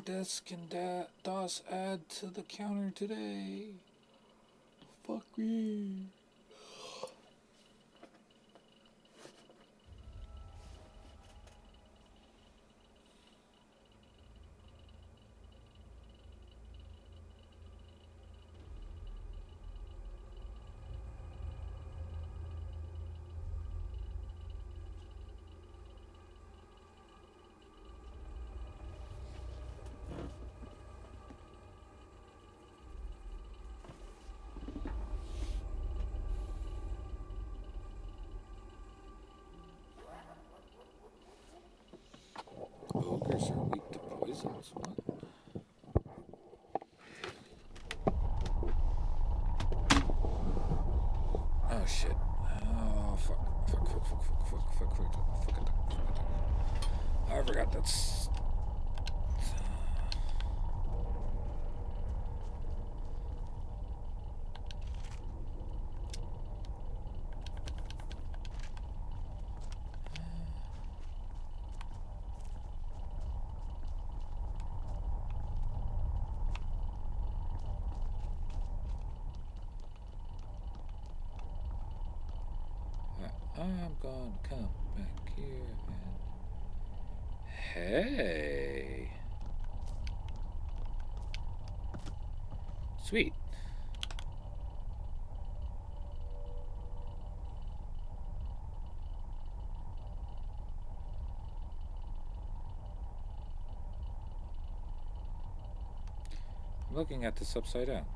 deaths can DOS add to the counter today? Fuck me. Ogres are weak to poisons. What? Oh shit. Oh fuck. Fuck. I forgot that's. I'm gonna come back here and. Hey. Sweet. I'm looking at this upside down.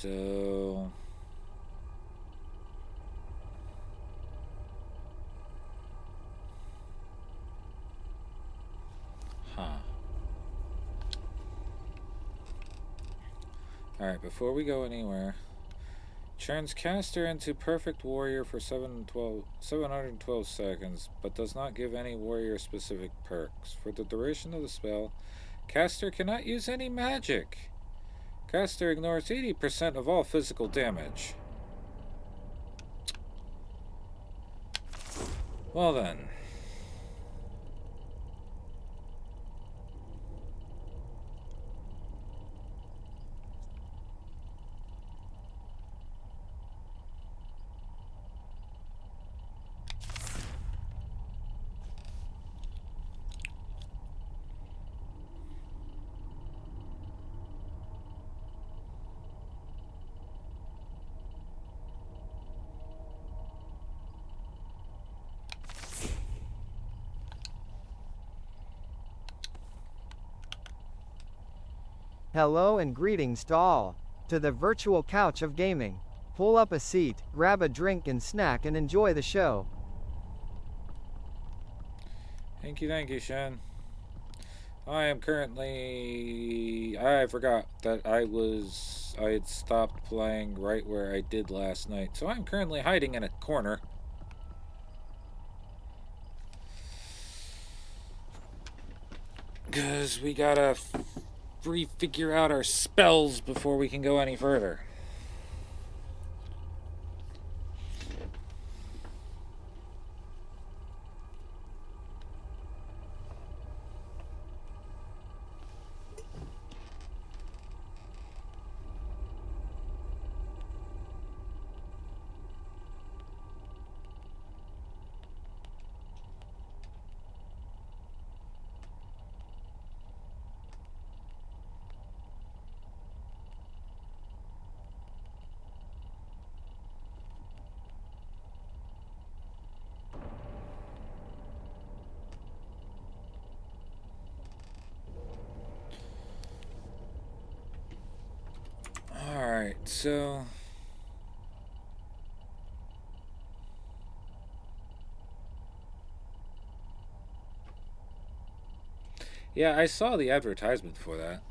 So. Huh. Alright, before we go anywhere. Turns caster into perfect warrior for 712 seconds, but does not give any warrior specific perks. For the duration of the spell, caster cannot use any magic. Caster ignores 80% of all physical damage. Well then. Hello and greetings to all. To the virtual couch of gaming. Pull up a seat, grab a drink and snack and enjoy the show. Thank you, Shen. I am currently... I forgot that I had stopped playing right where I did last night. So I'm currently hiding in a corner. Because we gotta refigure out our spells before we can go any further. Alright, so... Yeah, I saw the advertisement for that.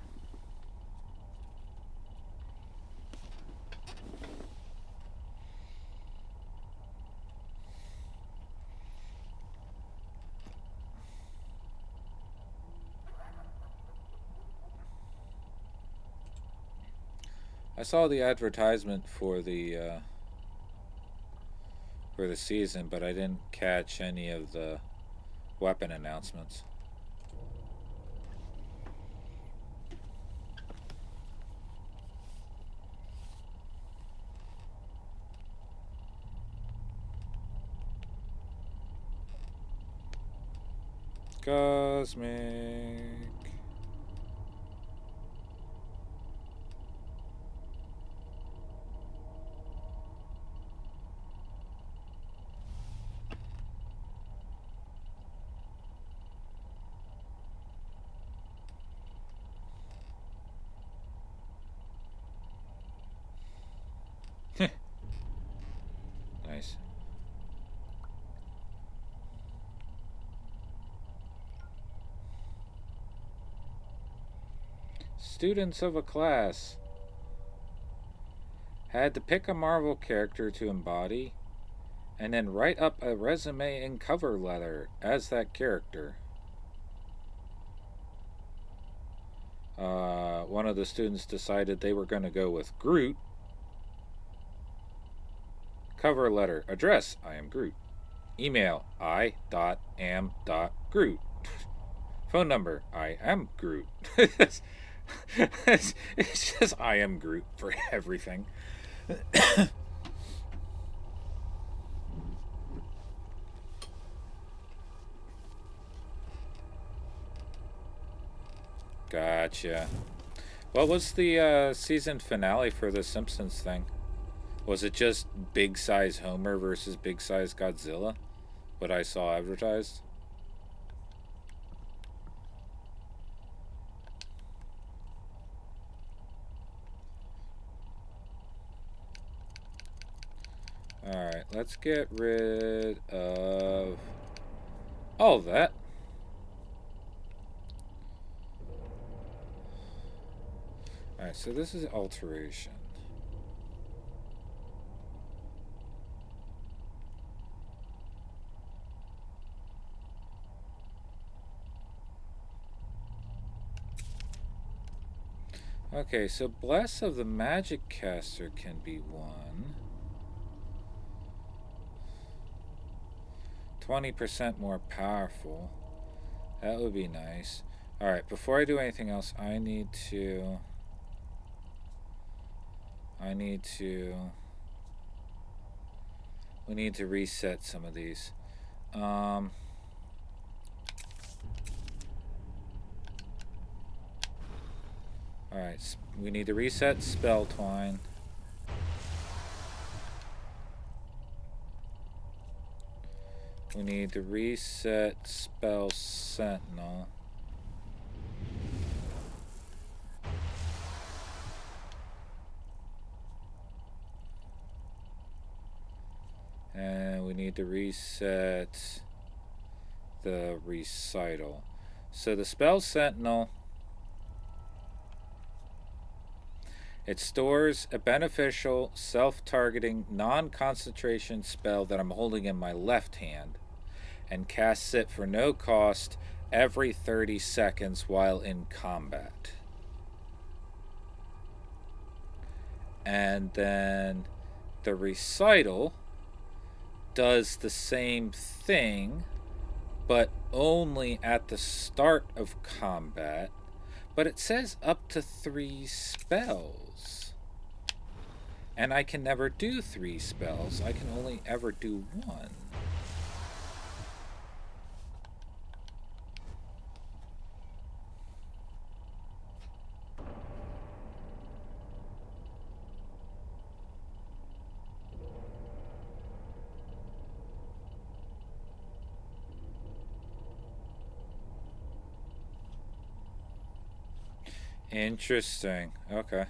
I saw the advertisement for the season, but I didn't catch any of the weapon announcements. Cosmic. Nice. Students of a class had to pick a Marvel character to embody and then write up a resume and cover letter as that character. One of the students decided they were going to go with Groot. Cover letter. Address: I am Groot. Email: I.am.groot. Phone number: I am Groot. it's just I am Groot for everything. Gotcha. What was the season finale for the Simpsons thing? Was it just big size Homer versus big size Godzilla? What I saw advertised? Alright, let's get rid of all of that. Alright, so this is alteration. Okay, so Bless of the Magic Caster can be one. 20% more powerful. That would be nice. Alright, before I do anything else, we need to reset some of these. Alright, we need to reset Spell Twine. We need to reset Spell Sentinel. And we need to reset the Recital. So the Spell Sentinel, it stores a beneficial, self-targeting, non-concentration spell that I'm holding in my left hand and casts it for no cost every 30 seconds while in combat. And then the Recital does the same thing, but only at the start of combat. But it says up to 3 spells. And I can never do 3 spells. I can only ever do 1. Interesting. Okay.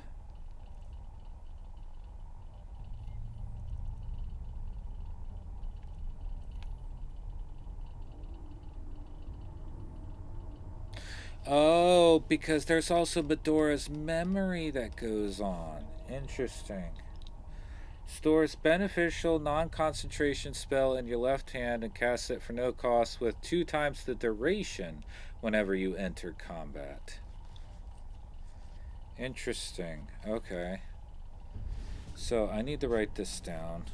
Oh, because there's also Bedora's memory that goes on. Interesting. Stores beneficial non-concentration spell in your left hand and casts it for no cost with 2 times the duration whenever you enter combat. Interesting. Okay. So I need to write this down.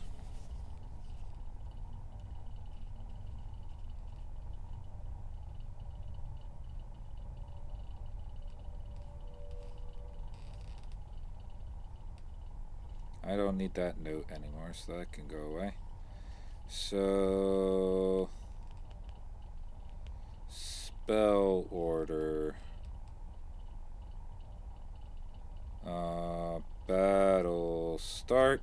I don't need that note anymore, so that can go away. So, spell order. Battle start.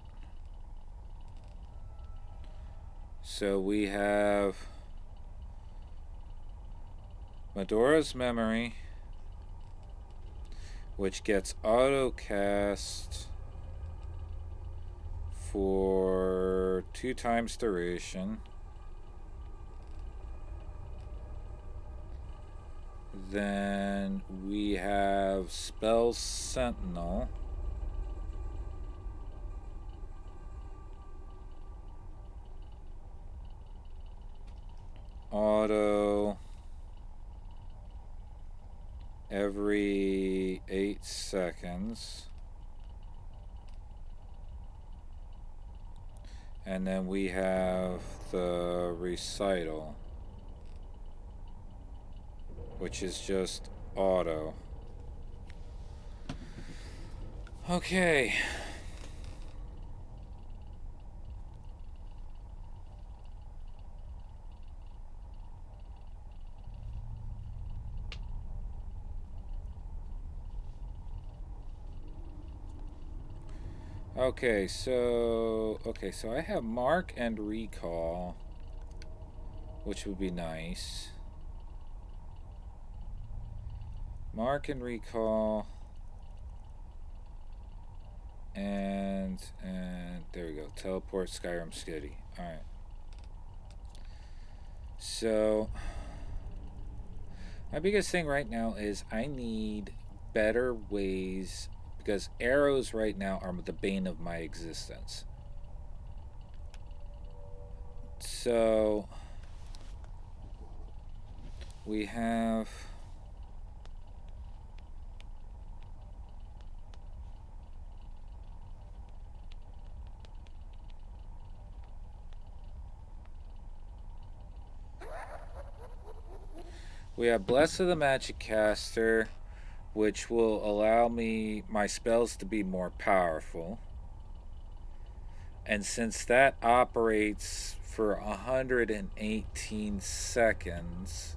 So we have Medora's Memory, which gets auto cast for 2 times duration. Then we have Spell Sentinel. Auto every 8 seconds. And then we have the Recital, which is just auto. Okay. Okay, so I have Mark and Recall, which would be nice. Mark and Recall, and there we go. Teleport Skyrim City. All right. So my biggest thing right now is I need better ways, because arrows right now are the bane of my existence. So we have Bless of the Magic Caster, which will allow me my spells to be more powerful. And since that operates for 118 seconds,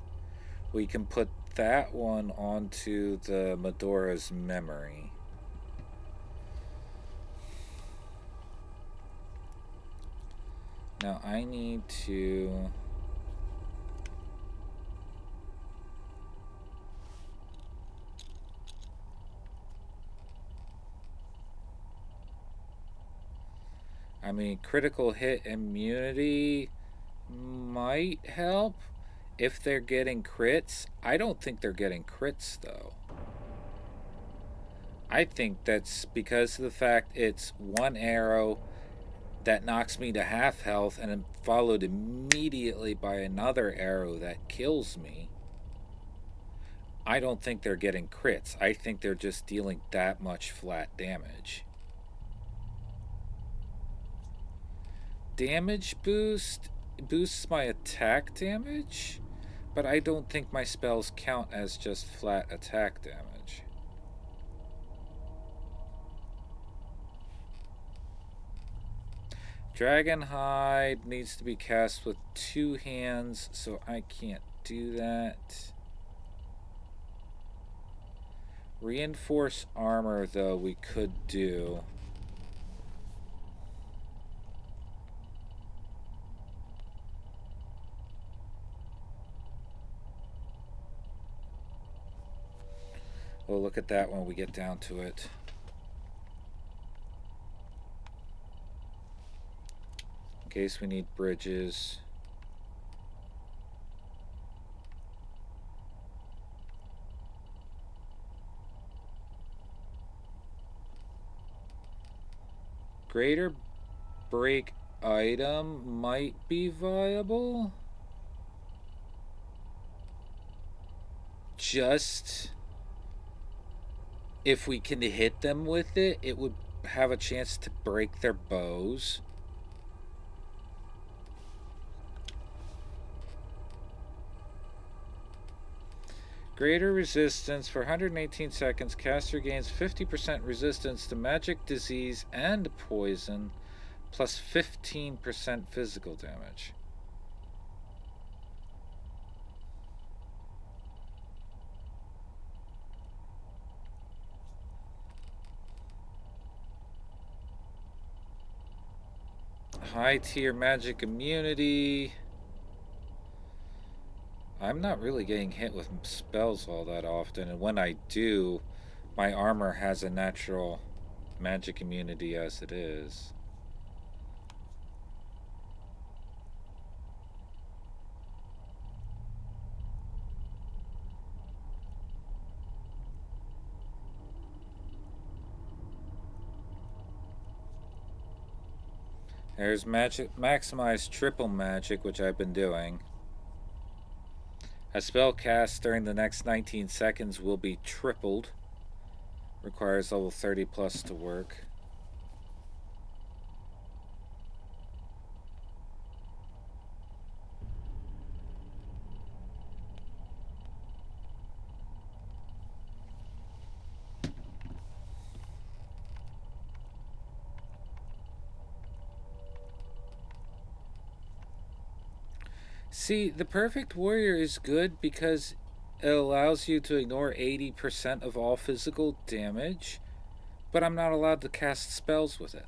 we can put that one onto the Medora's Memory. Now I need to... I mean, critical hit immunity might help if they're getting crits. I don't think they're getting crits, though. I think that's because of the fact it's one arrow that knocks me to half health and followed immediately by another arrow that kills me. I don't think they're getting crits. I think they're just dealing that much flat damage. Damage boost boosts my attack damage, but I don't think my spells count as just flat attack damage. Dragonhide needs to be cast with 2 hands, so I can't do that. Reinforce armor, though, we could do. We'll look at that when we get down to it. In case we need bridges. Greater break item might be viable. Just if we can hit them with it, it would have a chance to break their bows. Greater resistance for 118 seconds. Caster gains 50% resistance to magic, disease, and poison, plus 15% physical damage. High tier magic immunity. I'm not really getting hit with spells all that often, and when I do, my armor has a natural magic immunity as it is. There's magic, maximize triple magic, which I've been doing. A spell cast during the next 19 seconds will be tripled. Requires level 30 plus to work. See, the Perfect Warrior is good because it allows you to ignore 80% of all physical damage, but I'm not allowed to cast spells with it.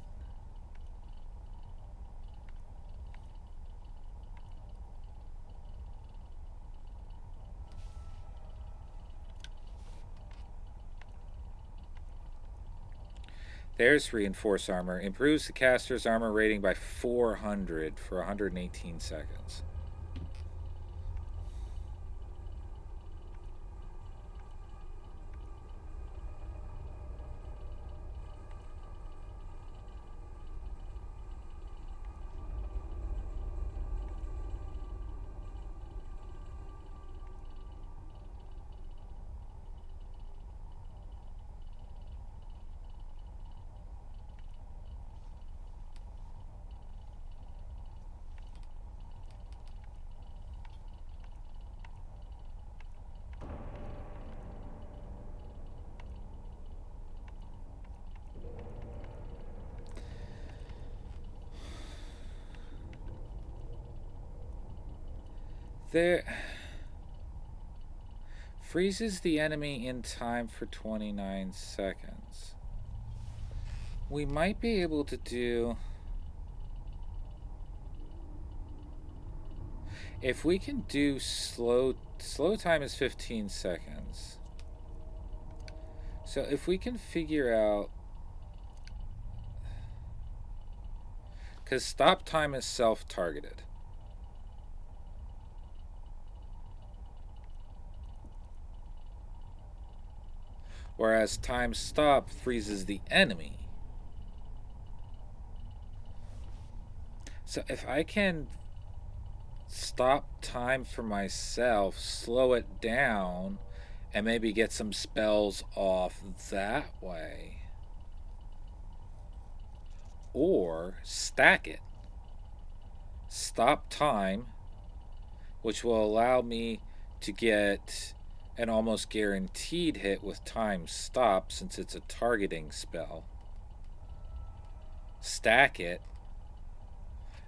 There's Reinforce Armor. Improves the caster's armor rating by 400 for 118 seconds. There freezes the enemy in time for 29 seconds. We might be able to do, if we can do slow time is 15 seconds. So if we can figure out, because stop time is self-targeted. Whereas time stop freezes the enemy. So if I can stop time for myself, slow it down, and maybe get some spells off that way. Or stack it. Stop time, which will allow me to get an almost guaranteed hit with time stop since it's a targeting spell. Stack it,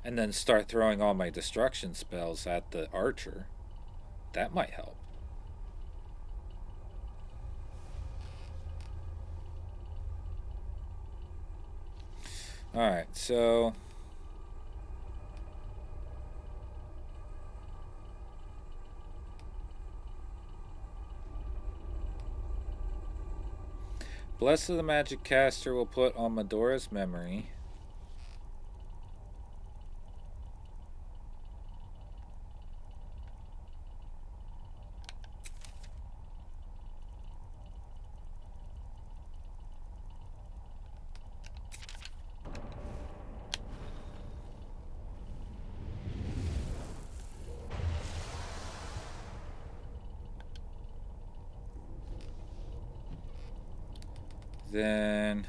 and then start throwing all my destruction spells at the archer. That might help. Alright, so Bless of the Magic Caster will put on Medora's memory. Then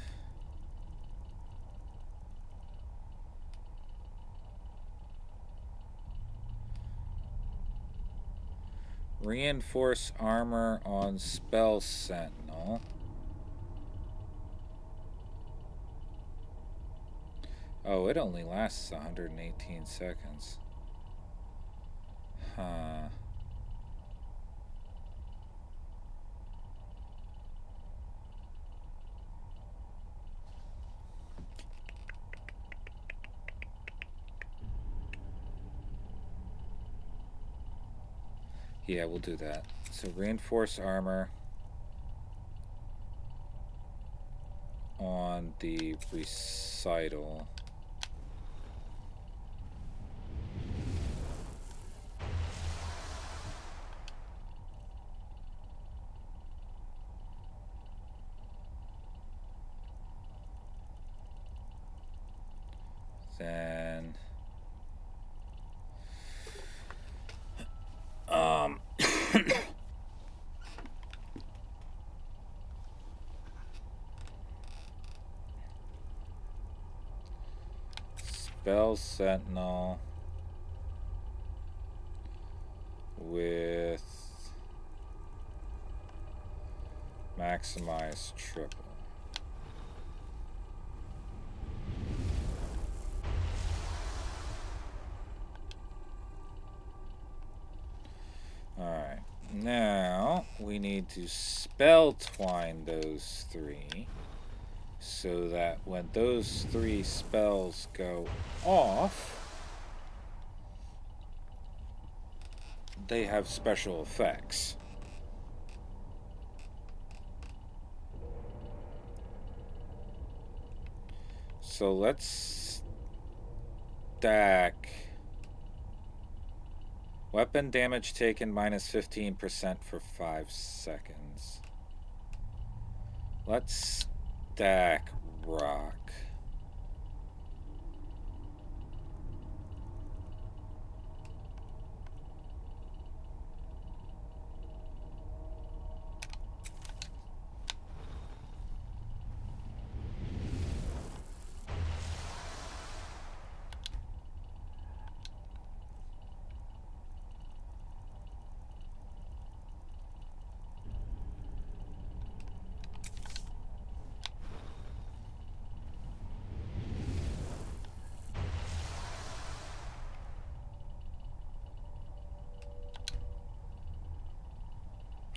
Reinforce armor on Spell Sentinel. Oh, it only lasts 118 seconds. Huh. Yeah, we'll do that. So reinforce armor on the recital. Then Spell Sentinel with maximize triple. Alright, now we need to spell twine those three so that when those three spells go off, they have special effects. So let's stack weapon damage taken minus 15% for 5 seconds. Let's stack rock.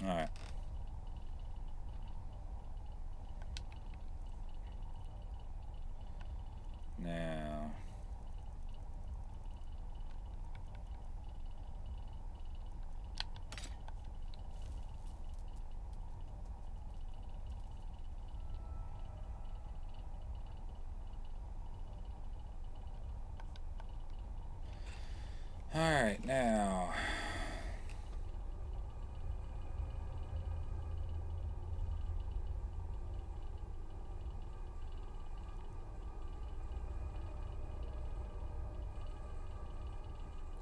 Alright. Now Alright, now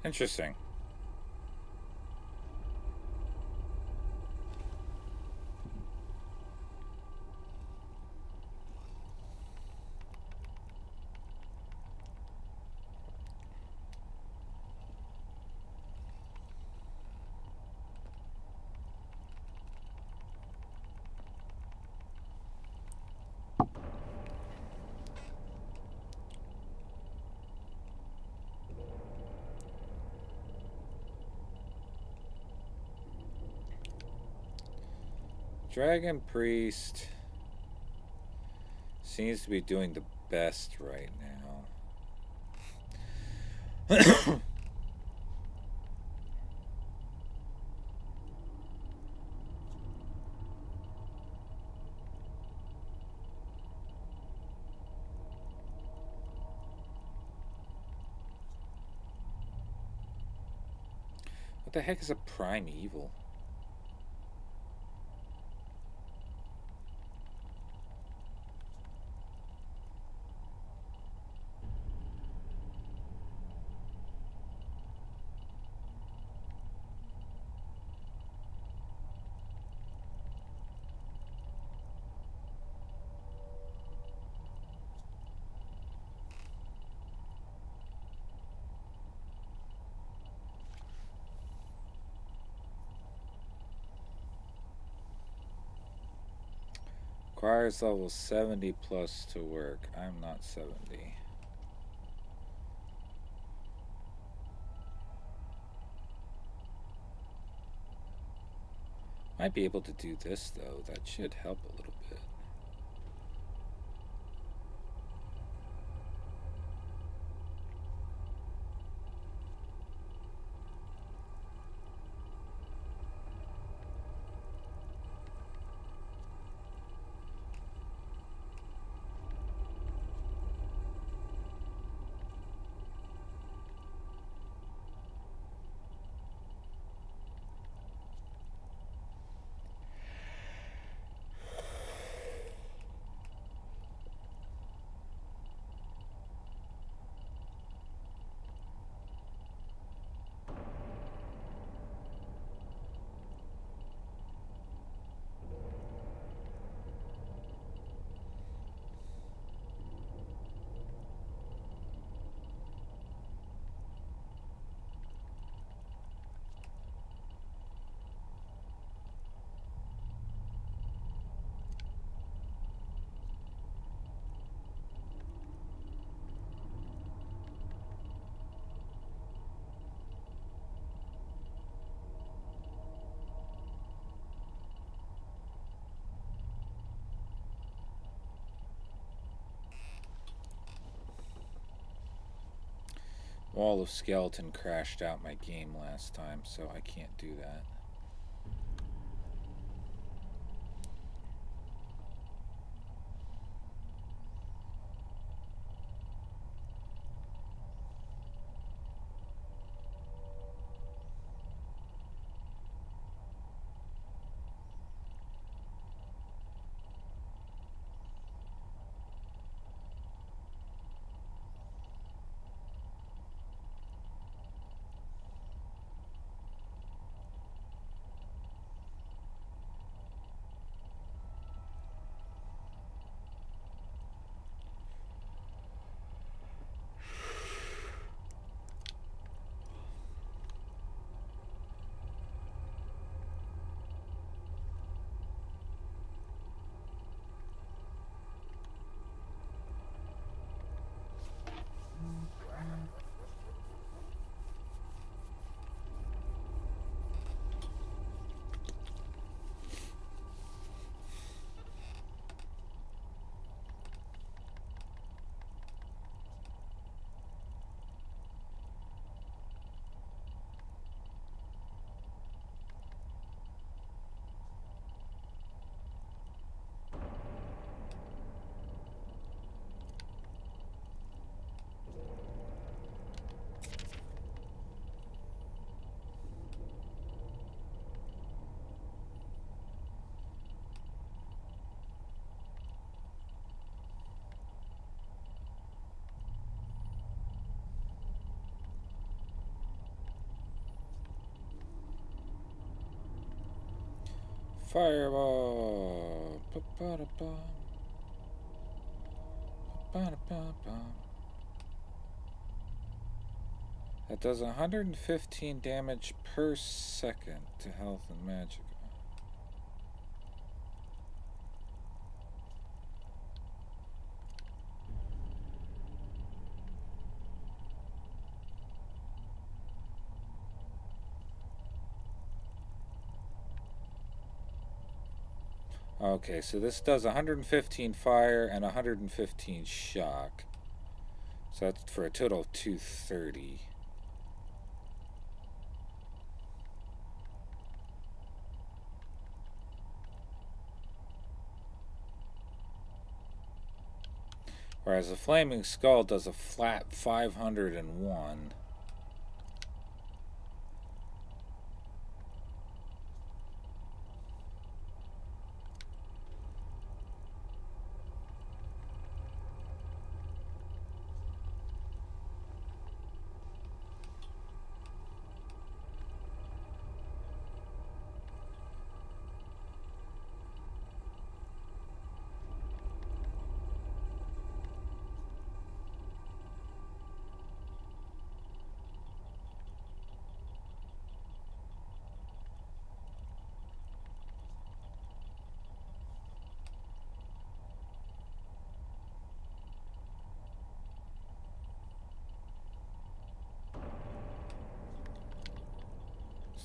interesting. Dragon Priest seems to be doing the best right now. What the heck is a primeval? Requires level 70 plus to work. I'm not 70. Might be able to do this though. That should help a little bit. Wall of Skeleton crashed out my game last time, so I can't do that. Fireball! Ba-ba-da-bum. Ba-ba-da-bum-bum. That does 115 damage per second to health and magic. Okay, so this does 115 fire and 115 shock. So that's for a total of 230. Whereas the Flaming Skull does a flat 501.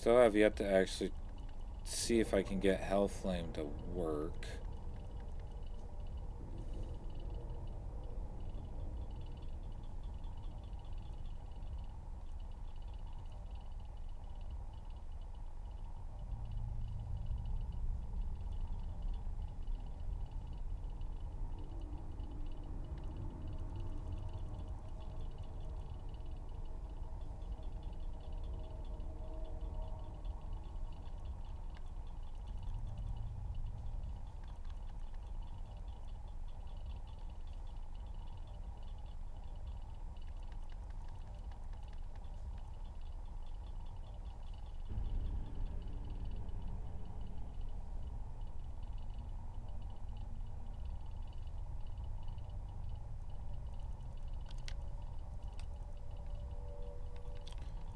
Still have yet to actually see if I can get Hell Flame to work.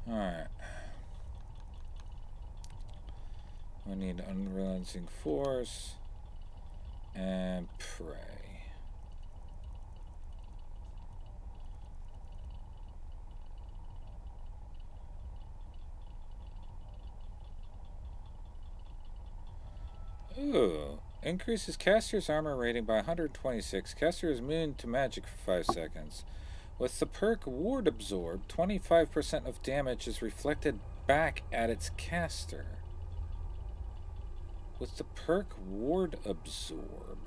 Alright. We need Unrelenting Force and Pray. Ooh. Increases caster's armor rating by 126. Caster is immune to magic for 5 seconds. With the perk Ward Absorb, 25% of damage is reflected back at its caster. With the perk Ward Absorb.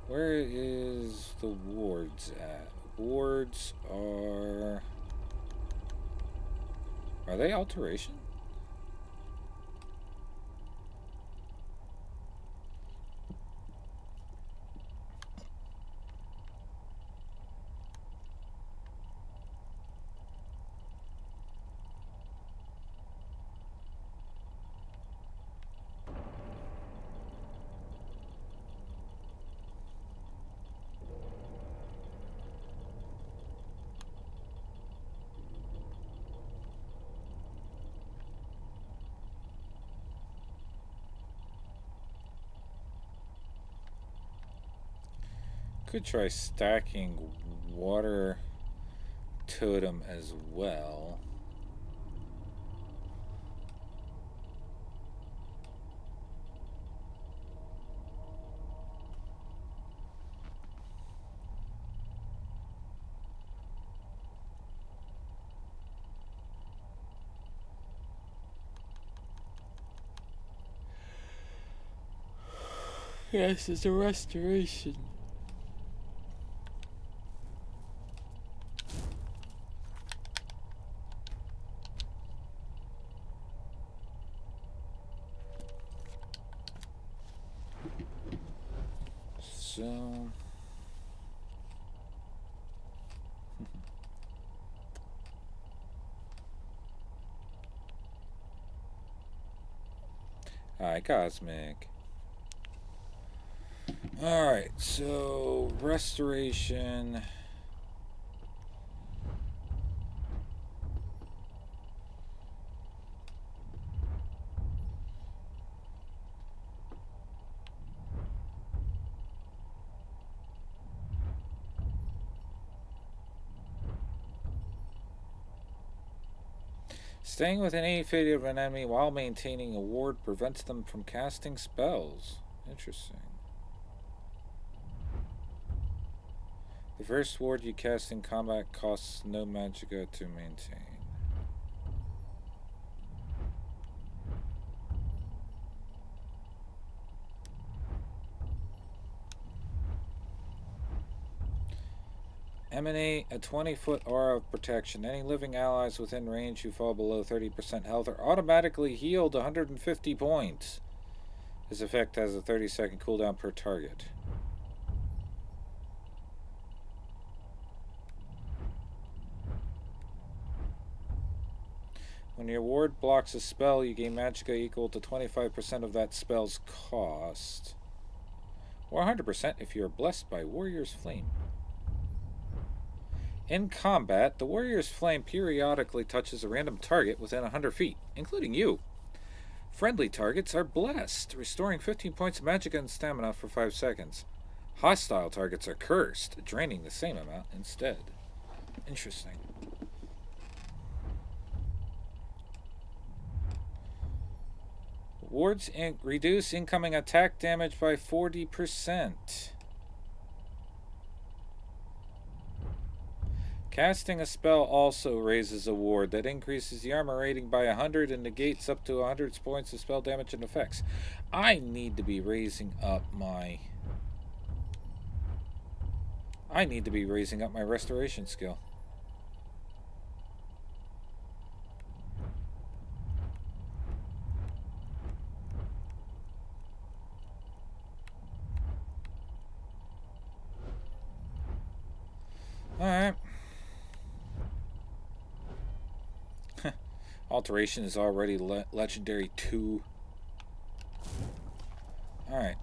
Where is the wards at? Wards are... Are they alteration? Could try stacking water totem as well. Yes, it's a restoration. So... Hi, Cosmic. Alright, so... Restoration... Staying within 8 feet of an enemy while maintaining a ward prevents them from casting spells. Interesting. The first ward you cast in combat costs no magicka to maintain. Emanate a 20-foot aura of protection. Any living allies within range who fall below 30% health are automatically healed 150 points. This effect has a 30-second cooldown per target. When your ward blocks a spell, you gain magicka equal to 25% of that spell's cost. Or 100% if you are blessed by Warrior's Flame. In combat, the Warrior's Flame periodically touches a random target within 100 feet, including you. Friendly targets are blessed, restoring 15 points of magicka and stamina for 5 seconds. Hostile targets are cursed, draining the same amount instead. Interesting. Wards reduce incoming attack damage by 40%. Casting a spell also raises a ward that increases the armor rating by 100 and negates up to 100 points of spell damage and effects. I need to be raising up my... restoration skill. Alright. Alteration is already legendary 2. Alright.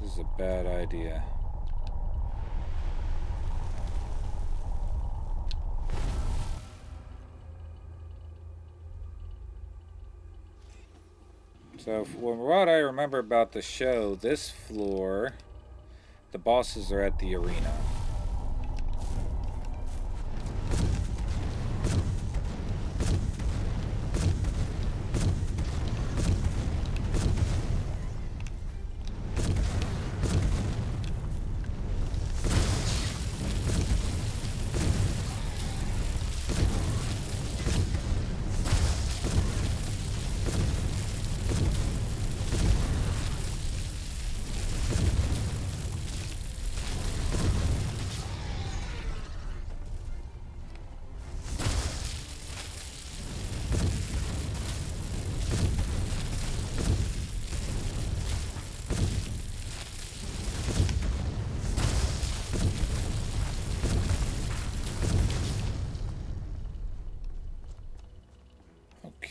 This is a bad idea. So, from what I remember about the show, this floor, the bosses are at the arena.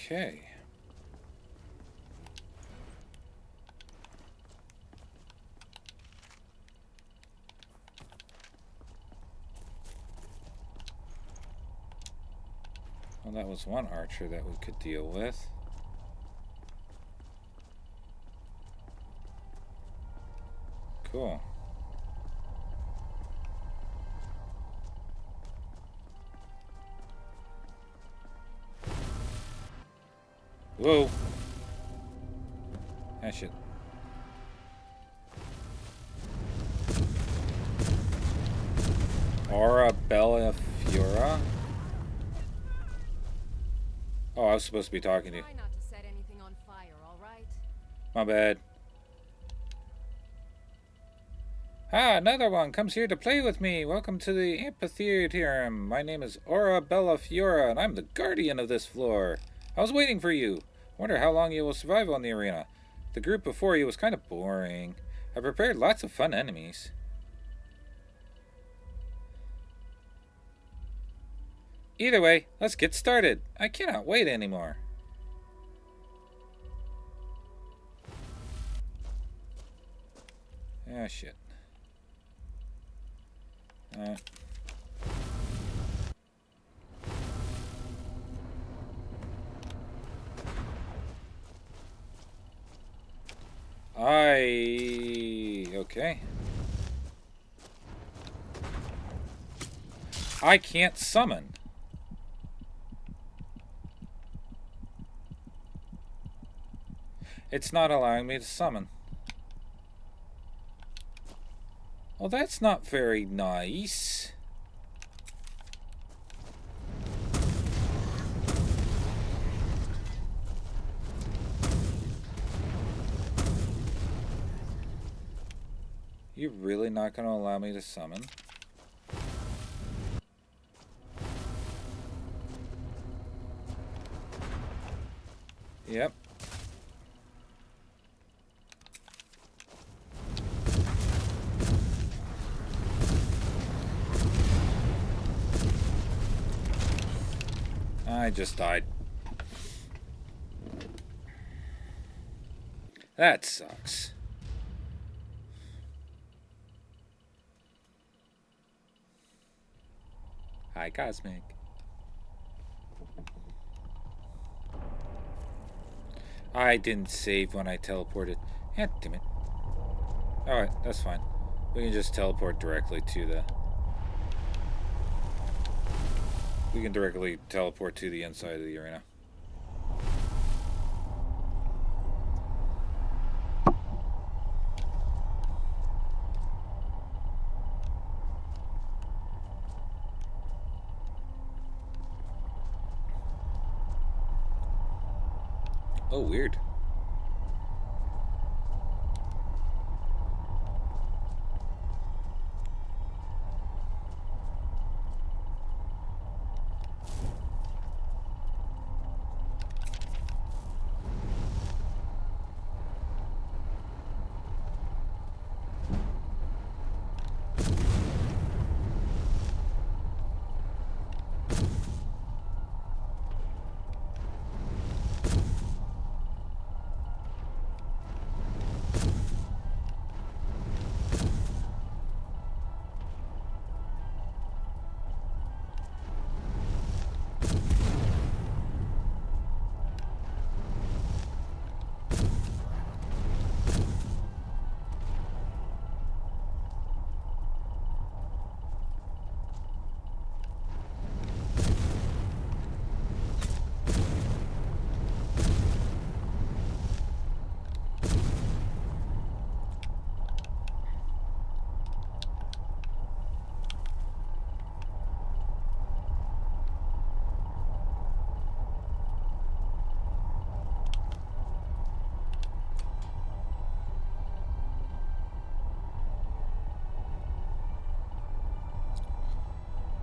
Okay. Well, that was one archer that we could deal with. Cool. Whoa. Ah, shit. Aura Bella Fiora? Oh, I was supposed to be talking to you. Try not to set anything on fire, all right? My bad. Ah, another one comes here to play with me. Welcome to the amphitheater. My name is Aura Bella Fiora, and I'm the guardian of this floor. I was waiting for you. Wonder how long you will survive on the arena. The group before you was kind of boring. I prepared lots of fun enemies. Either way, let's get started. I cannot wait anymore. Ah, shit. Okay. I can't summon. It's not allowing me to summon. Well, that's not very nice. You're really not going to allow me to summon? Yep. I just died. That sucks. Hi, Cosmic. I didn't save when I teleported. God damn it. Alright, that's fine. We can just teleport directly to the... We can directly teleport to the inside of the arena. Oh, weird.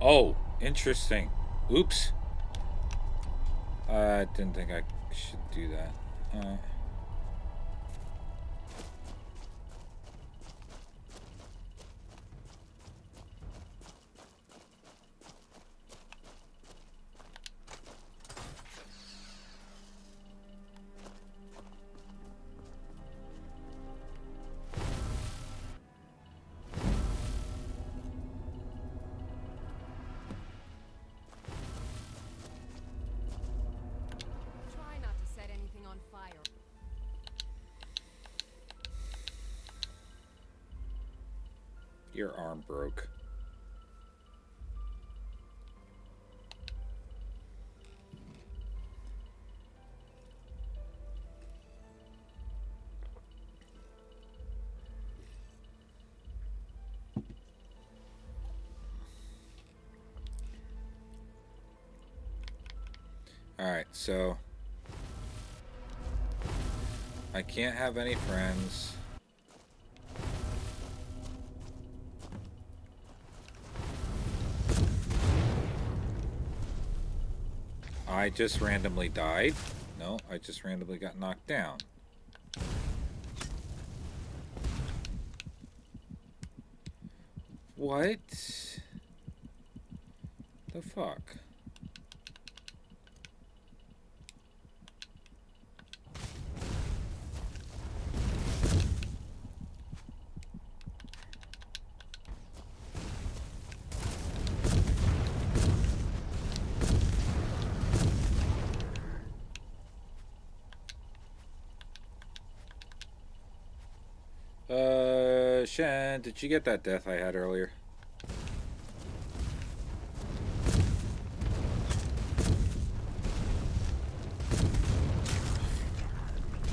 Oh, interesting. Oops. I didn't think I should do that. Alright. Try not to set anything on fire. Your arm broke. Alright, so I can't have any friends. I just randomly died. No, I just randomly got knocked down. What the fuck? Shen, did you get that death I had earlier?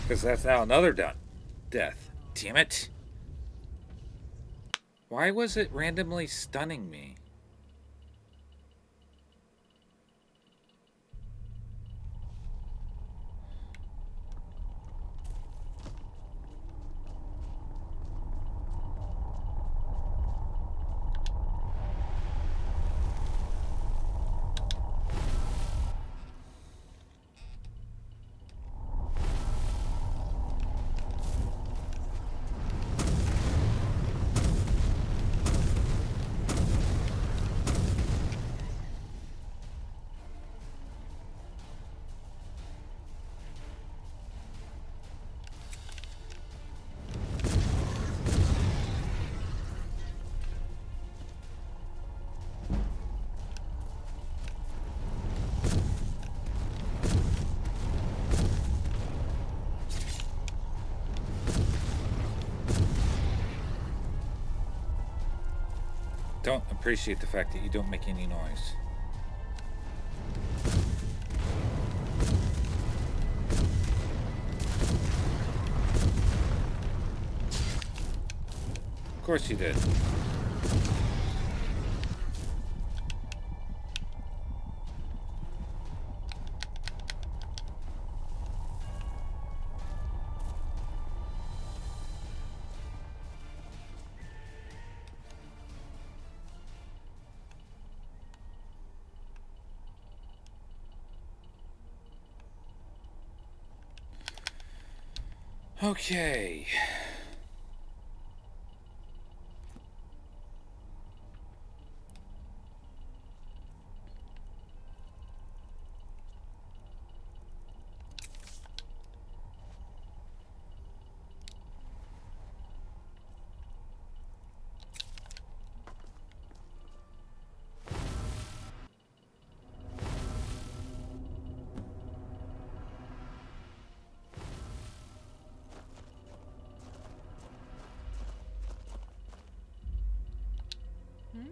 Because that's now another death. Damn it. Why was it randomly stunning me? don't appreciate the fact that you don't make any noise. Of course you did. Okay. Hmm?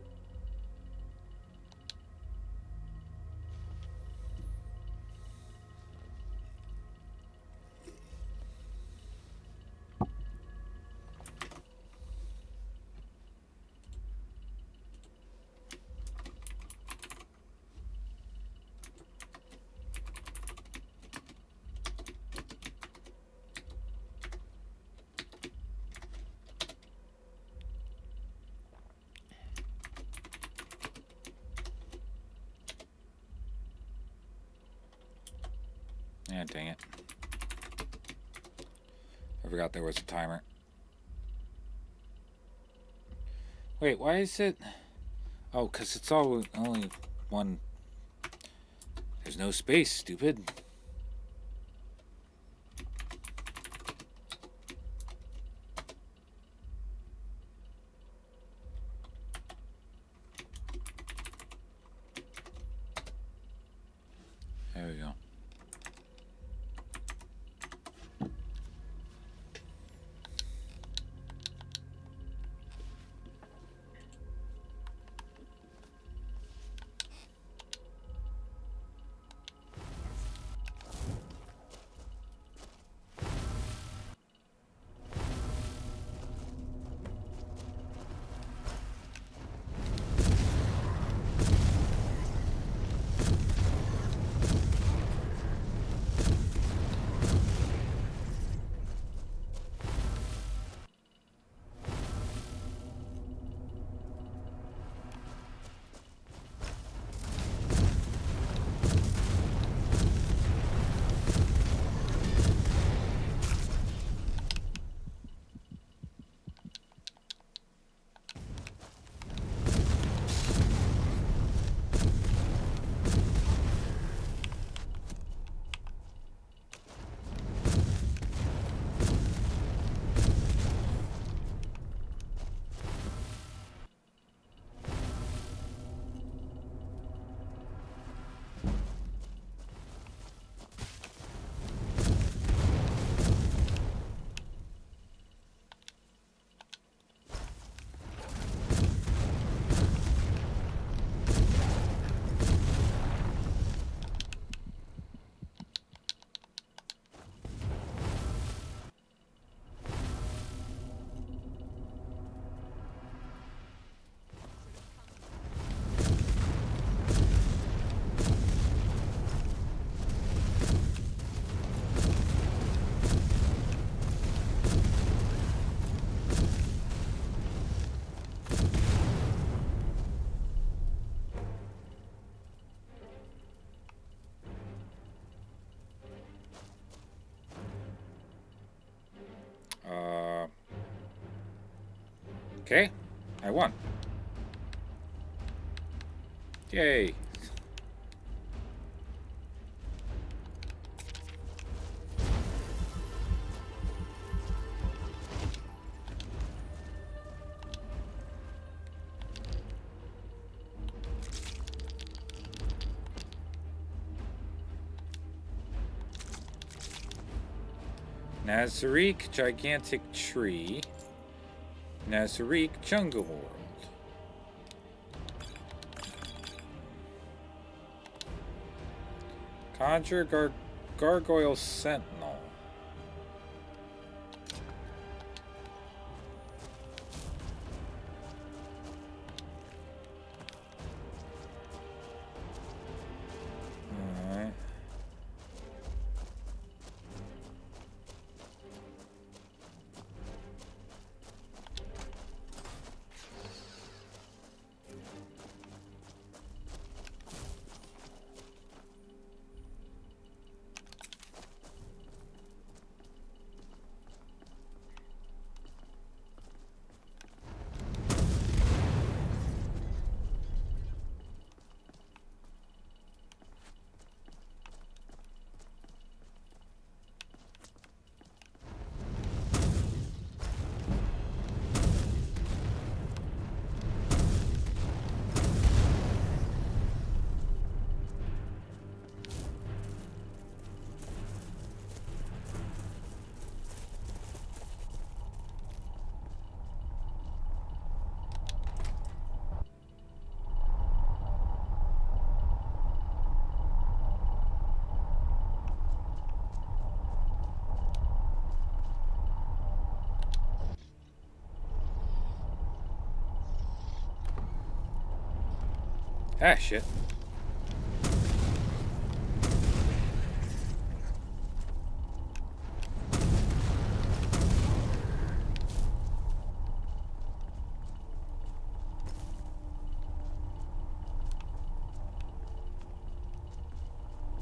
Yeah, dang it. I forgot there was a timer. Wait, why is it... Oh, because it's all only one... There's no space, stupid. There we go. Okay, I won. Yay. Nazrick Gigantic Tree. Nazrick Jungle World. Conjure Gargoyle Sentinel. Alright. Ah, shit.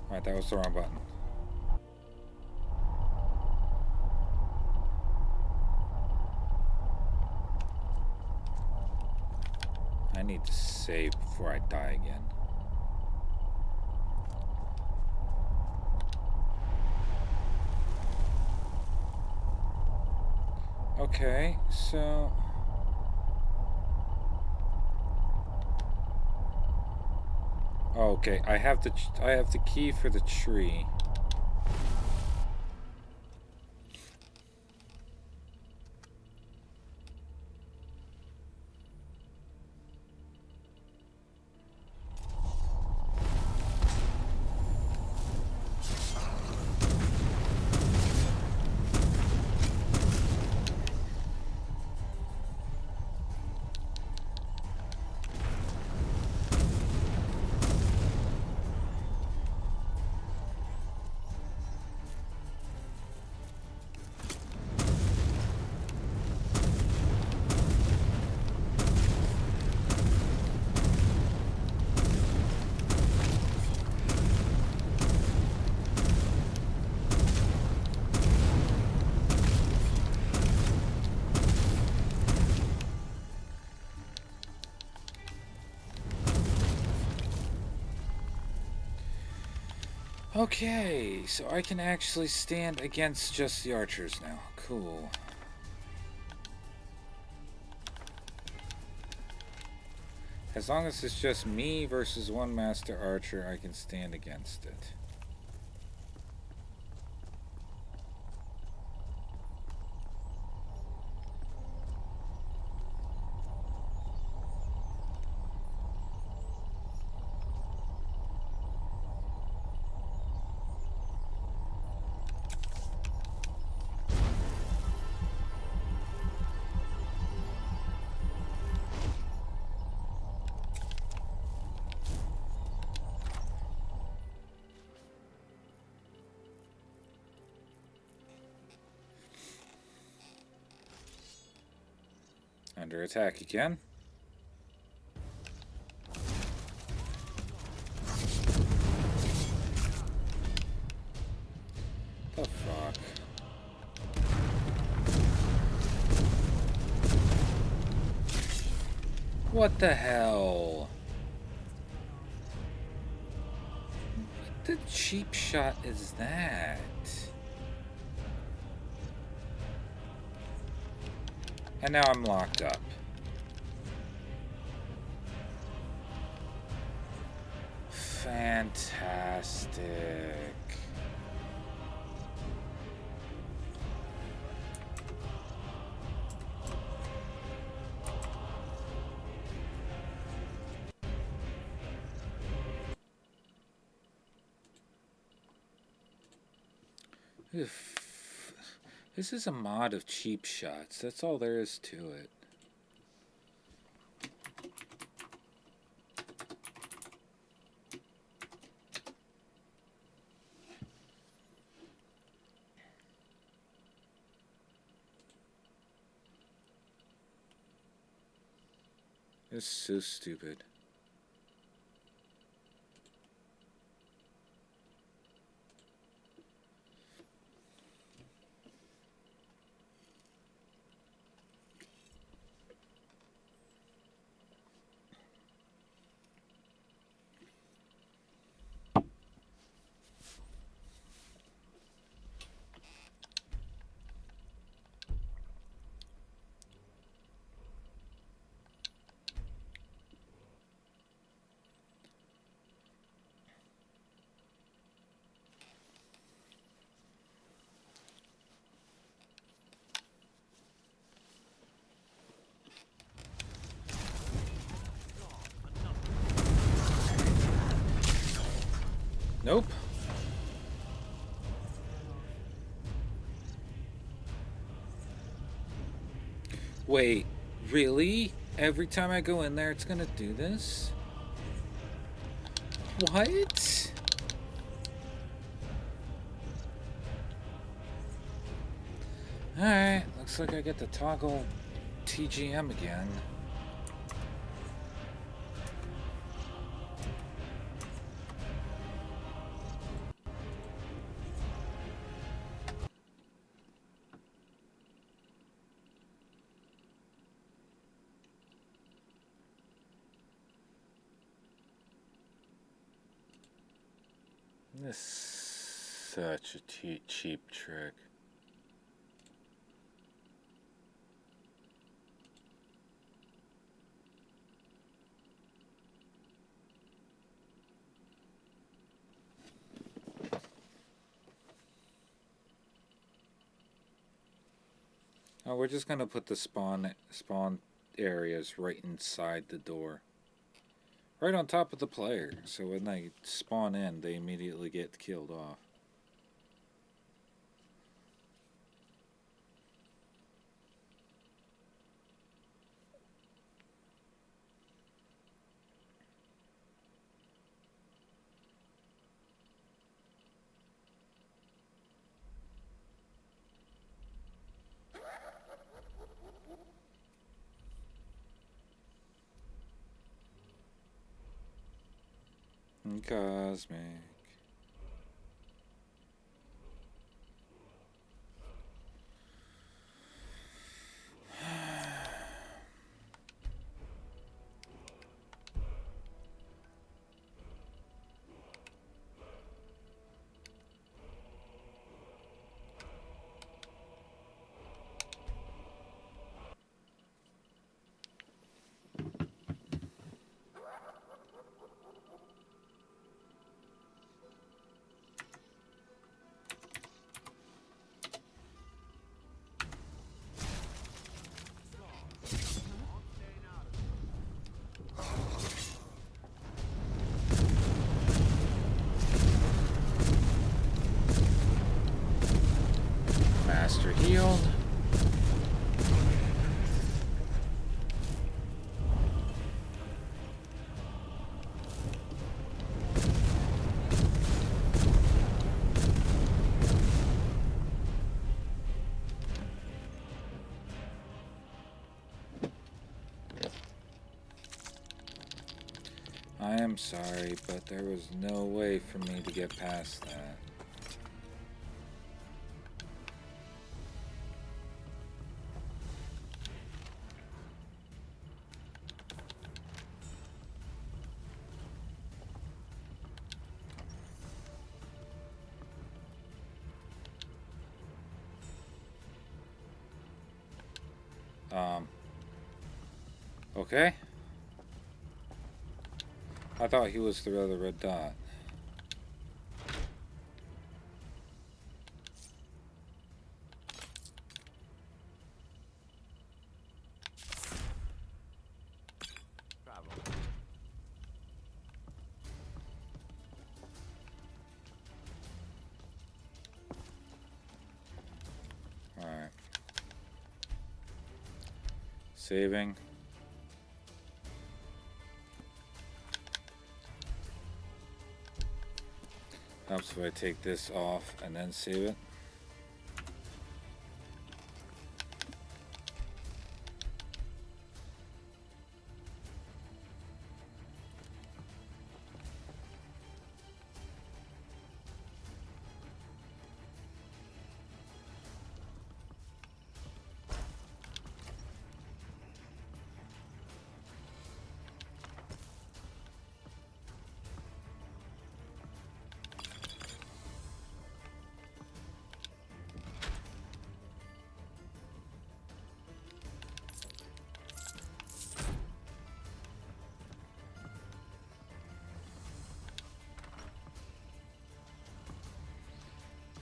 Alright, that was the wrong button. I need to save before I die again. Okay, so... Okay, I have the key for the tree. Okay, so I can actually stand against just the archers now. Cool. As long as it's just me versus one master archer, I can stand against it. Under attack again. The fuck? What the hell? What the cheap shot is that? And now I'm locked up. Fantastic. Oof. This is a mod of cheap shots. That's all there is to it. It's so stupid. Nope. Wait, really? Every time I go in there, it's gonna do this? What? Alright, looks like I get to toggle TGM again. This is such a cheap trick. Oh, we're just gonna put the spawn areas right inside the door. Right on top of the player, so when they spawn in, they immediately get killed off. Cosmic. Master healed. I am sorry, but there was no way for me to get past that. Okay. I thought he was the other red dot. Saving. Helps if I take this off and then save it.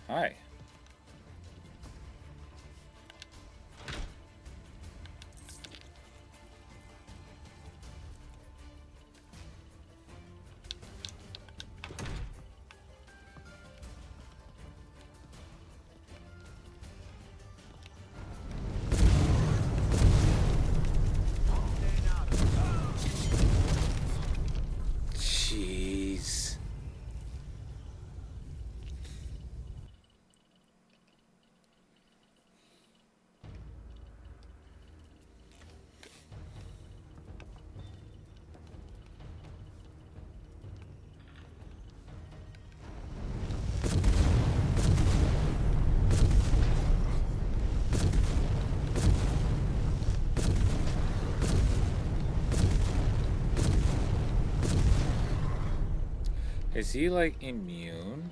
Hi. Jeez. Is he like immune?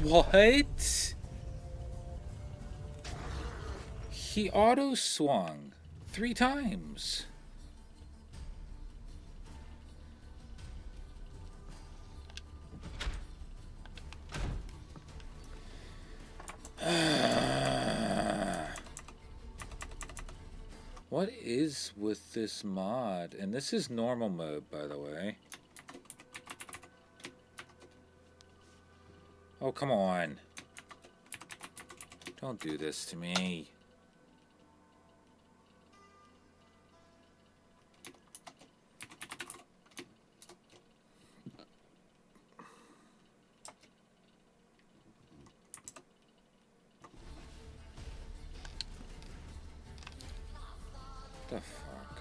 What? He auto swung 3 times. What is with this mod? And this is normal mode, by the way. Oh, come on. Don't do this to me. The fuck?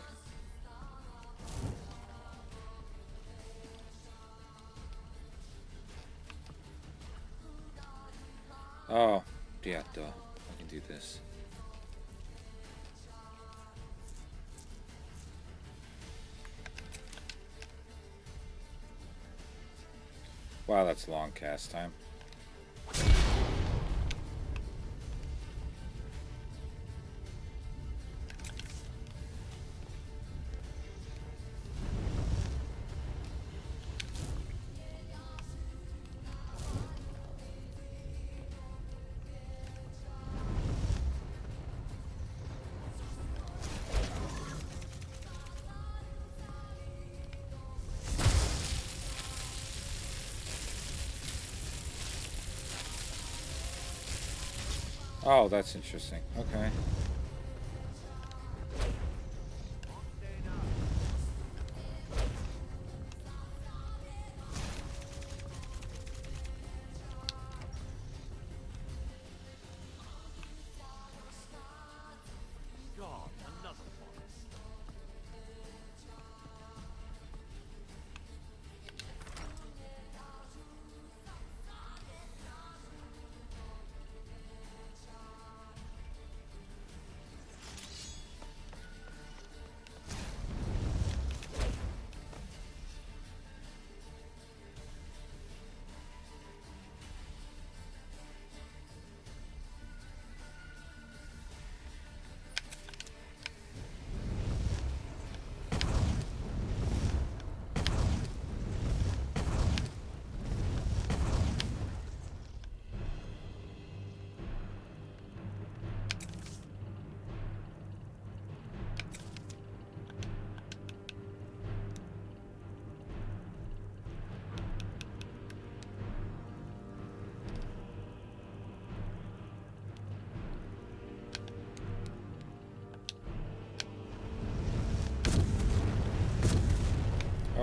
Oh, yeah, duh. I can do this. Wow, that's long cast time. Oh, that's interesting. Okay.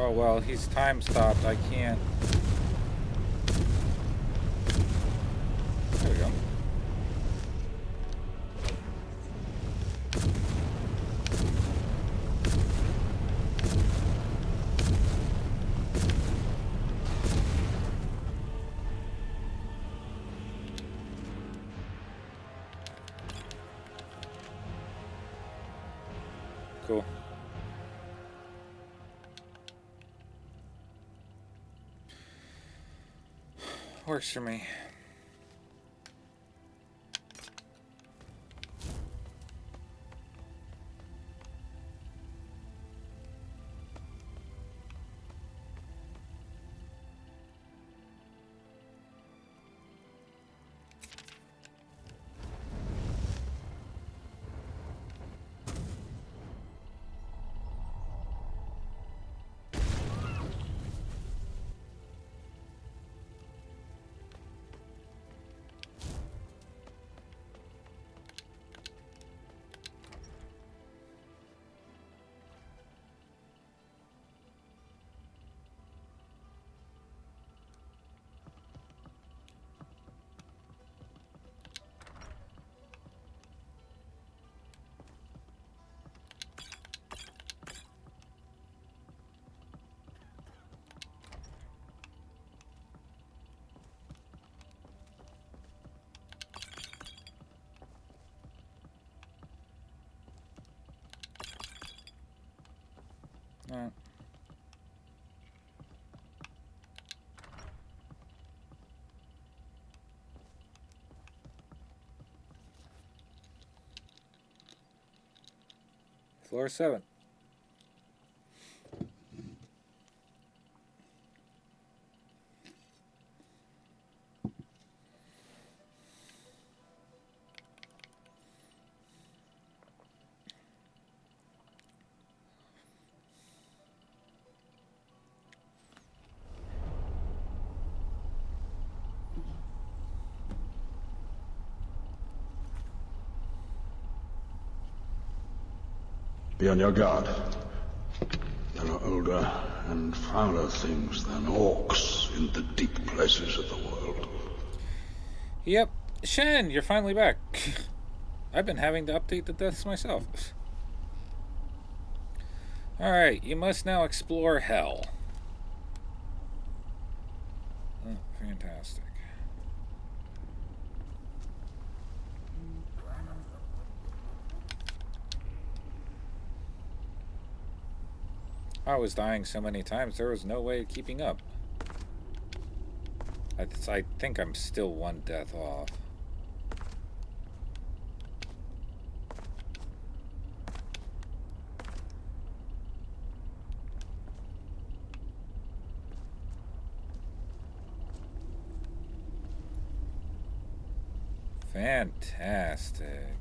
Oh well, he's time stopped. I can't. There we go. Cool. Works for me. Alright. Floor 7. Be on your guard. There are older and fouler things than orcs in the deep places of the world. Yep. Shen, you're finally back. I've been having to update the deaths myself. Alright, you must now explore hell. Oh, fantastic. I was dying so many times, there was no way of keeping up. I think I'm still one death off. Fantastic.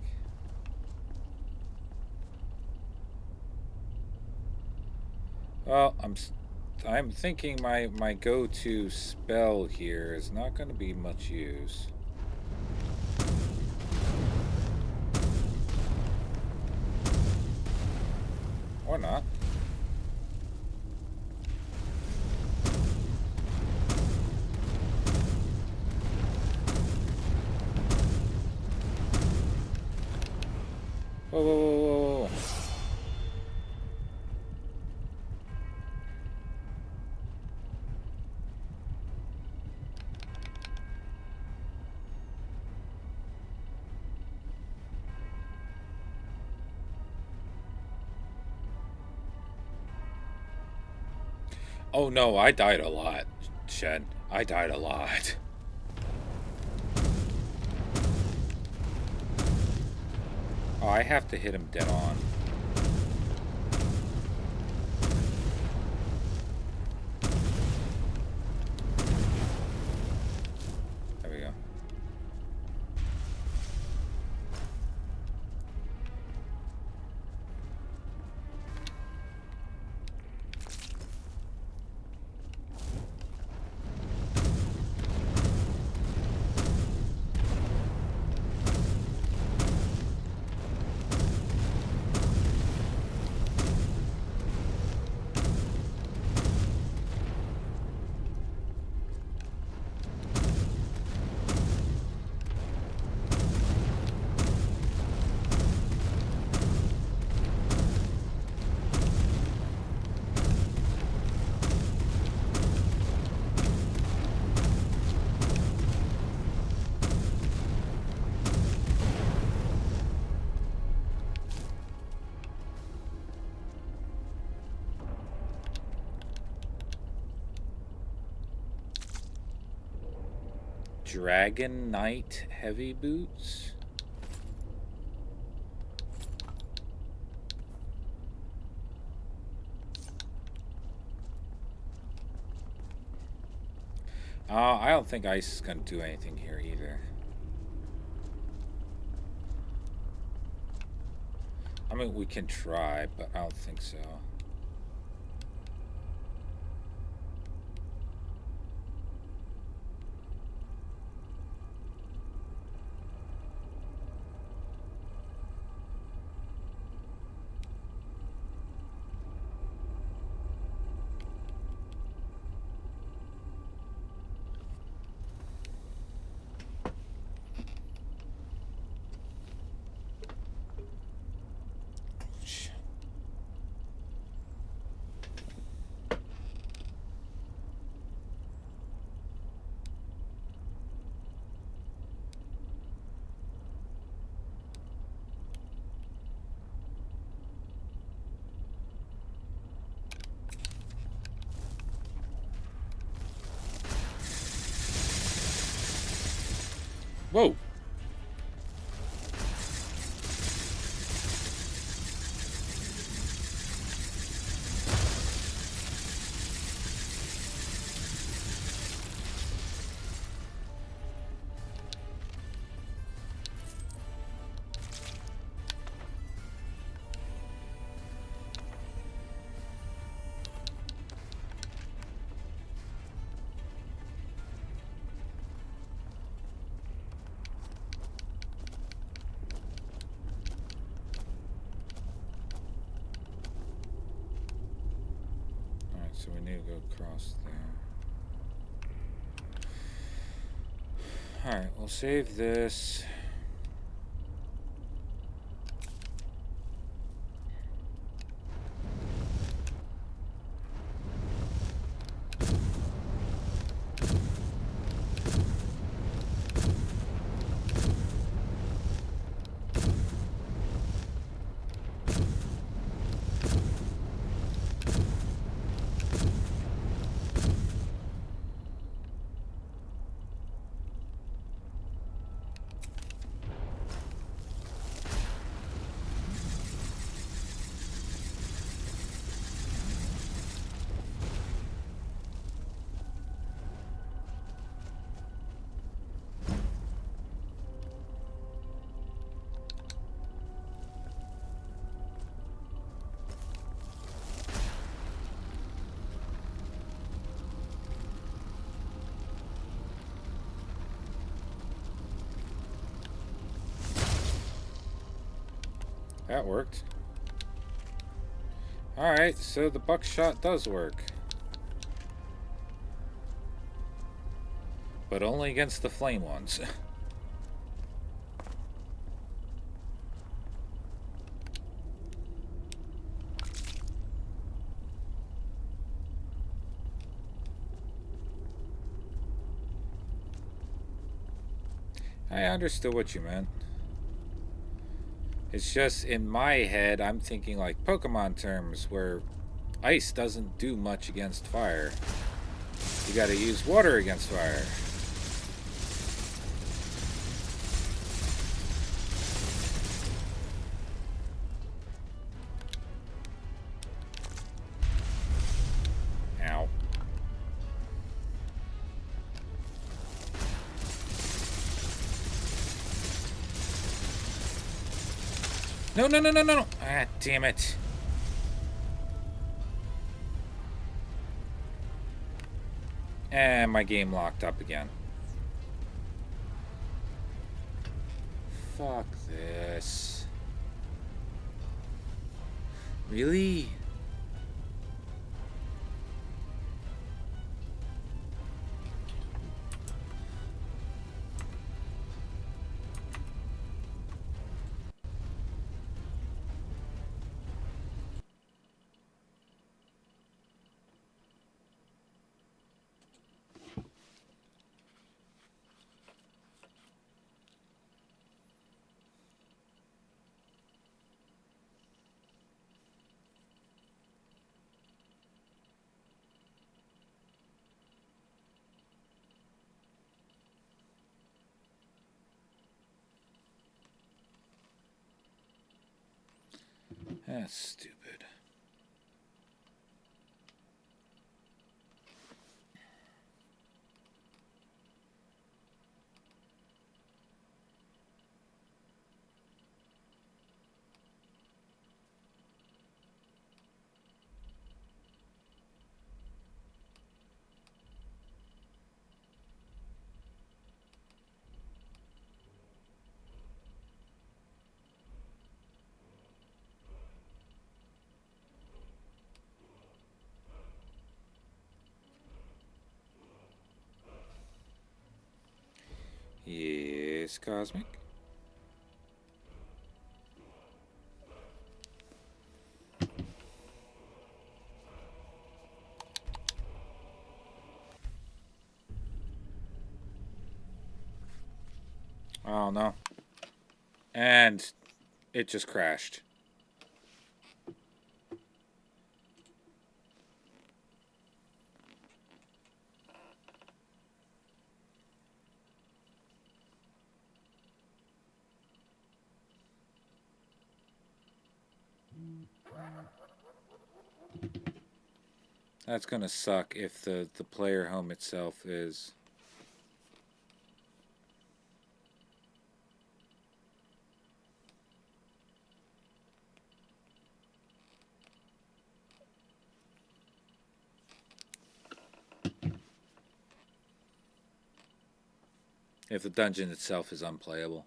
Well, I'm thinking my go-to spell here is not going to be much use. Or not. Whoa, whoa, whoa, whoa, whoa. Oh no, I died a lot, Shen. I died a lot. Oh, I have to hit him dead on. There we go. Dragon Knight heavy boots. I don't think ice is going to do anything here either. I mean, we can try, but I don't think so. Whoa! So we need to go across there. Alright, we'll save this. That worked. Alright, so the buckshot does work. But only against the flame ones. I understood what you meant. It's just, in my head, I'm thinking like Pokemon terms, where ice doesn't do much against fire. You gotta use water against fire. Ow. No, no, no, no, no, no. Ah, damn it. And my game locked up again. Fuck this. Really? That's stupid. Yes, Cosmic. Oh no. And it just crashed. That's gonna suck if the player home itself is. If the dungeon itself is unplayable.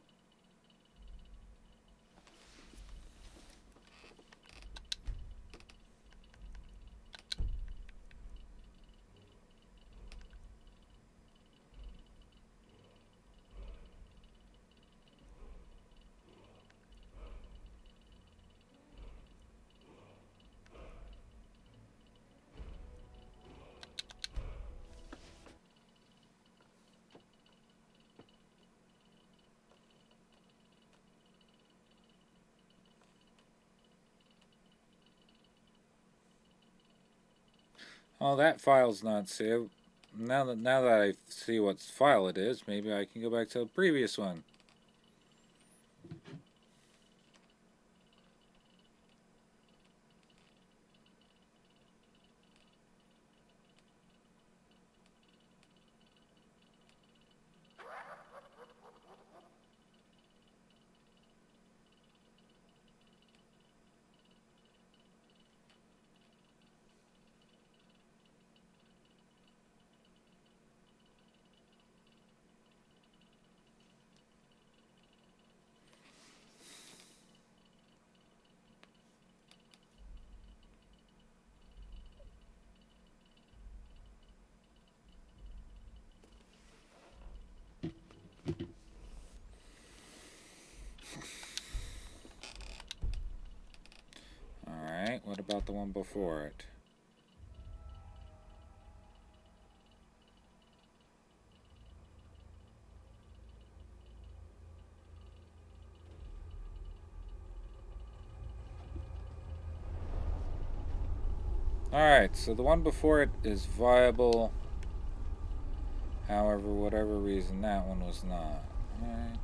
Oh, that file's not saved. Now that I see what file it is, maybe I can go back to the previous one. Alright, what about the one before it? Alright, so the one before it is viable. However, whatever reason, that one was not. Alright.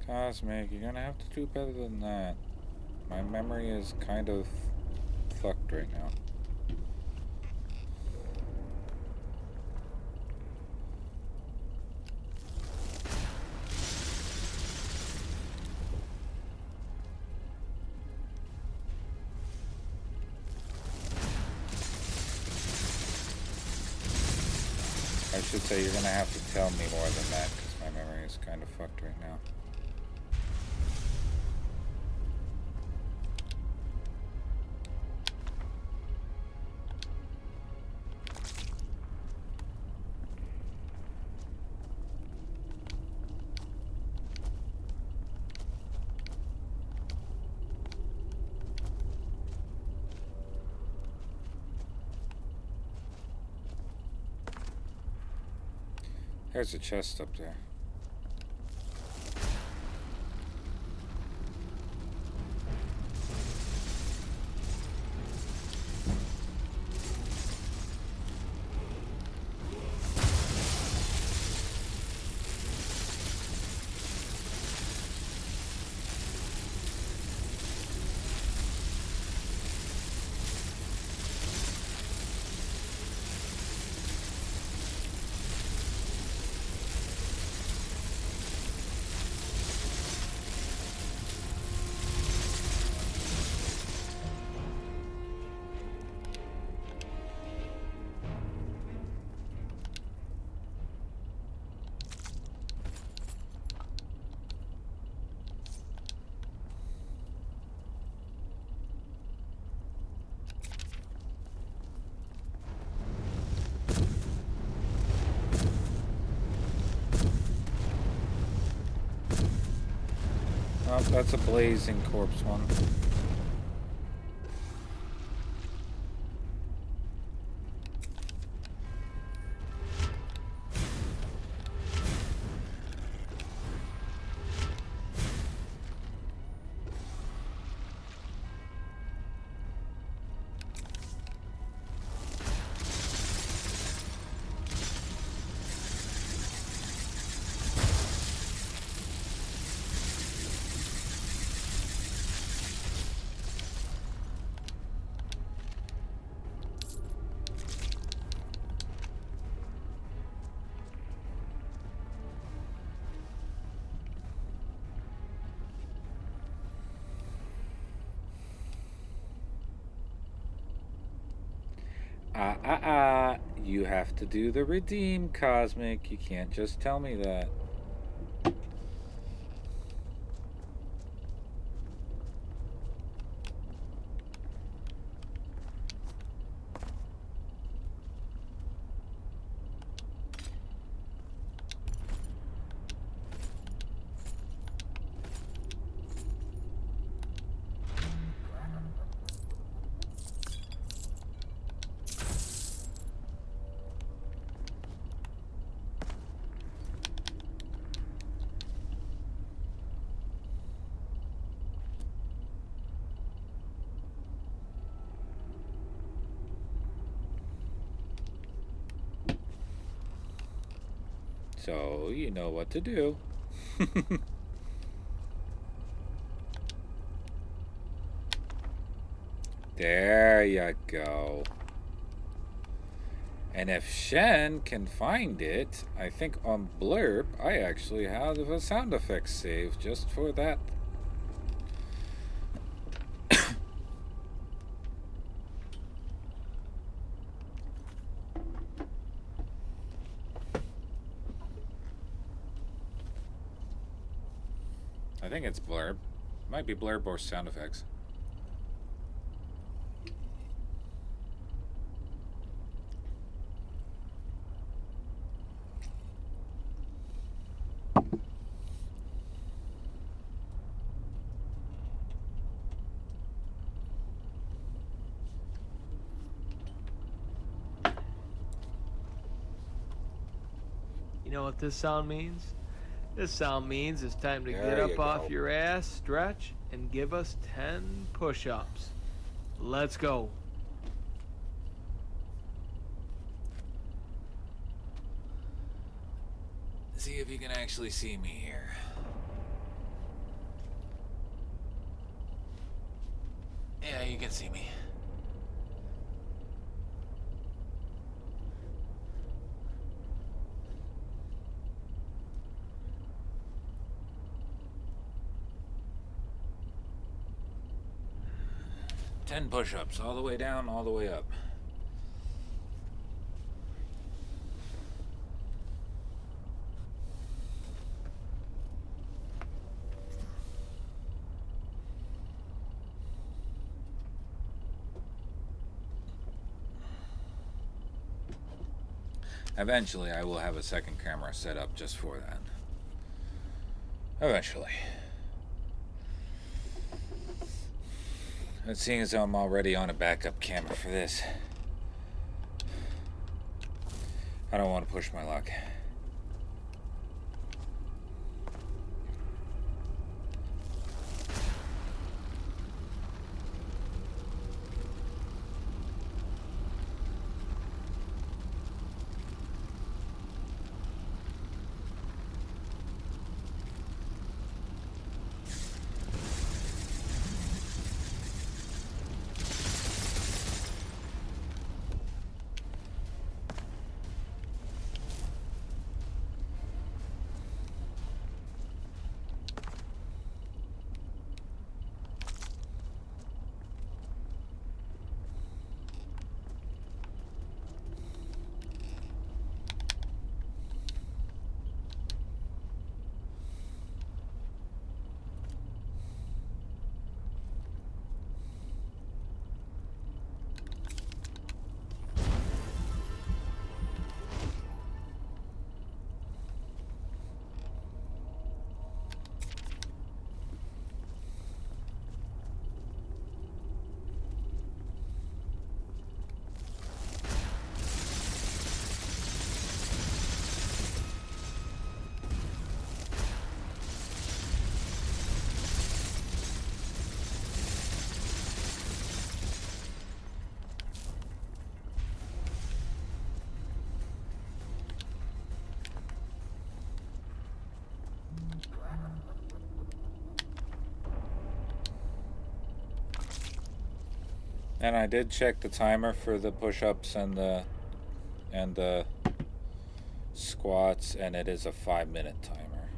Cosmic, you're gonna have to do better than that. My memory is kind of fucked right now. should say you're gonna have to tell me more than that because my memory is kind of fucked right now. There's a chest up there. Oh, that's a blazing corpse one. You have to do the redeem, Cosmic. You can't just tell me that. So, you know what to do. There you go. And if Shen can find it, I think on Blurb, I actually have a sound effects save just for that. I think it's Blurb. Might be Blurb or sound effects. You know what this sound means? This sound means it's time to There get up you off go. your ass, stretch, and give us 10 push-ups. Let's go. See if you can actually see me here. Yeah, you can see me. Ten push-ups, all the way down, all the way up. Eventually, I will have a second camera set up just for that. Eventually. And seeing as though I'm already on a backup camera for this, I don't want to push my luck. And I did check the timer for the push-ups and the squats, and it is a 5-minute timer.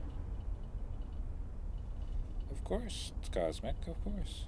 Of course, it's cosmic, of course.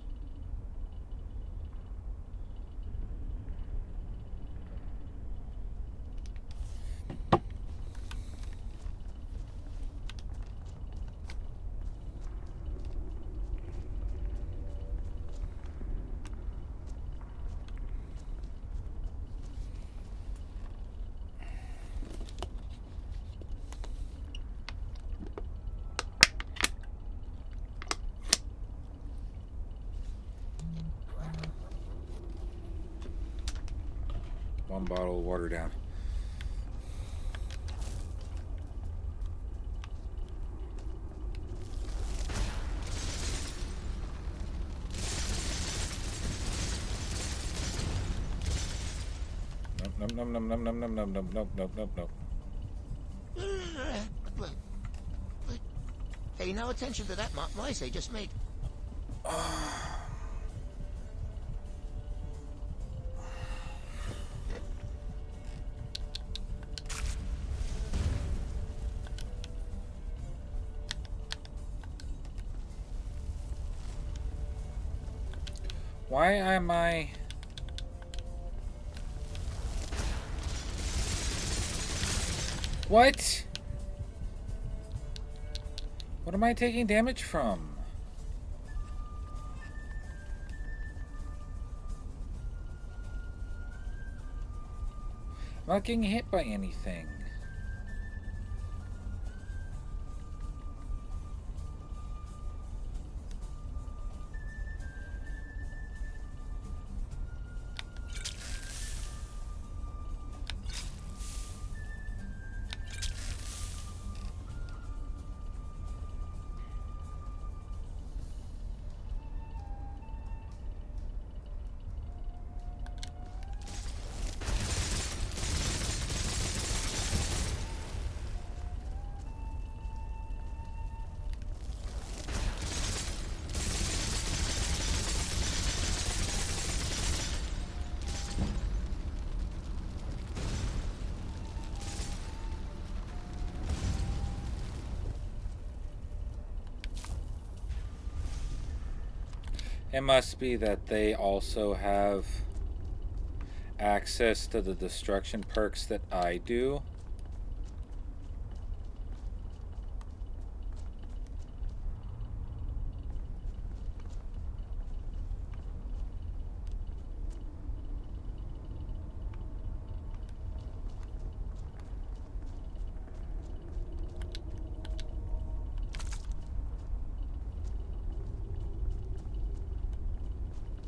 One bottle of water down. Nope, nope, nope, nope, nope, nope, nope, nope, nope, nope, nope, nope. Pay no attention to that noise they just made. Why am I... What? What am I taking damage from? I'm not getting hit by anything. It must be that they also have access to the destruction perks that I do.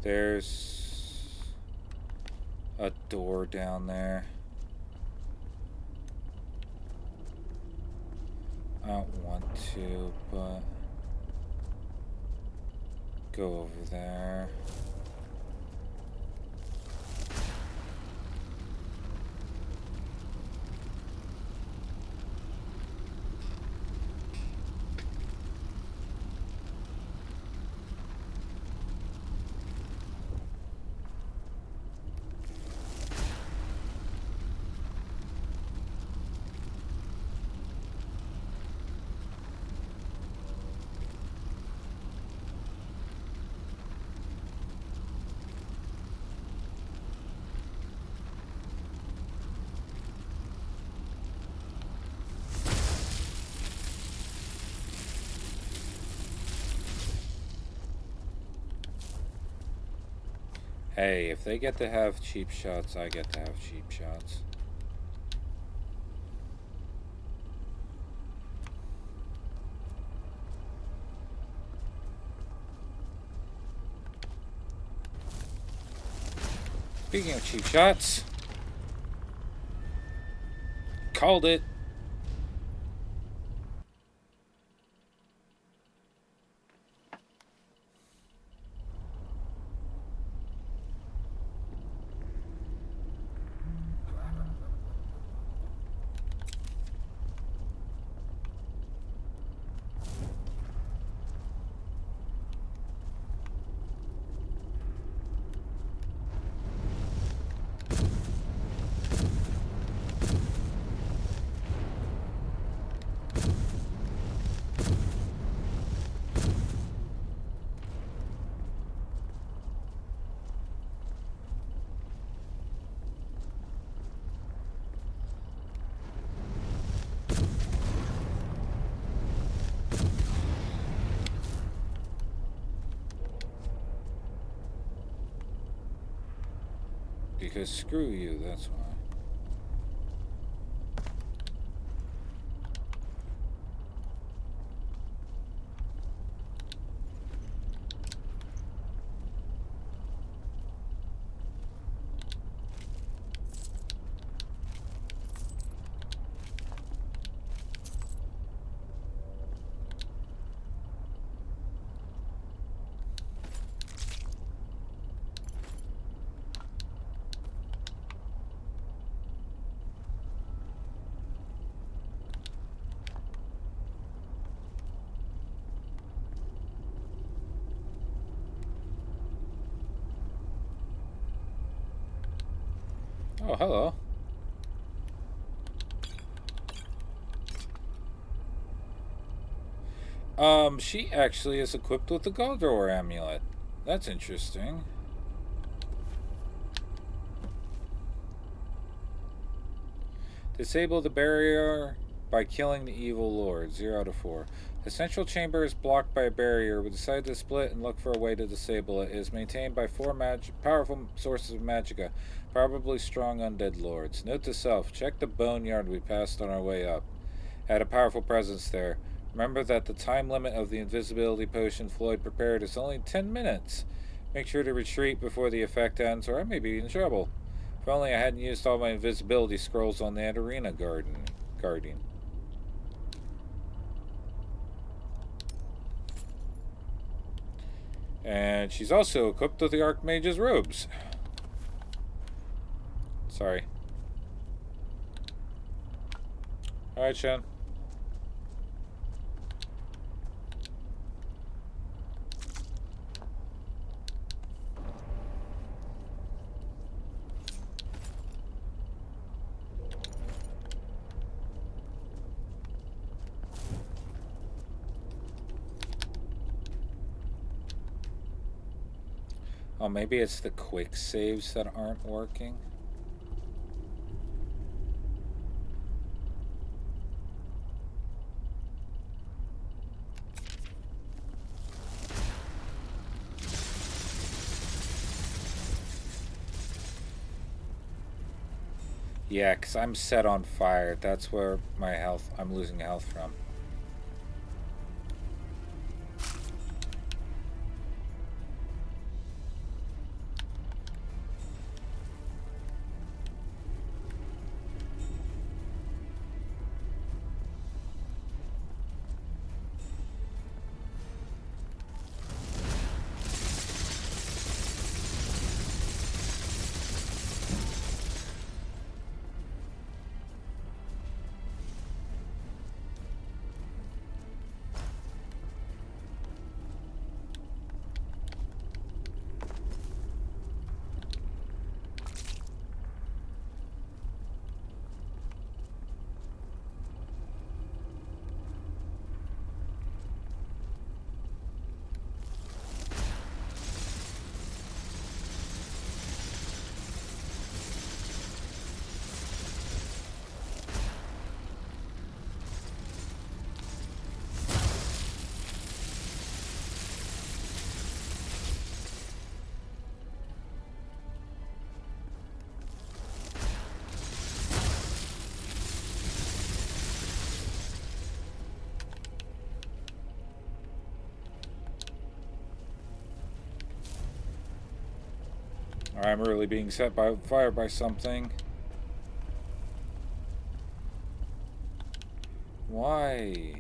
There's a door down there. I don't want to, but go over there. Hey, if they get to have cheap shots, I get to have cheap shots. Speaking of cheap shots, called it. Because screw you, that's why. Oh, hello. She actually is equipped with the Goldor amulet. That's interesting. Disable the barrier by killing the evil lord. 0 out of 4. The central chamber is blocked by a barrier. We decide to split and look for a way to disable it. It is maintained by 4 powerful sources of magicka, probably strong undead lords. Note to self, check the boneyard we passed on our way up. Had a powerful presence there. Remember that the time limit of the invisibility potion Floyd prepared is only 10 minutes. Make sure to retreat before the effect ends, or I may be in trouble. If only I hadn't used all my invisibility scrolls on that arena guardian. And she's also equipped with the Archmage's robes. Sorry. Alright, Shen. Oh, maybe it's the quick saves that aren't working. Yeah, because I'm set on fire. That's where my health, I'm losing health from. I'm really being set by fire by something. Why?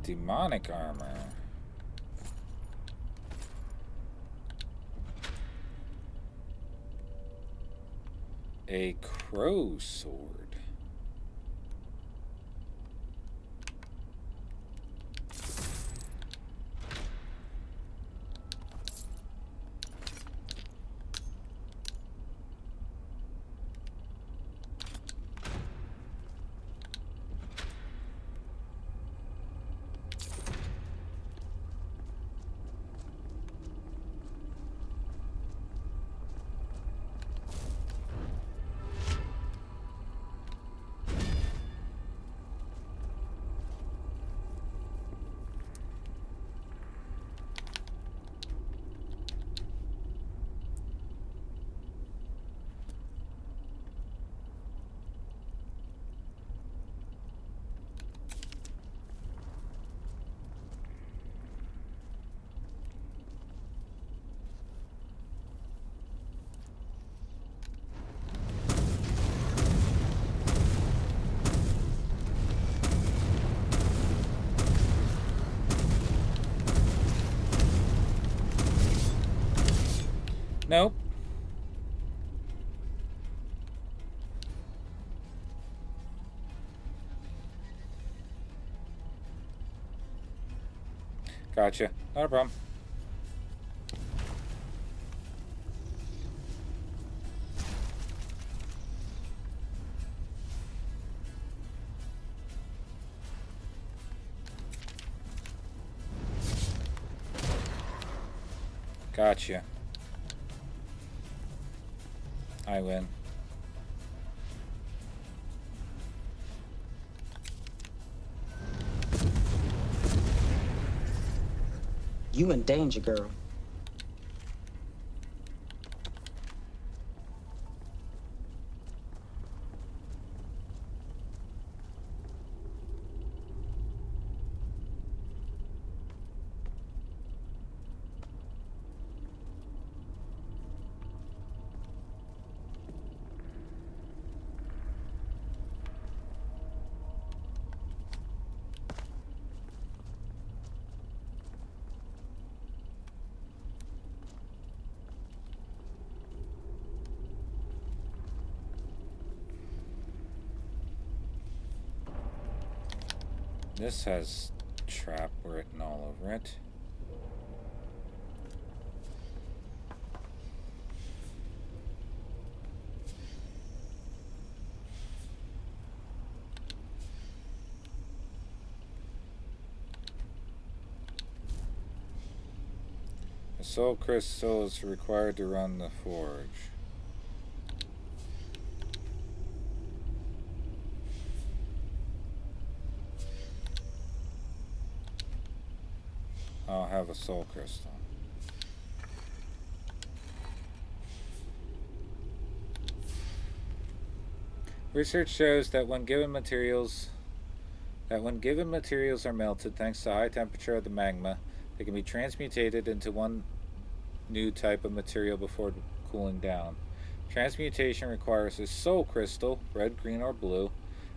Demonic armor. A crow sword. Nope. Gotcha. Not a problem. Gotcha. I win. You in danger, girl. This has trap written all over it. A soul crystal is required to run the forge. I'll have a soul crystal. Research shows that when given materials are melted thanks to high temperature of the magma, they can be transmutated into one new type of material before cooling down. Transmutation requires a soul crystal, red, green, or blue,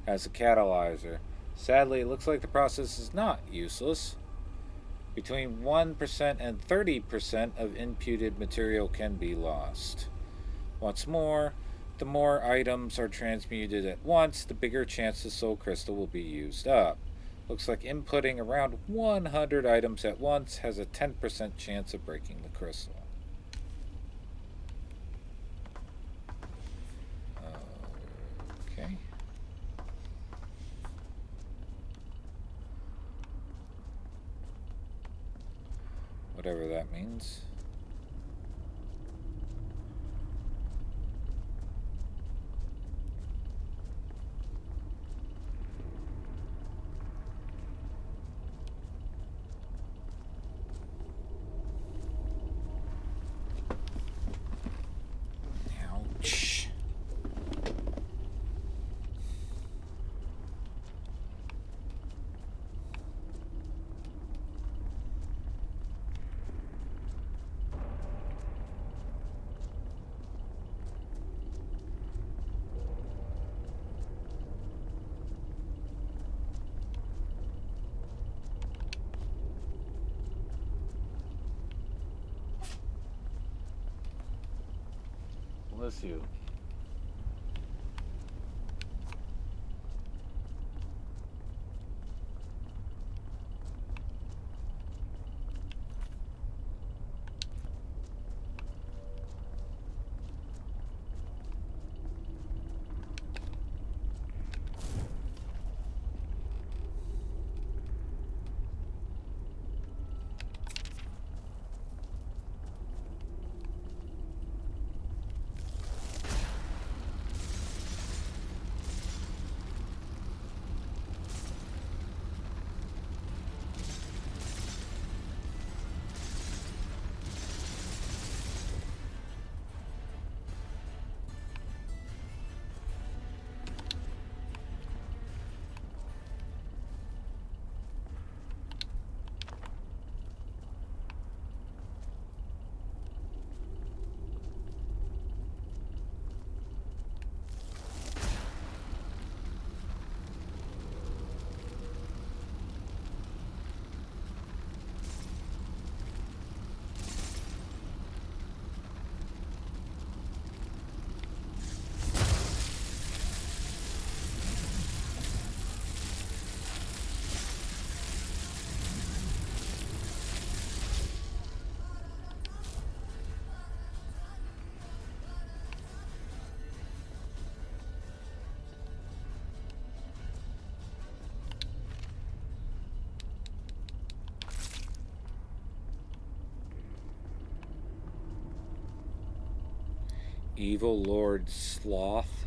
as a catalyzer. Sadly, it looks like the process is not useless. Between 1% and 30% of imputed material can be lost. What's more, the more items are transmuted at once, the bigger chance the soul crystal will be used up. Looks like inputting around 100 items at once has a 10% chance of breaking the crystal. Okay. Whatever that means. Ouch. Bless you. Evil Lord Sloth.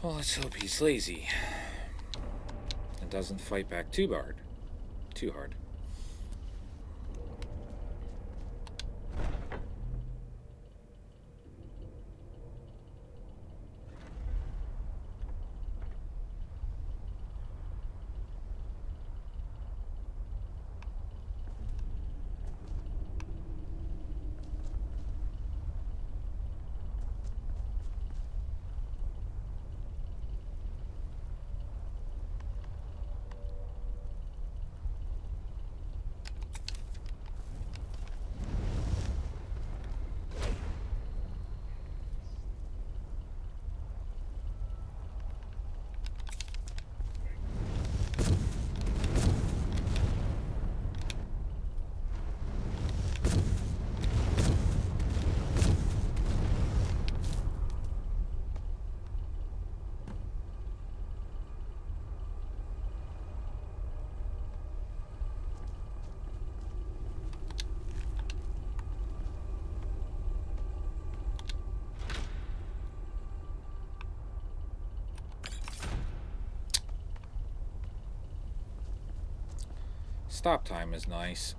Well, let's hope he's lazy and doesn't fight back too hard. Too hard. Stop time is nice.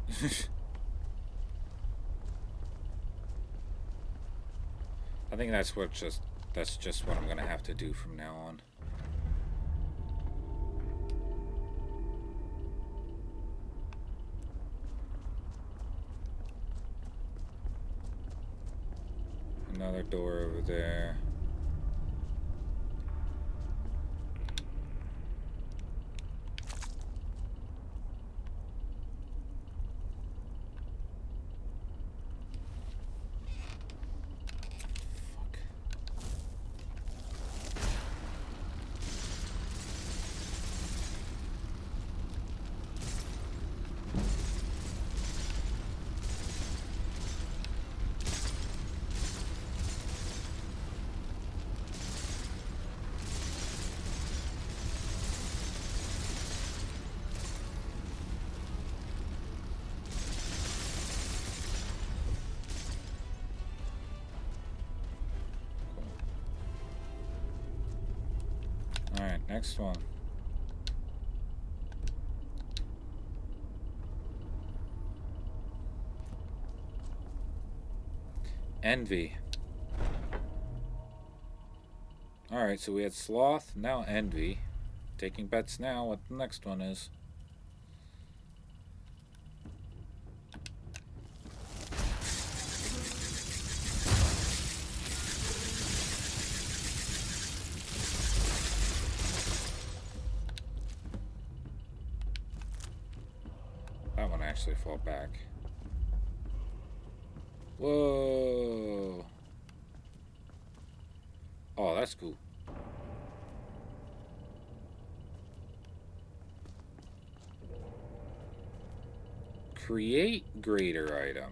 I think that's just what I'm gonna have to do from now on. another door over there. Alright, next one. Envy. Alright, so we had Sloth, now Envy. Taking bets now what the next one is. That one actually fall back. Whoa. Oh, that's cool. Create greater item.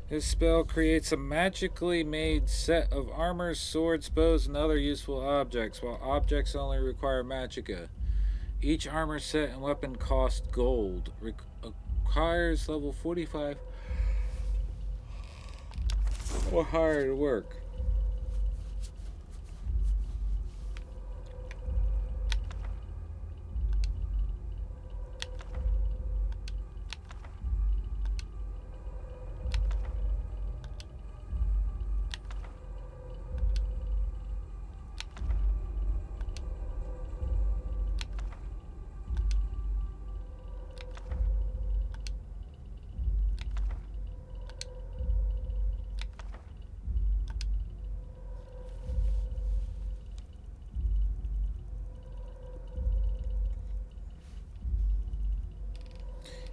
This spell creates a magically made set of armor, swords, bows, and other useful objects, while objects only require magicka. Each armor set and weapon cost gold. Requires level 45 or higher to work.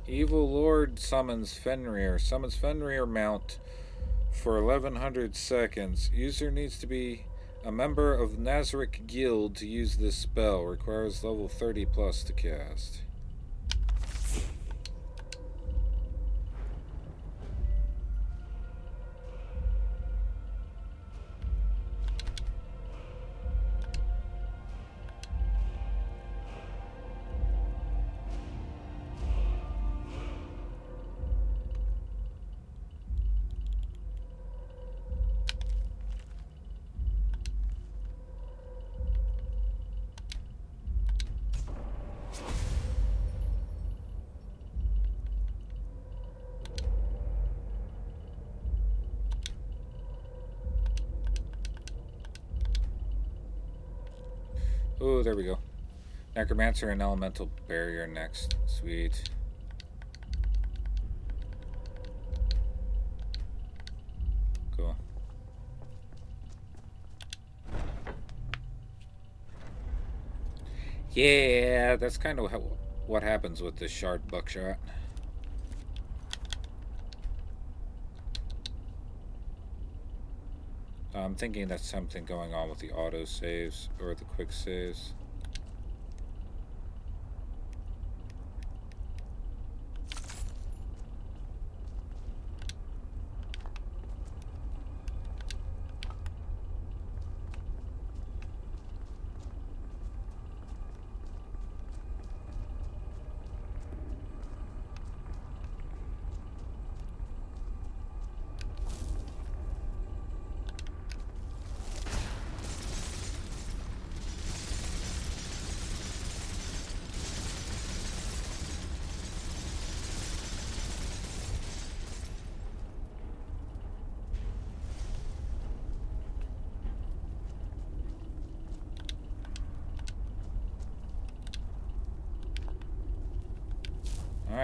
Evil Lord summons Fenrir. Summons Fenrir mount for 1100 seconds. User needs to be a member of Nazrick Guild to use this spell. Requires level 30 plus to cast. Oh, there we go. Necromancer and Elemental Barrier next. Sweet. Cool. Yeah, that's kind of what happens with this shard buckshot. I'm thinking that's something going on with the auto saves or the quick saves.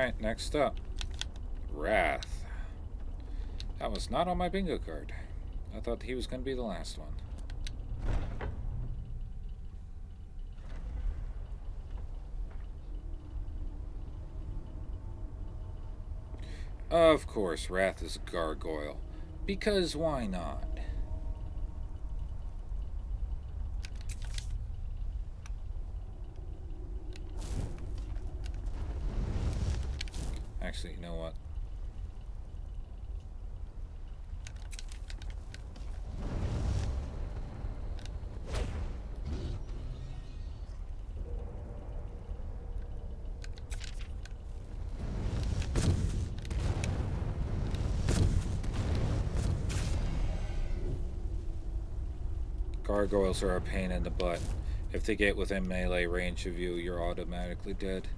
Alright, next up. Wrath. That was not on my bingo card. I thought he was going to be the last one. Of course, Wrath is a gargoyle. Because why not? Actually, you know what? Gargoyles are a pain in the butt. If they get within melee range of you, you're automatically dead.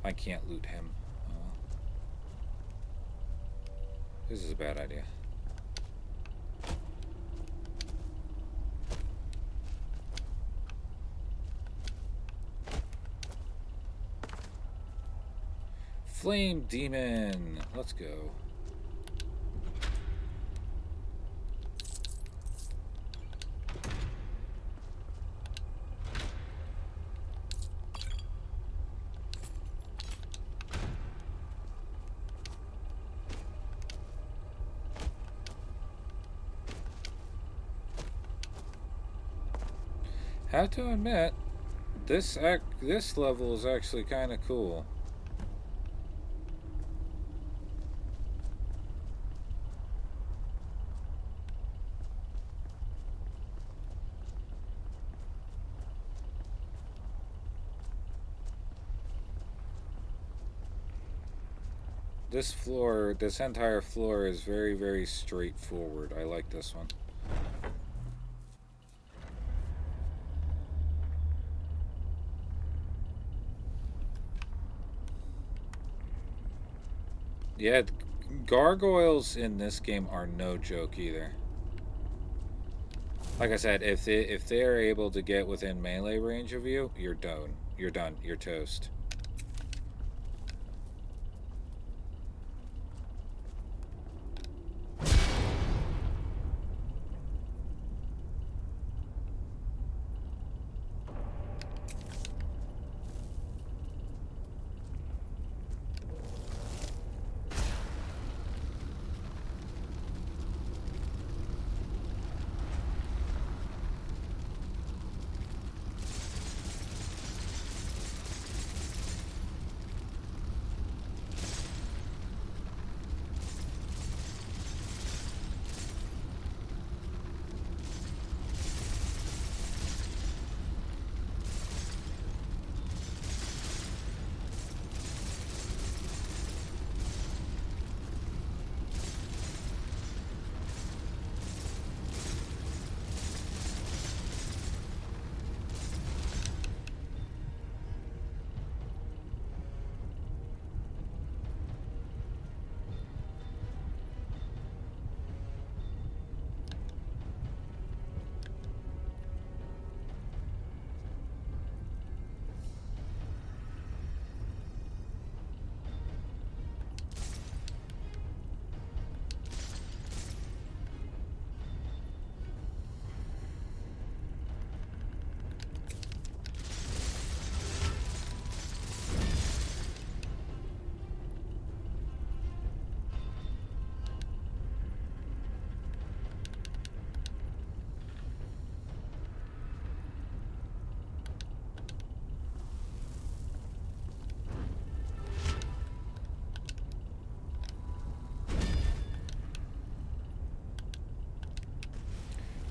I can't loot him. Oh, well. This is a bad idea. Flame Demon! Let's go. Have to admit, this level is actually kind of cool. This entire floor is very, very straightforward. I like this one. Yeah, gargoyles in this game are no joke either. Like I said, if they are able to get within melee range of you, you're done. You're done. You're toast.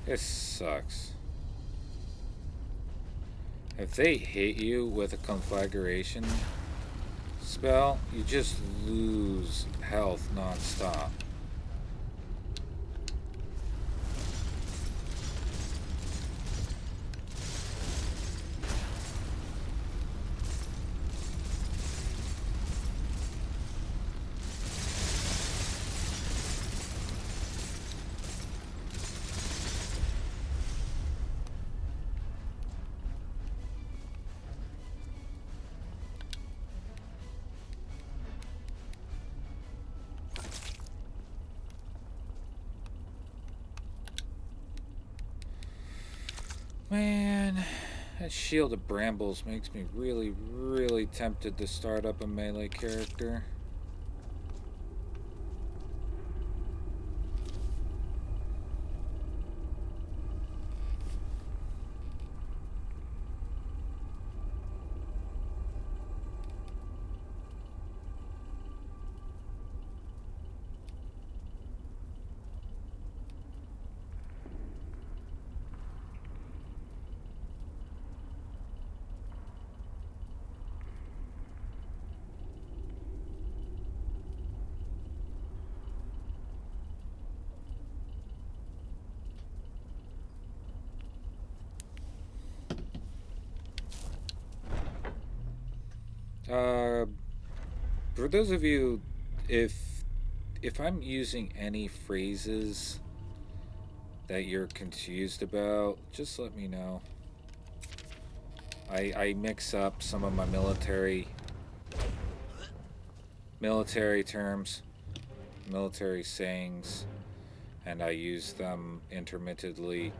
This sucks. If they hit you with a conflagration spell, you just lose health non-stop. Man, that shield of brambles makes me really, really tempted to start up a melee character. For those of you, if I'm using any phrases that you're confused about, just let me know. I mix up some of my military terms, military sayings, and I use them intermittently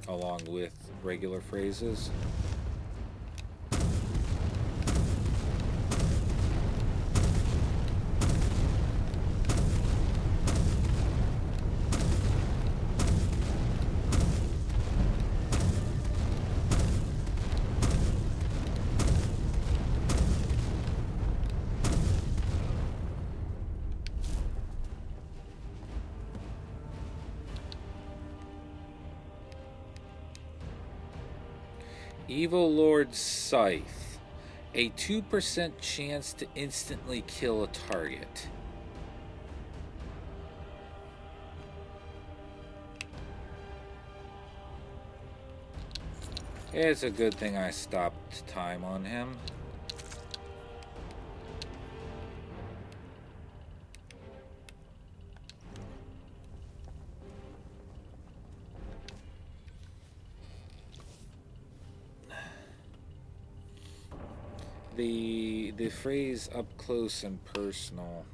along with regular phrases. Evil Lord Scythe. A 2% chance to instantly kill a target. It's a good thing I stopped time on him. The phrase up close and personal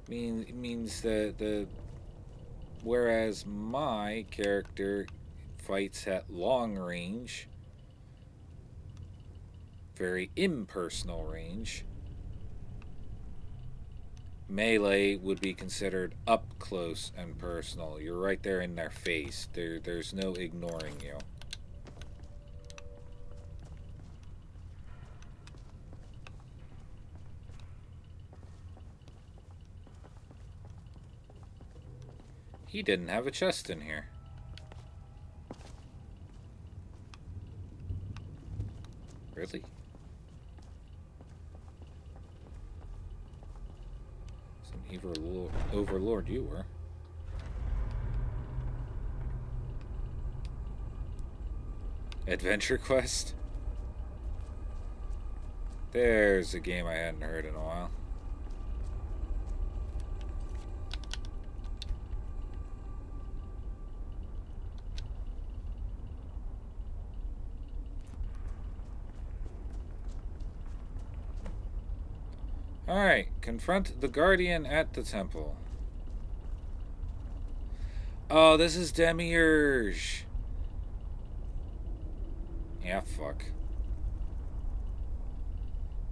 means that whereas my character fights at long range, very impersonal range, melee would be considered up close and personal. You're right there in their face. There's no ignoring you. He didn't have a chest in here. Really? Some evil overlord you were. Adventure Quest? There's a game I hadn't heard in a while. Alright, confront the Guardian at the temple. Oh, this is Demiurge. Yeah, fuck.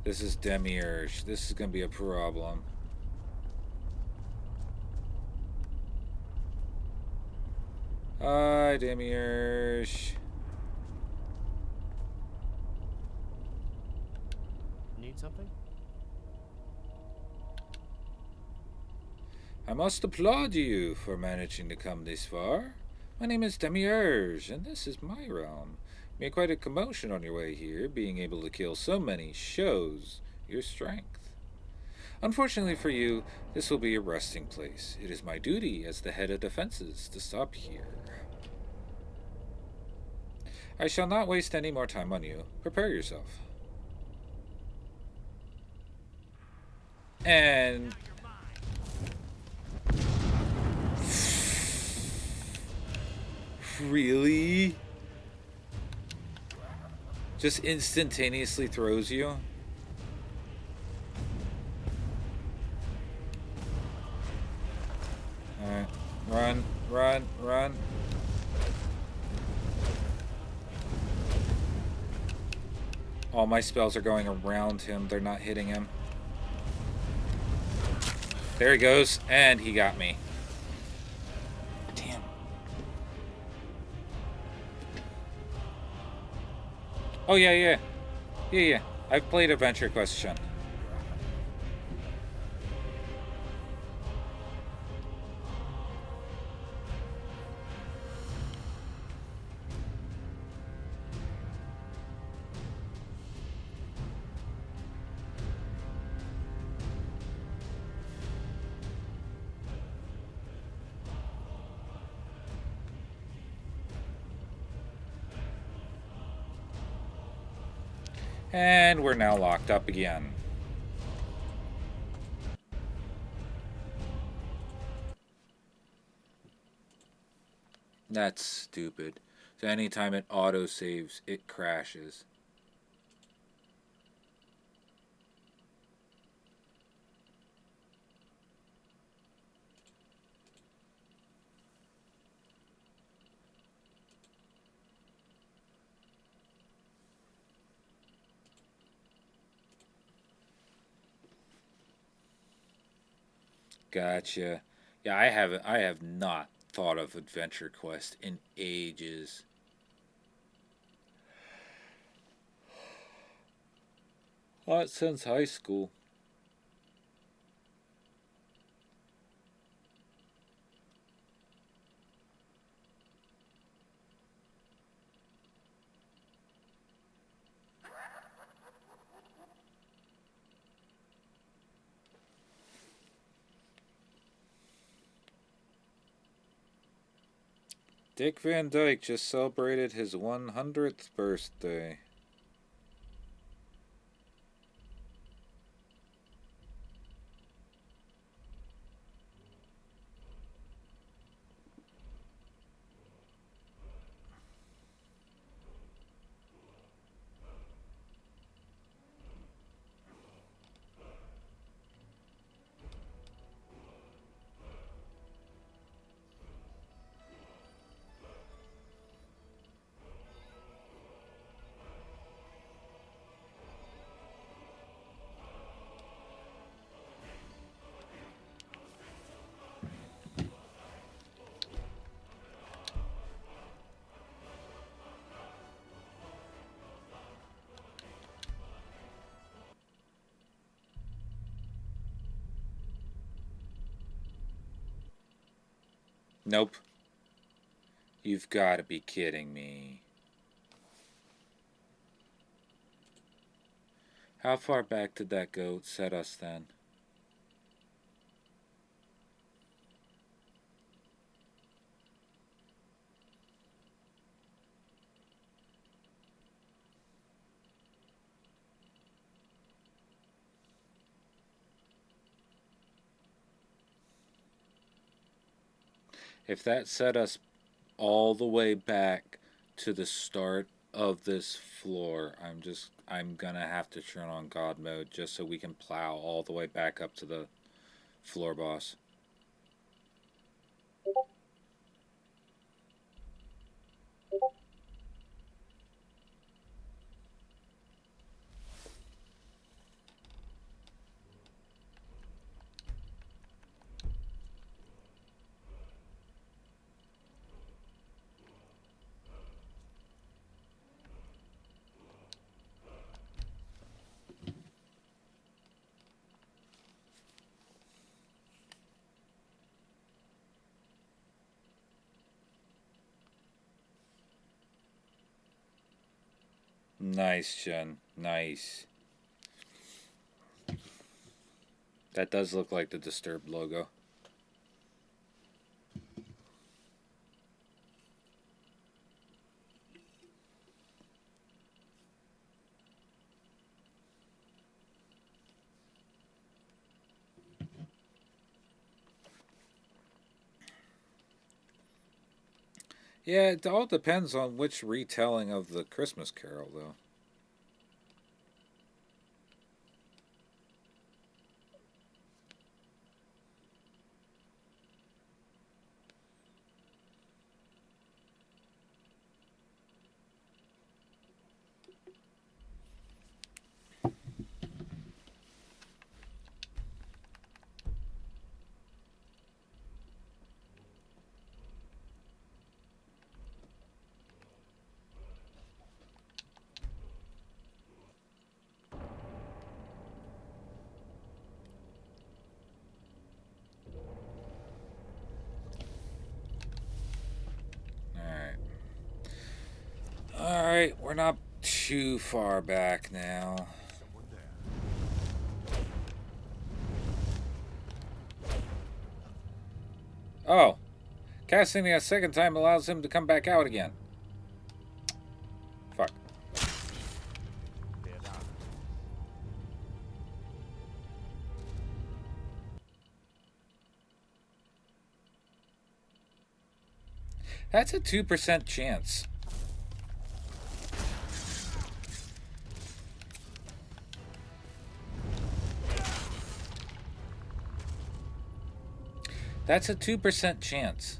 This is Demiurge. This is gonna be a problem. Hi, Demiurge. Need something? I must applaud you for managing to come this far. My name is Demiurge, and this is my realm. You made quite a commotion on your way here, being able to kill so many shows your strength. Unfortunately for you, this will be your resting place. It is my duty as the head of defenses to stop here. I shall not waste any more time on you. Prepare yourself. And really? Just instantaneously throws you? Alright, run. Run, run. All my spells are going around him. They're not hitting him. There he goes, and he got me. Damn. Oh, yeah, yeah. Yeah, yeah. I've played Adventure Quest, Shun. And we're now locked up again. That's stupid. So anytime it auto-saves, it crashes. Gotcha. Yeah, I have not thought of Adventure Quest in ages. Not since high school. Dick Van Dyke just celebrated his 100th birthday. Nope. You've got to be kidding me. How far back did that go set us then? If that set us all the way back to the start of this floor, I'm gonna have to turn on God mode just so we can plow all the way back up to the floor boss. Nice, Jen. Nice. That does look like the Disturbed logo. Yeah, it all depends on which retelling of the Christmas Carol, though. Alright, we're not too far back now. Oh. Casting it a second time allows him to come back out again. Fuck. That's a 2% chance. That's a 2% chance.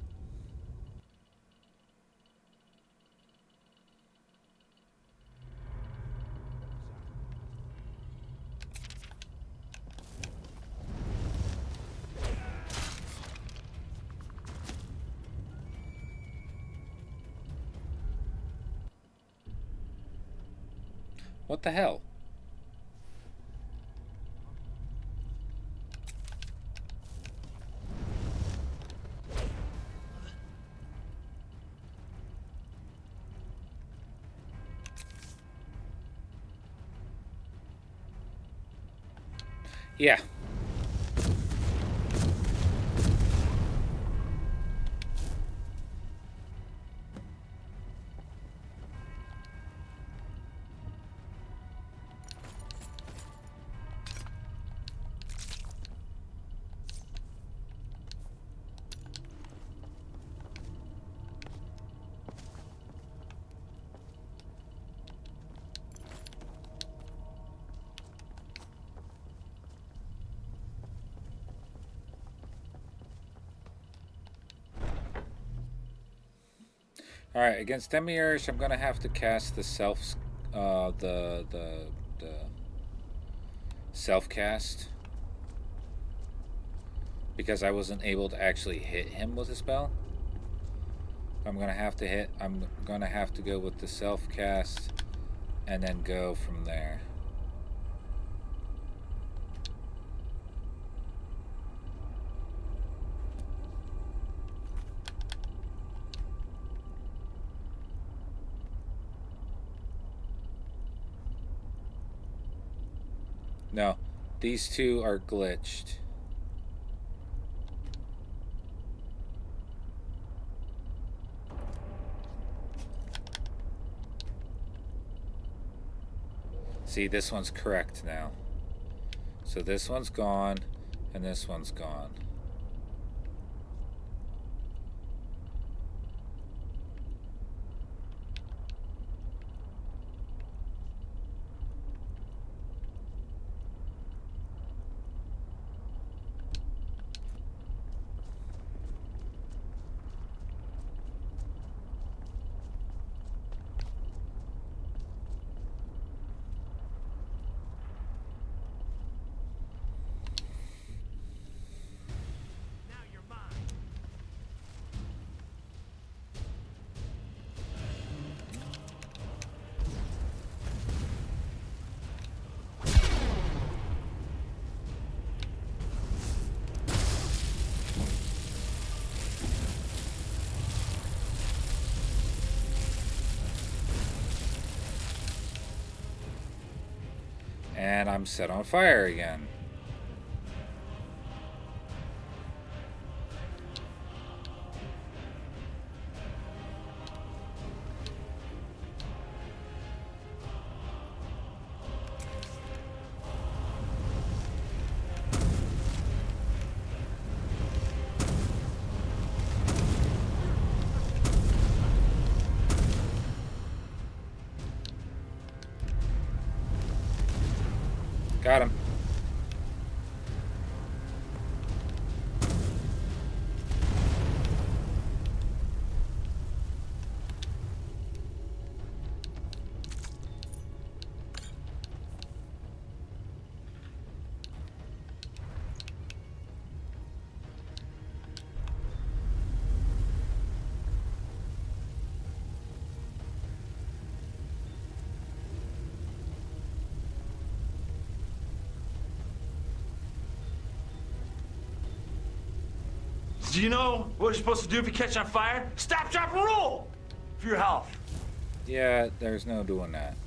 What the hell? Yeah. Alright, against Demiurge, I'm gonna have to cast the the self-cast. Because I wasn't able to actually hit him with a spell. I'm gonna have to go with the self-cast and then go from there. No, these two are glitched. See, this one's correct now. So this one's gone, and this one's gone. And I'm set on fire again. Got him. Do you know what you're supposed to do if you catch on fire? Stop, drop, and roll! For your health. Yeah, there's no doing that.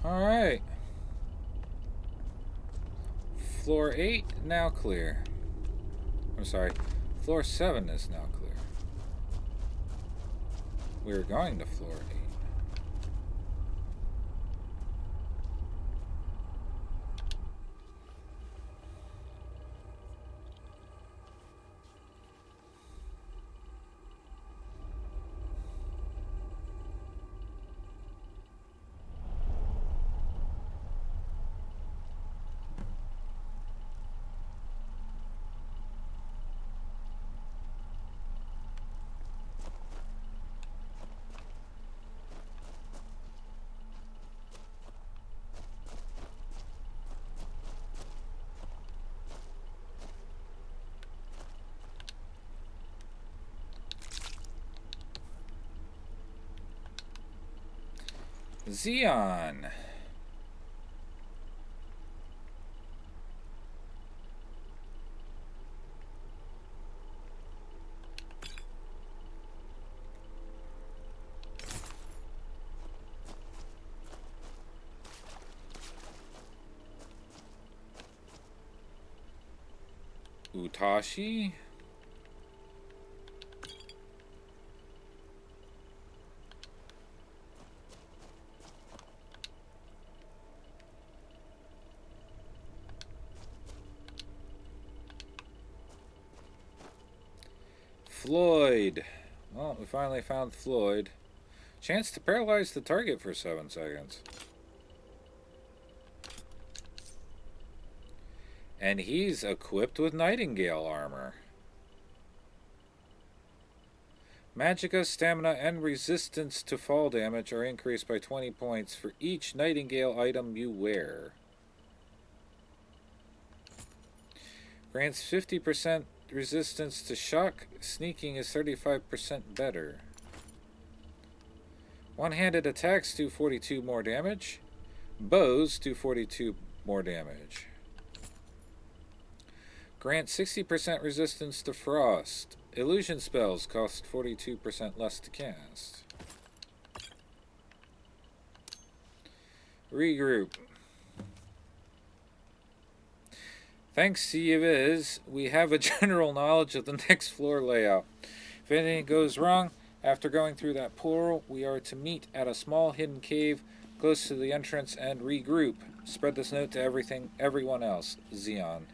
Alright. Floor 8 now clear. I'm sorry. Floor 7 is now clear. We're going to floor 8. Xeon. Utashi. Floyd. Well, we finally found Floyd. Chance to paralyze the target for 7 seconds. And he's equipped with Nightingale armor. Magicka, stamina, and resistance to fall damage are increased by 20 points for each Nightingale item you wear. Grants 50% resistance to shock. Sneaking is 35% better. One-handed attacks do 42 more damage. Bows do 42 more damage. Grant 60% resistance to frost. Illusion spells cost 42% less to cast. Regroup. Thanks to Yviz, we have a general knowledge of the next floor layout. If anything goes wrong, after going through that portal, we are to meet at a small hidden cave close to the entrance and regroup. Spread this note to everyone else. Xeon.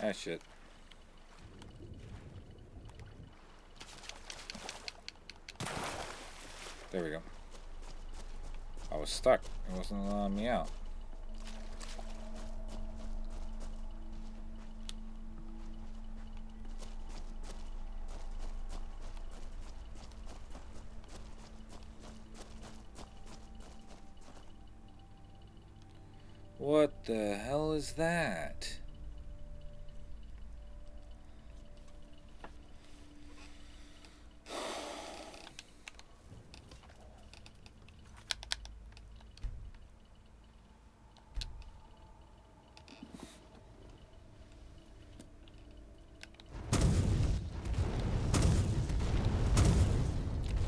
Ah, shit. There we go. I was stuck. It wasn't allowing me out. What the hell is that?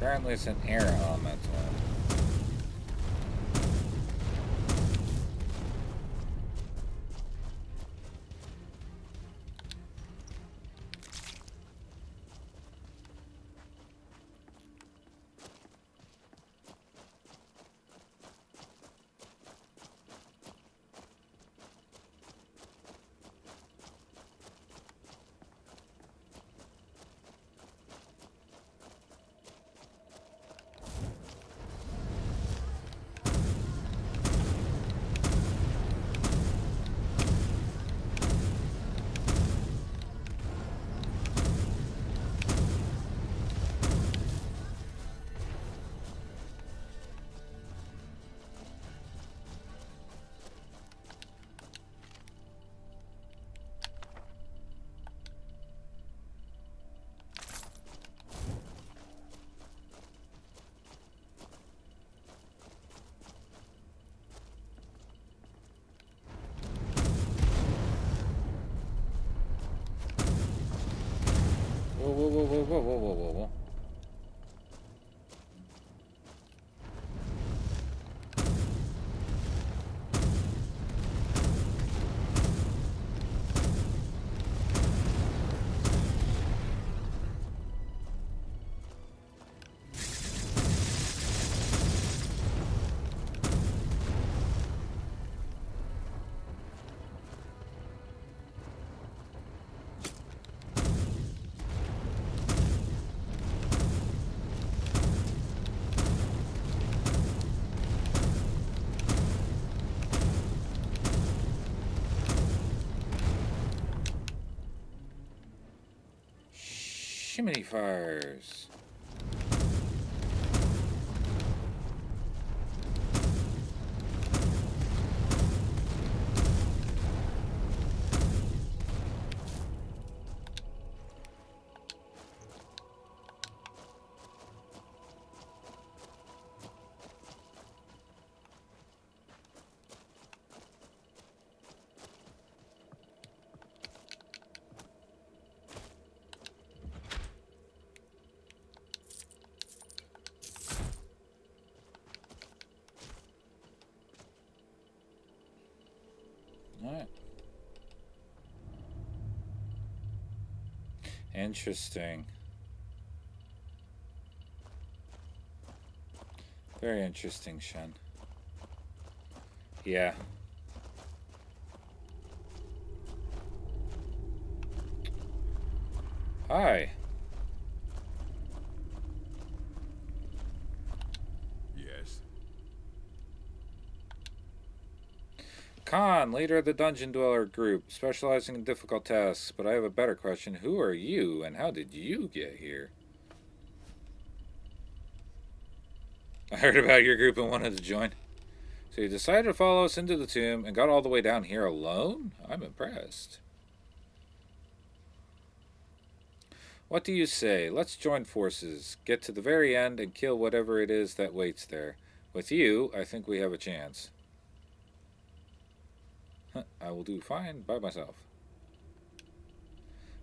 Apparently it's an air elemental. Whoa, whoa, whoa, whoa, whoa, whoa, whoa, whoa, whoa. Shimmy fires. Alright. Interesting. Very interesting, Shen. Yeah. Hi. Yes. Khan, leader of the Dungeon Dweller group, specializing in difficult tasks. But I have a better question. Who are you, and how did you get here? I heard about your group and wanted to join. So you decided to follow us into the tomb and got all the way down here alone? I'm impressed. What do you say? Let's join forces, get to the very end, and kill whatever it is that waits there. With you, I think we have a chance. I will do fine by myself.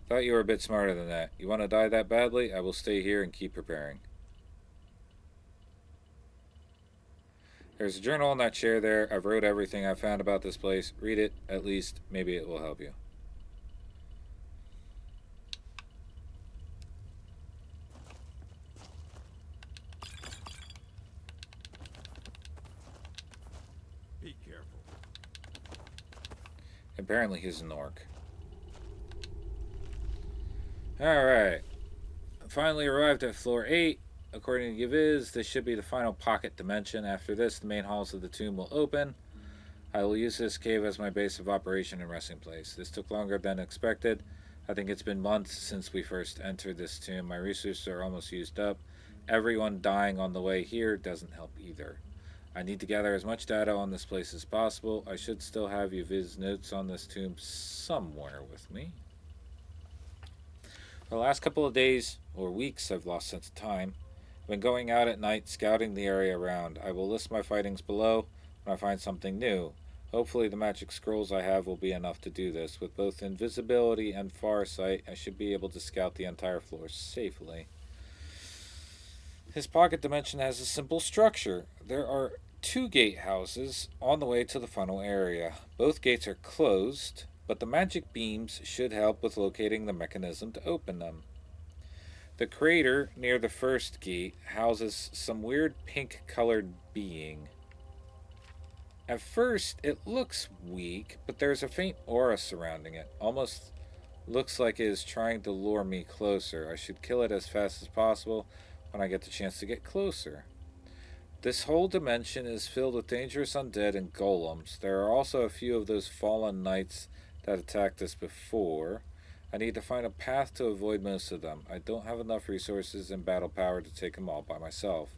Thought you were a bit smarter than that. You want to die that badly? I will stay here and keep preparing. There's a journal in that chair there. I've wrote everything I've found about this place. Read it, at least. Maybe it will help you. Be careful. Apparently he's an orc. Alright. Finally arrived at floor 8. According to Yaviz, this should be the final pocket dimension. After this, the main halls of the tomb will open. I will use this cave as my base of operation and resting place. This took longer than expected. I think it's been months since we first entered this tomb. My resources are almost used up. Everyone dying on the way here doesn't help either. I need to gather as much data on this place as possible. I should still have Yaviz's notes on this tomb somewhere with me. For the last couple of days or weeks, I've lost sense of time. I've been going out at night, scouting the area around. I will list my fightings below when I find something new. Hopefully the magic scrolls I have will be enough to do this. With both invisibility and farsight, I should be able to scout the entire floor safely. His pocket dimension has a simple structure. There are two gatehouses on the way to the funnel area. Both gates are closed, but the magic beams should help with locating the mechanism to open them. The crater near the first gate houses some weird pink colored being. At first, it looks weak, but there's a faint aura surrounding it. Almost looks like it is trying to lure me closer. I should kill it as fast as possible when I get the chance to get closer. This whole dimension is filled with dangerous undead and golems. There are also a few of those fallen knights that attacked us before. I need to find a path to avoid most of them. I don't have enough resources and battle power to take them all by myself.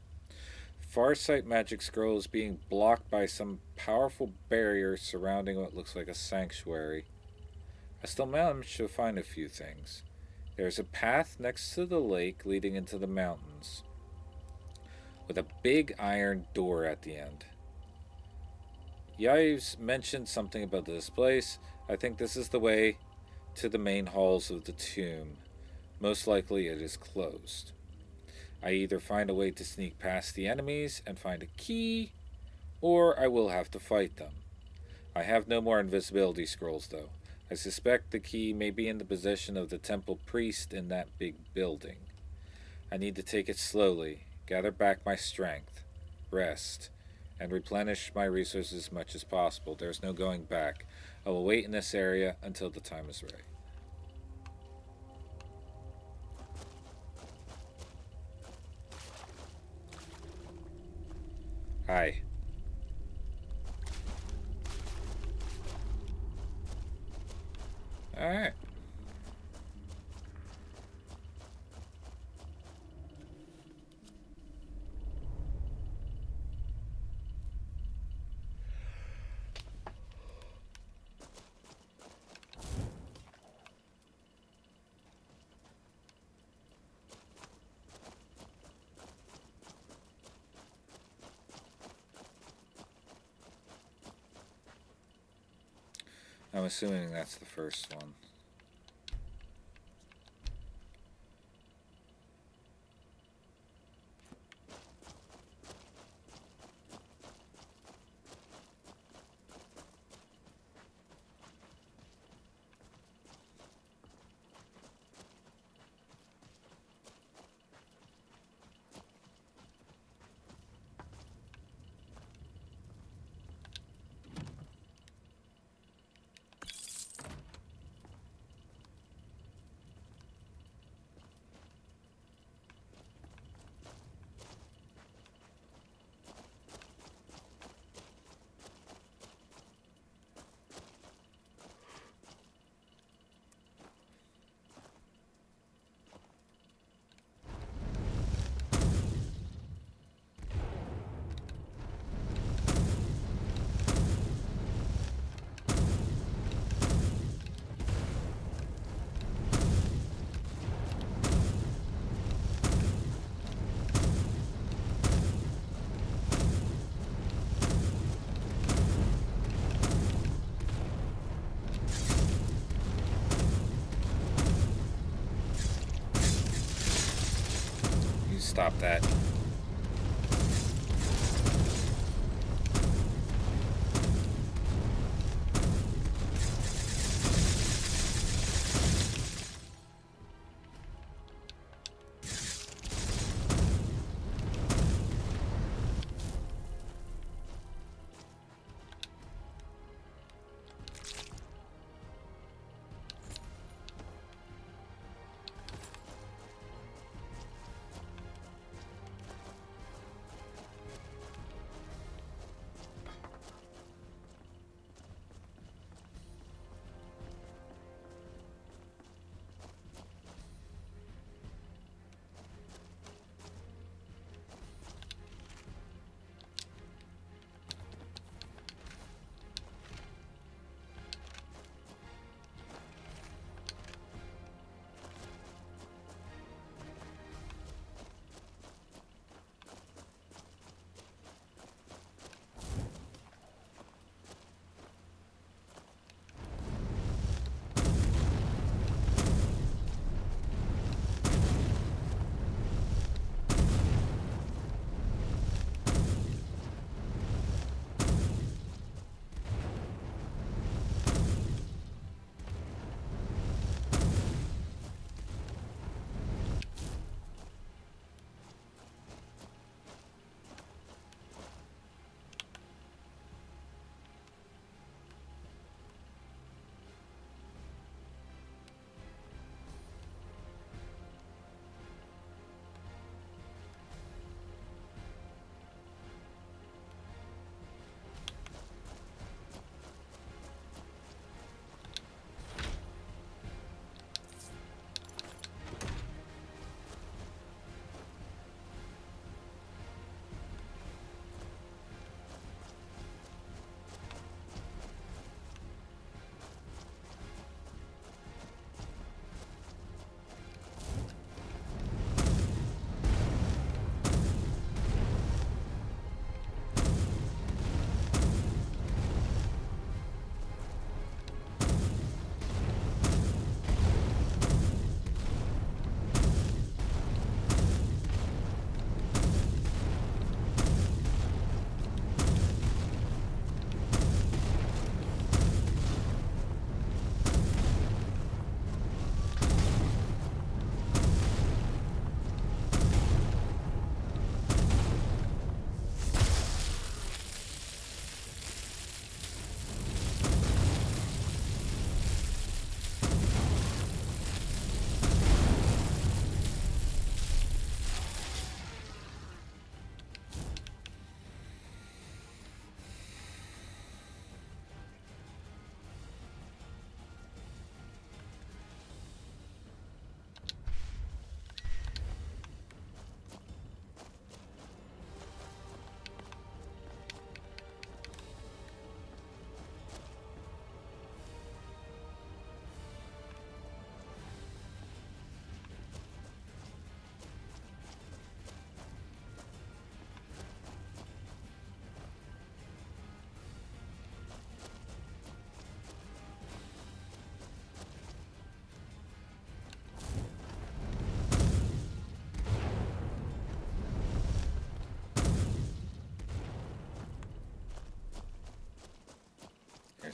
Farsight magic scroll is being blocked by some powerful barrier surrounding what looks like a sanctuary. I still managed to find a few things. There's a path next to the lake leading into the mountains, with a big iron door at the end. Yves mentioned something about this place. I think this is the way to the main halls of the tomb. Most likely it is closed. I either find a way to sneak past the enemies and find a key, or I will have to fight them. I have no more invisibility scrolls though. I suspect the key may be in the possession of the temple priest in that big building. I need to take it slowly, gather back my strength, rest, and replenish my resources as much as possible. There's no going back. I will wait in this area until the time is right. Hi. Alright. I'm assuming that's the first one. Stop that.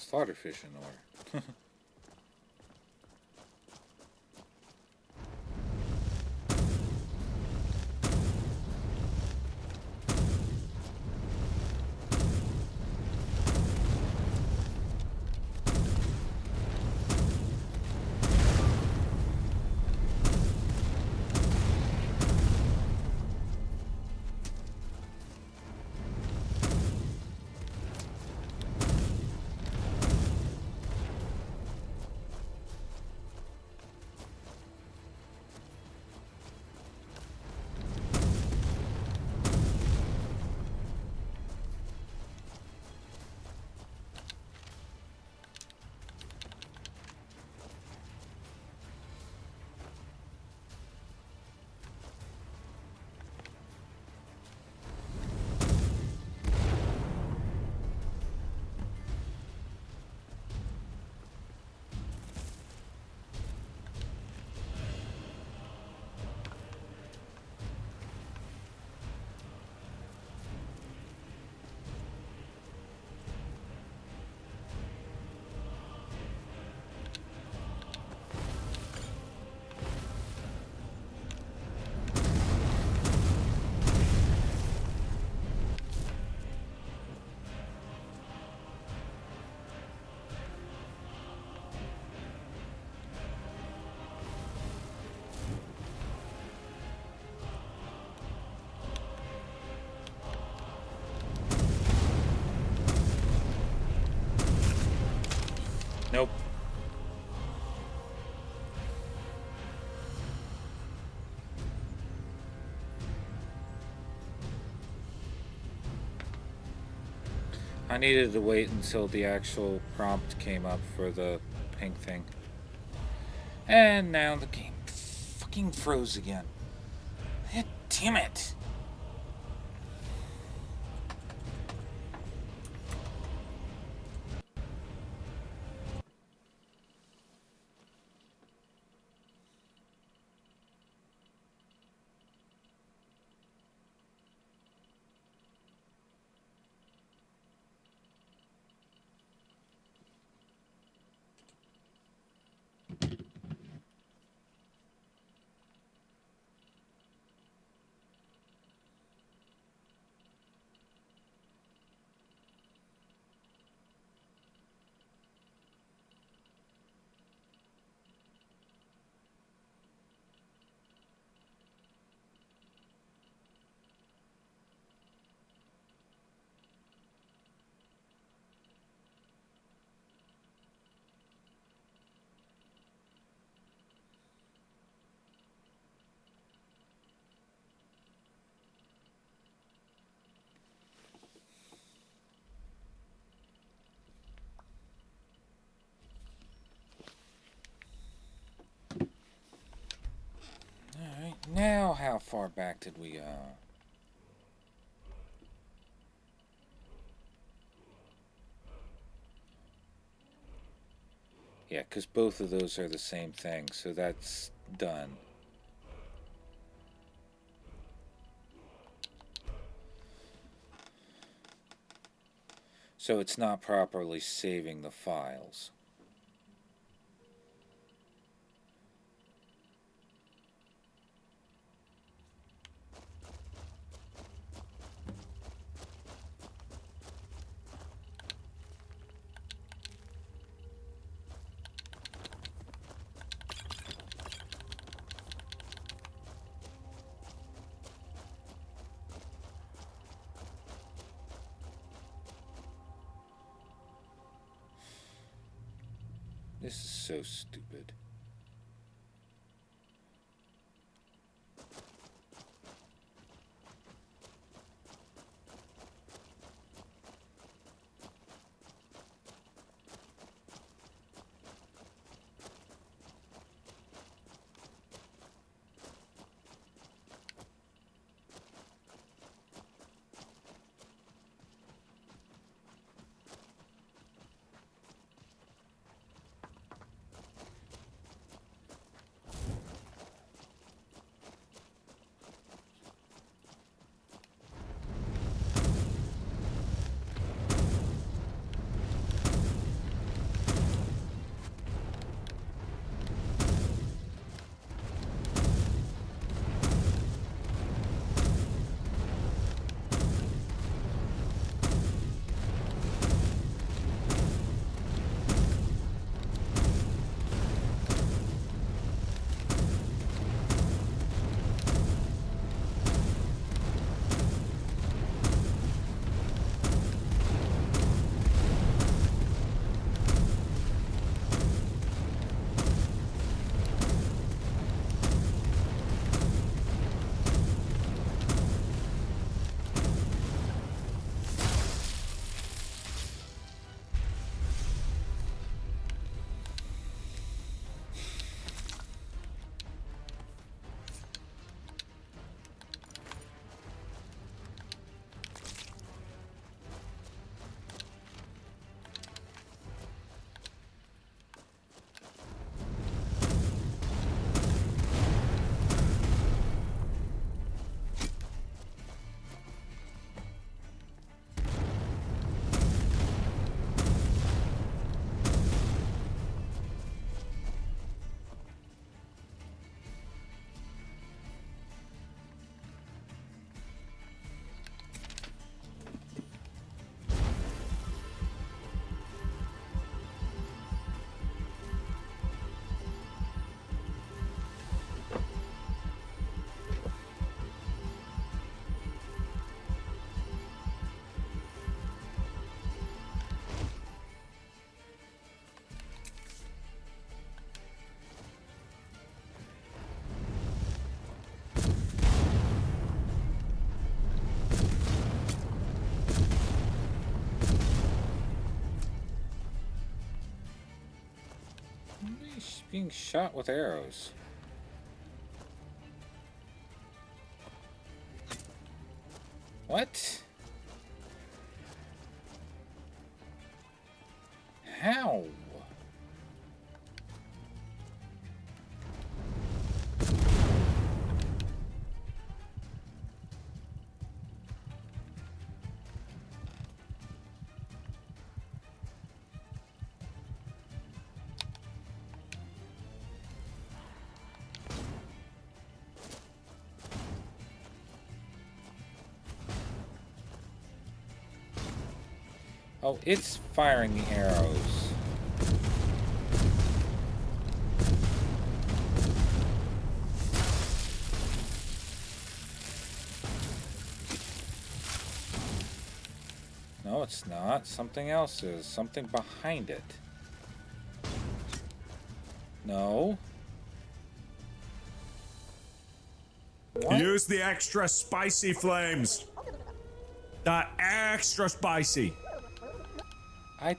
Slaughterfish in order. Nope. I needed to wait until the actual prompt came up for the pink thing. And now the game fucking froze again. Damn it! Alright, now how far back did we go? Yeah, because both of those are the same thing, so that's done. So it's not properly saving the files. This is so stupid. He's being shot with arrows. What? How? Oh, it's firing the arrows. No, it's not. Something else is. Something behind it. No. What? Use the extra spicy flames. The extra spicy. I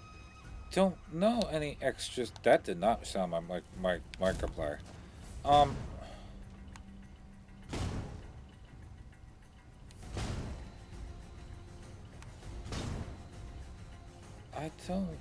don't know any extras. That did not sound like my Markiplier. I don't.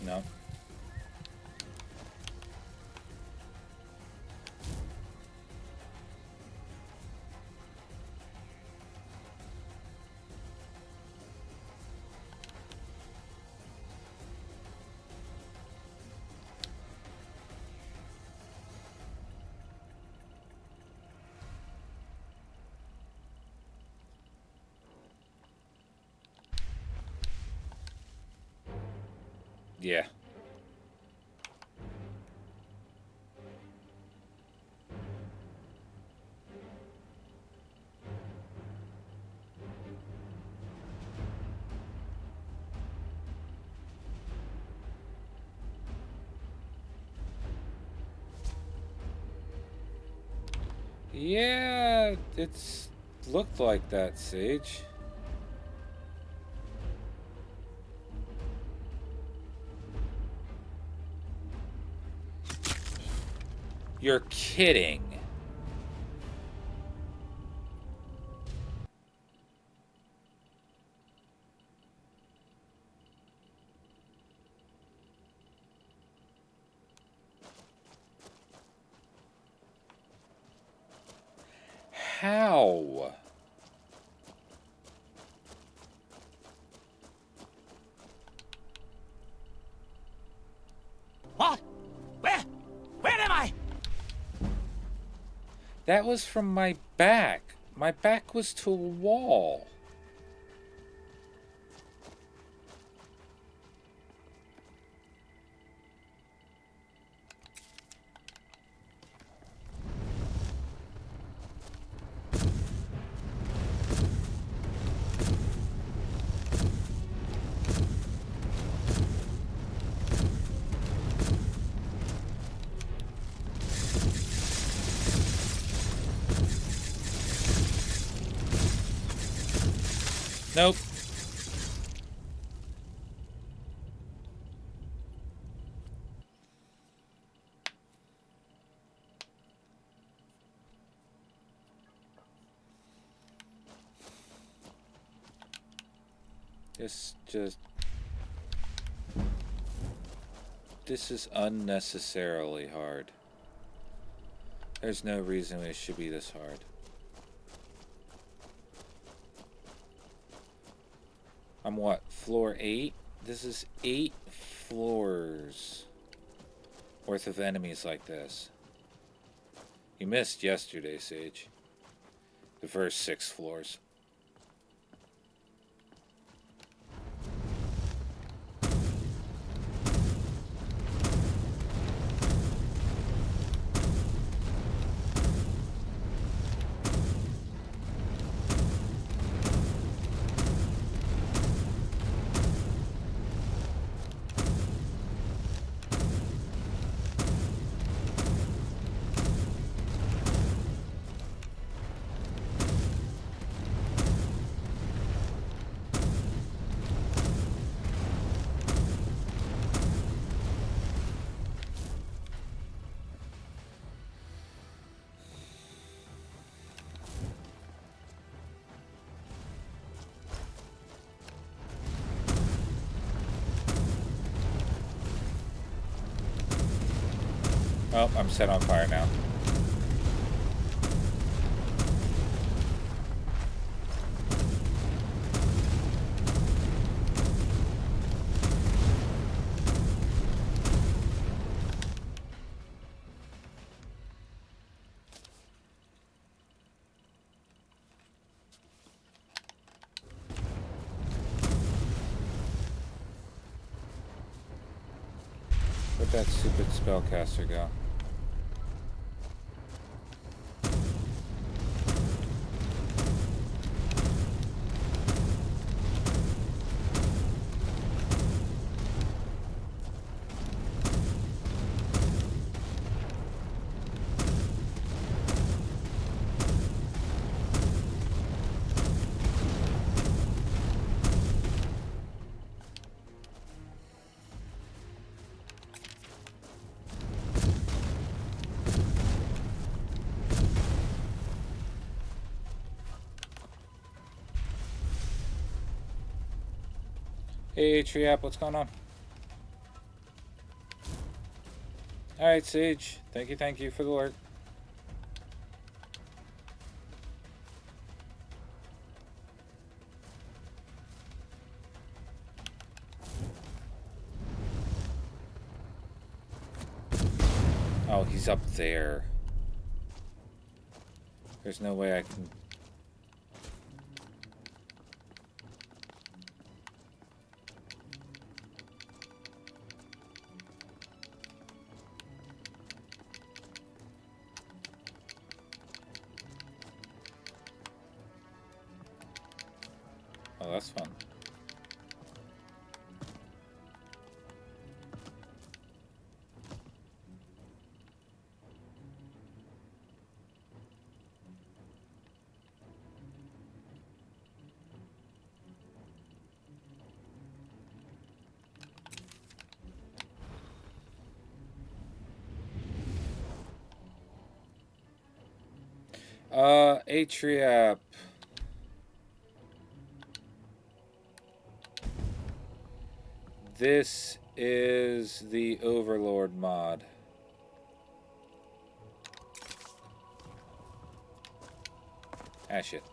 No. Yeah. Yeah, it's looked like that, Sage. You're kidding. How? What? Where? Where am I? That was from my back. My back was to a wall. Nope. Just... This is unnecessarily hard. There's no reason it should be this hard. I'm what, floor 8? This is 8 floors worth of enemies like this. You missed yesterday, Sage. The first 6 floors. Oh, I'm set on fire now. Where'd that stupid spellcaster go? Hey, Triap, what's going on? Alright, Sage. Thank you for the alert. Oh, he's up there. There's no way I can... Oh, that's fun. Atriap. This is the Overlord mod. Ah, shit.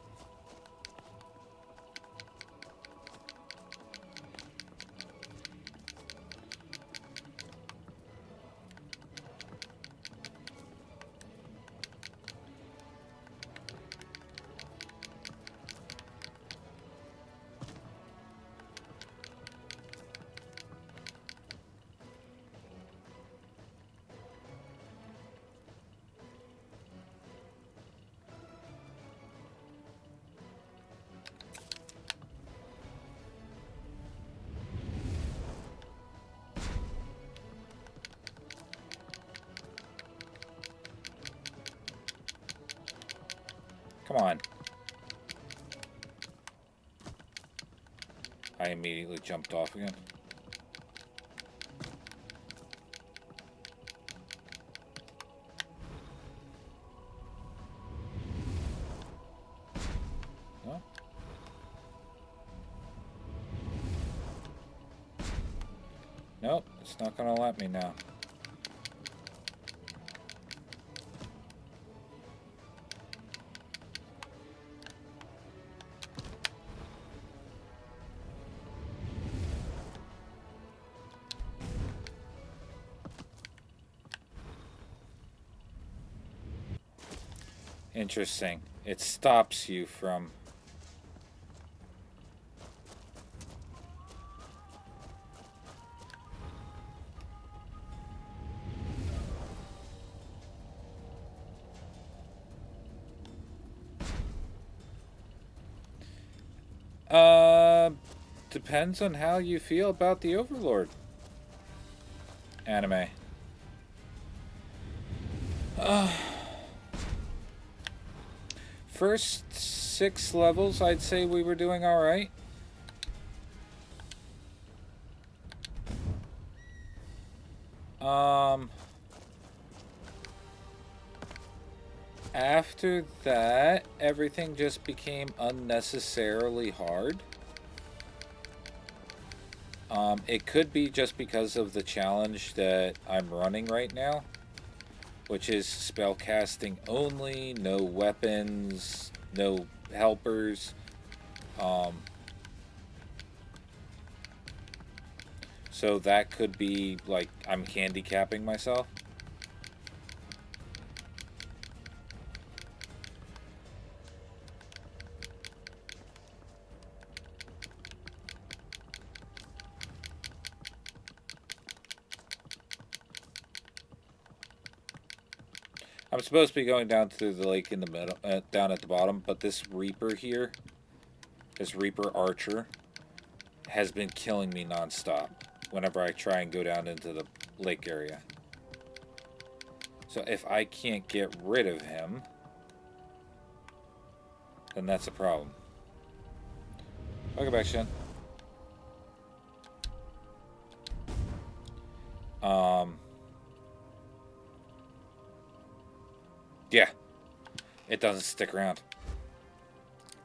Come on. I immediately jumped off again. No? Nope, it's not gonna let me now. Interesting. It stops you from... Depends on how you feel about the Overlord anime. First 6 levels, I'd say we were doing alright. After that, everything just became unnecessarily hard. It could be just because of the challenge that I'm running right now, which is spellcasting only, no weapons, no helpers. So that could be like I'm handicapping myself. I'm supposed to be going down through the lake in the middle, down at the bottom, but this Reaper here, this Reaper Archer, has been killing me nonstop whenever I try and go down into the lake area. So if I can't get rid of him, then that's a problem. Welcome back, Shen. Yeah, it doesn't stick around.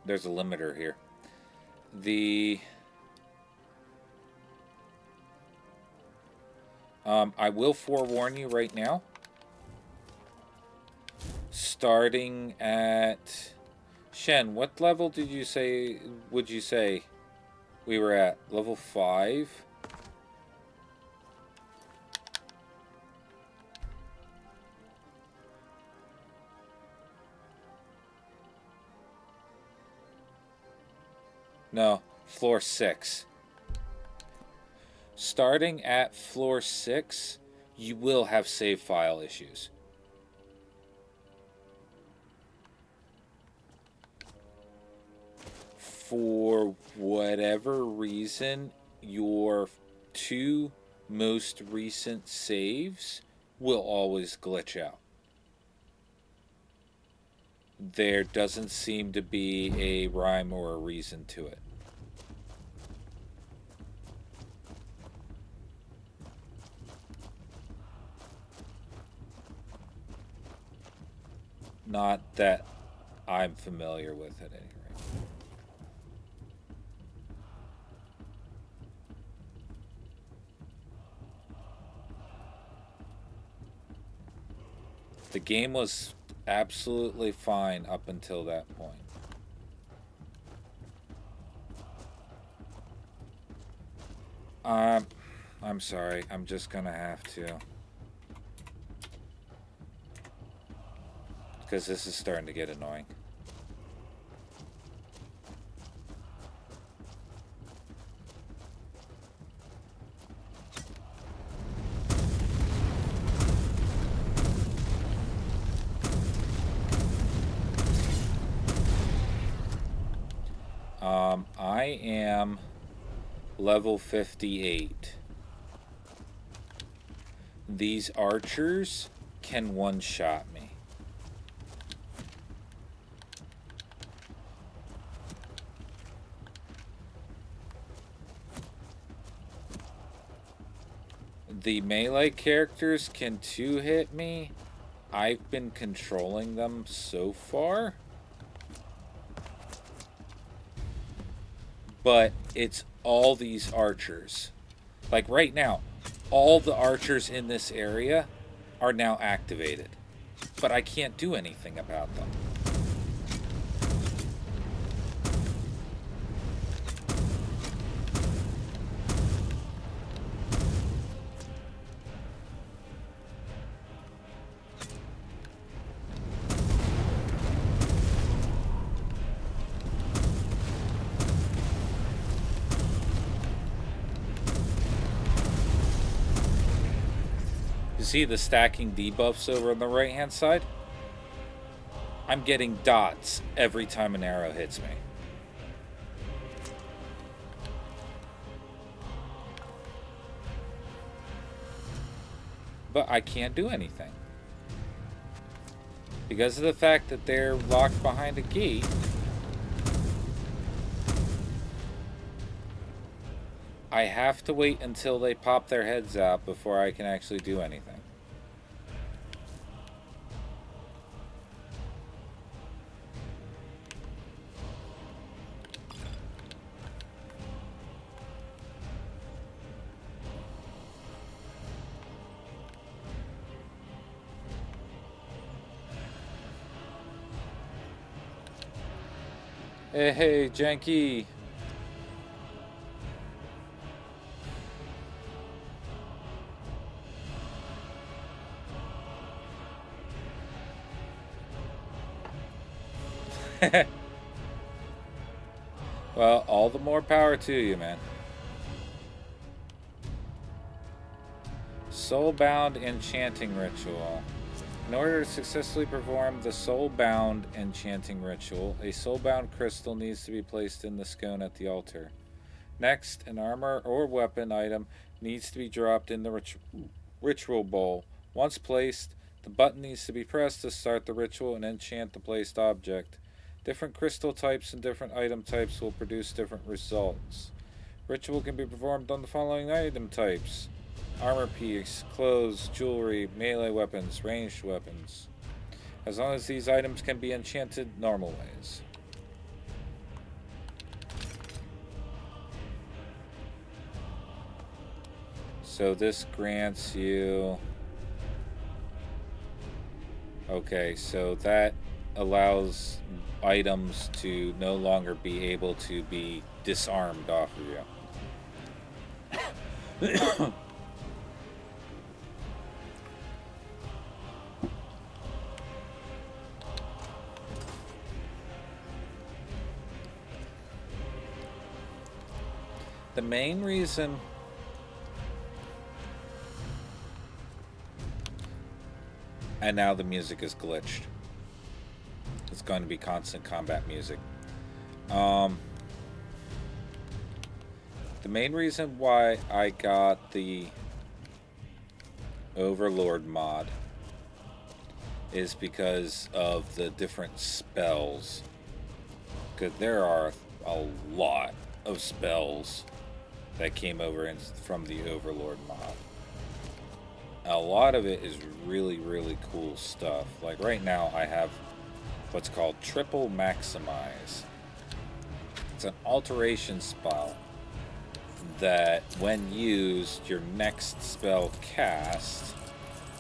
There's a limiter here. I will forewarn you right now. Starting at... Shen, what level would you say we were at? Level 5? No, floor 6. Starting at floor 6, you will have save file issues. For whatever reason, your 2 most recent saves will always glitch out. There doesn't seem to be a rhyme or a reason to it. Not that I'm familiar with at any rate. The game was absolutely fine up until that point. I'm sorry. I'm just gonna have to. Because this is starting to get annoying. I am level 58. These archers can one-shot me. The melee characters can two-hit me. I've been controlling them so far. But it's all these archers. Like right now, all the archers in this area are now activated, but I can't do anything about them. You see the stacking debuffs over on the right hand side? I'm getting dots every time an arrow hits me. But I can't do anything. Because of the fact that they're locked behind a gate, I have to wait until they pop their heads out before I can actually do anything. Hey, Janky. Well, all the more power to you, man. Soulbound Enchanting Ritual. In order to successfully perform the Soulbound Enchanting Ritual, a Soulbound crystal needs to be placed in the scone at the altar. Next, an armor or weapon item needs to be dropped in the ritual bowl. Once placed, the button needs to be pressed to start the ritual and enchant the placed object. Different crystal types and different item types will produce different results. Ritual can be performed on the following item types: armor piece, clothes, jewelry, melee weapons, ranged weapons, as long as these items can be enchanted normal ways. So this grants you... Okay, so that allows items to no longer be able to be disarmed off of you. The main reason... And now the music is glitched. It's going to be constant combat music. The main reason why I got the Overlord mod is because of the different spells. Because there are a lot of spells that came over from the Overlord mod. A lot of it is really, really cool stuff. Like right now I have what's called Triple Maximize. It's an alteration spell that when used, your next spell cast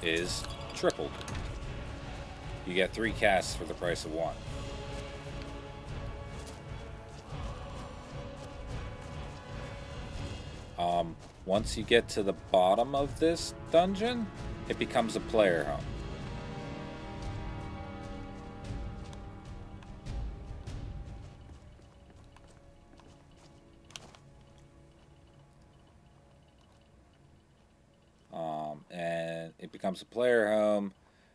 is tripled. You get 3 casts for the price of 1. Once you get to the bottom of this dungeon, it becomes a player home. And it becomes a player home.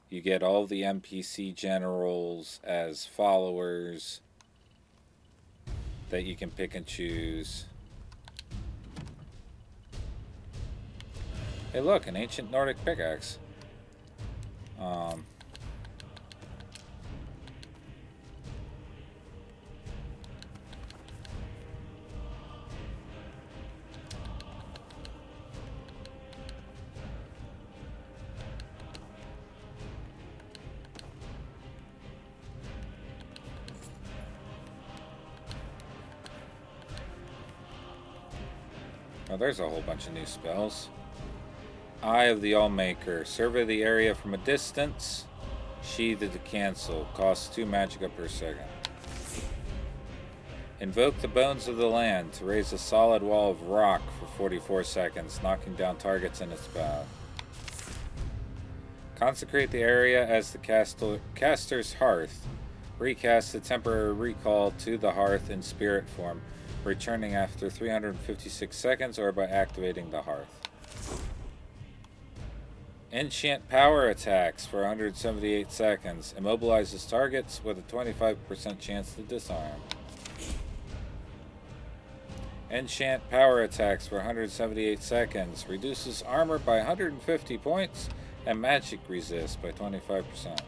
You get all the NPC generals as followers that you can pick and choose. Hey look, an ancient Nordic pickaxe. Oh, there's a whole bunch of new spells. Eye of the Allmaker. Survey the area from a distance. Sheathed to cancel. Costs 2 magicka per second. Invoke the Bones of the Land to raise a solid wall of rock for 44 seconds, knocking down targets in its path. Consecrate the area as the caster's hearth. Recast the temporary recall to the hearth in spirit form, returning after 356 seconds or by activating the hearth. Enchant power attacks for 178 seconds. Immobilizes targets with a 25% chance to disarm. Enchant power attacks for 178 seconds. Reduces armor by 150 points and magic resist by 25%.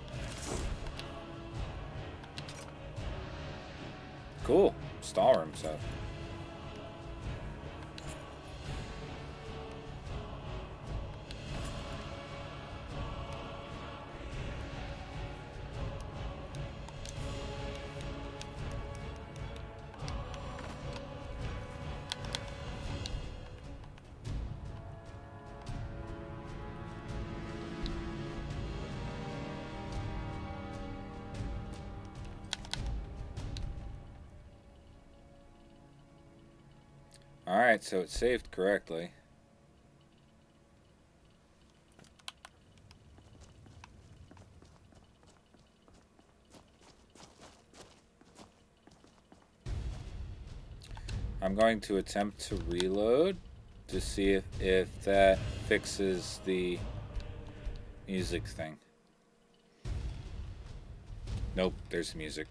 Cool. Stallroom stuff. Alright, so it saved correctly. I'm going to attempt to reload to see if that fixes the music thing. Nope, there's music.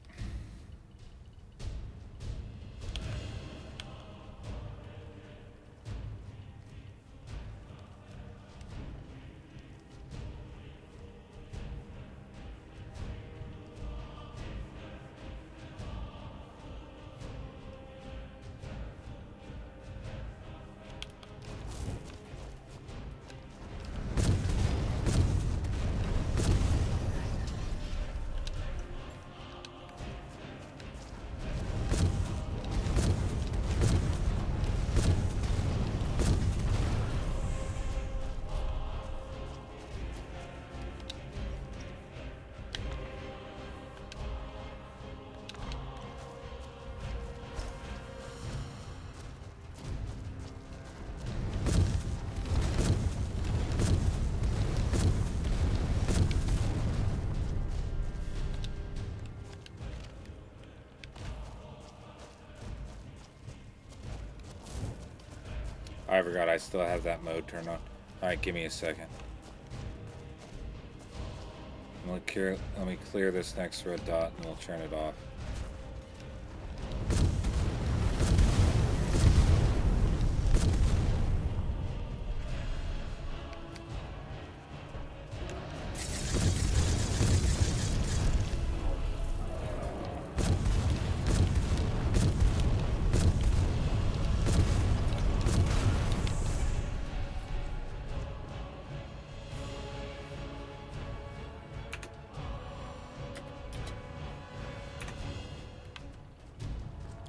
I forgot I still have that mode turned on. Alright, give me a second. Let me clear this next red dot and we'll turn it off.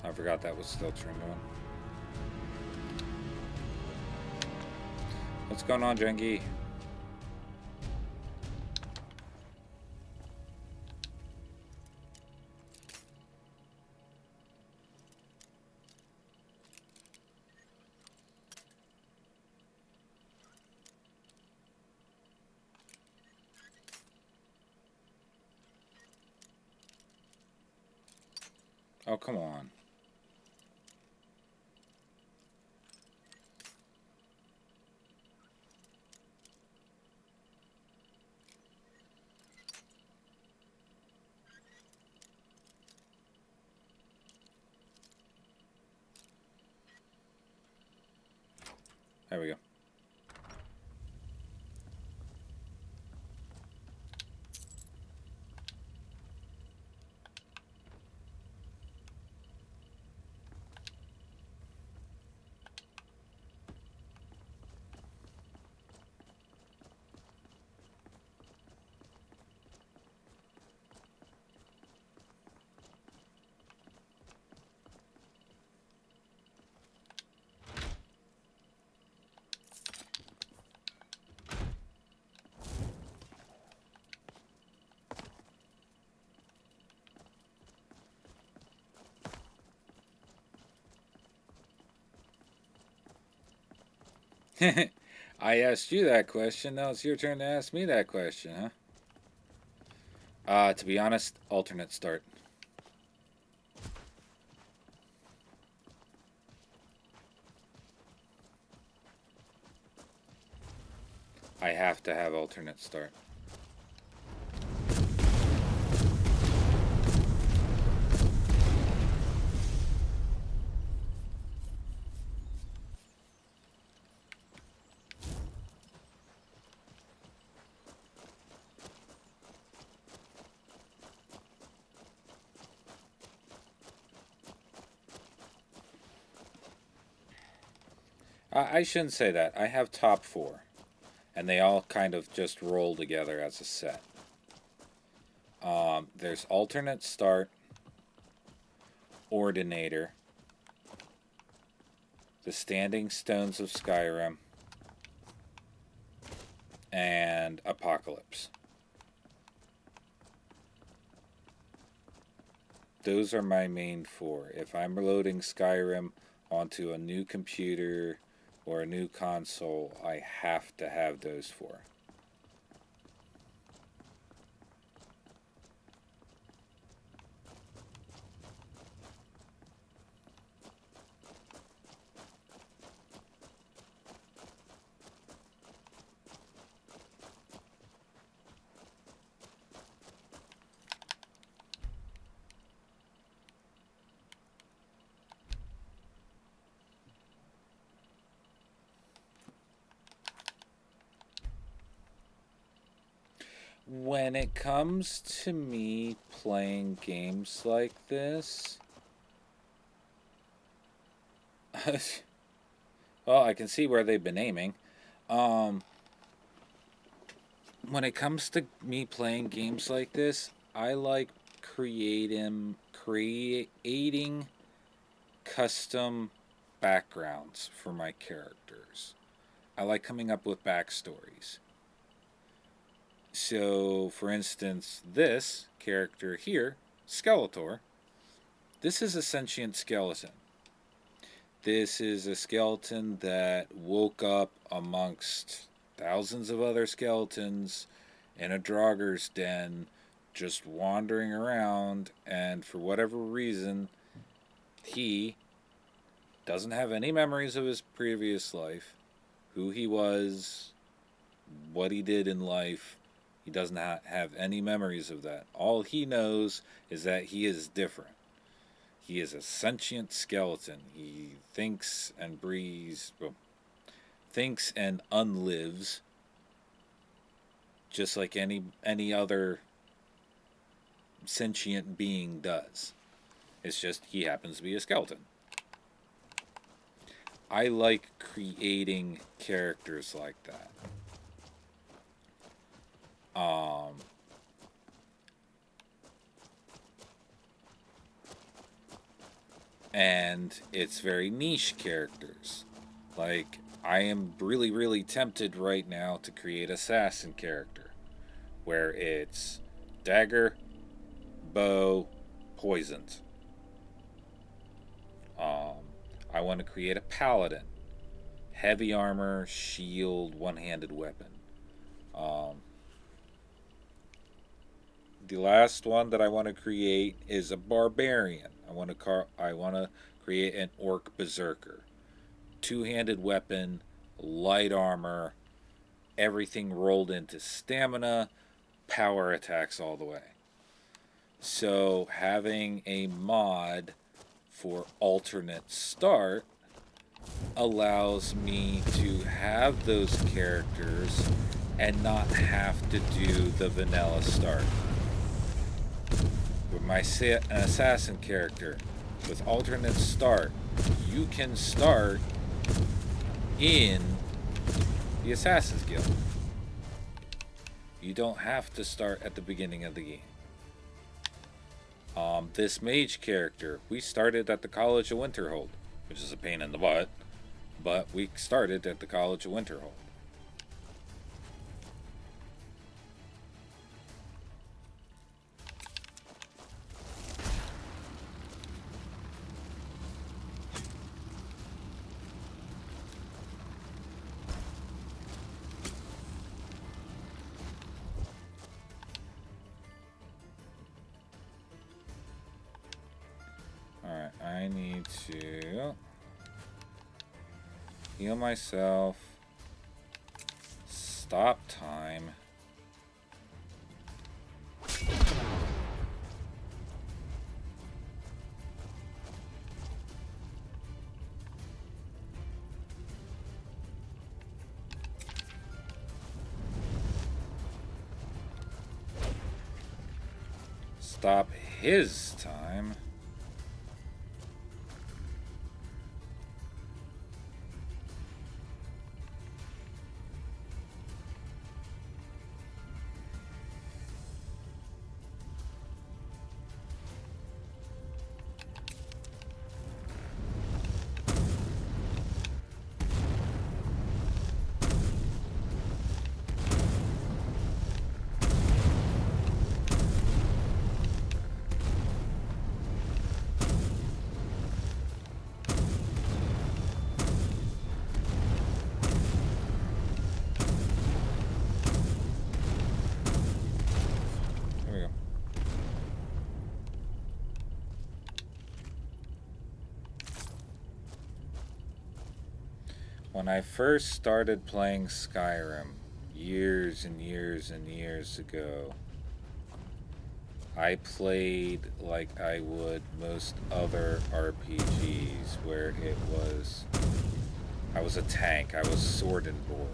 I forgot that was still turned on. What's going on, Jengi? Oh, come on. There we go. I asked you that question. Now it's your turn to ask me that question, huh? To be honest, alternate start. I have to have alternate start. I shouldn't say that. I have top 4. And they all kind of just roll together as a set. There's alternate start, ordinator, the standing stones of Skyrim, and apocalypse. Those are my main 4. If I'm loading Skyrim onto a new computer or a new console, I have to have those 4. When it comes to me playing games like this, well, I can see where they've been aiming. When it comes to me playing games like this, I like creating custom backgrounds for my characters. I like coming up with backstories. So, for instance, this character here, Skeletor, this is a sentient skeleton. This is a skeleton that woke up amongst thousands of other skeletons in a Draugr's den, just wandering around, and for whatever reason, he doesn't have any memories of his previous life, who he was, what he did in life. He does not have any memories of that. All he knows is that he is different. He is a sentient skeleton. He thinks and breathes, well, thinks and unlives, just like any other sentient being does. It's just he happens to be a skeleton. I like creating characters like that. And it's very niche characters. Like, I am really, really tempted right now to create assassin character, where it's dagger, bow, poisoned. I want to create a paladin, heavy armor, shield, one-handed weapon. The last one that I want to create is a barbarian. I want to create an orc berserker, two-handed weapon, light armor, everything rolled into stamina, power attacks all the way. So having a mod for alternate start allows me to have those characters and not have to do the vanilla start. With my assassin character, with alternate start, you can start in the Assassin's Guild. You don't have to start at the beginning of the game. This mage character, we started at the College of Winterhold, which is a pain in the butt, but we started at the College of Winterhold. I need to heal myself. Stop time. Stop his time. There we go. When I first started playing Skyrim, years and years and years ago, I played like I would most other RPGs, where I was a tank, I was sword and board.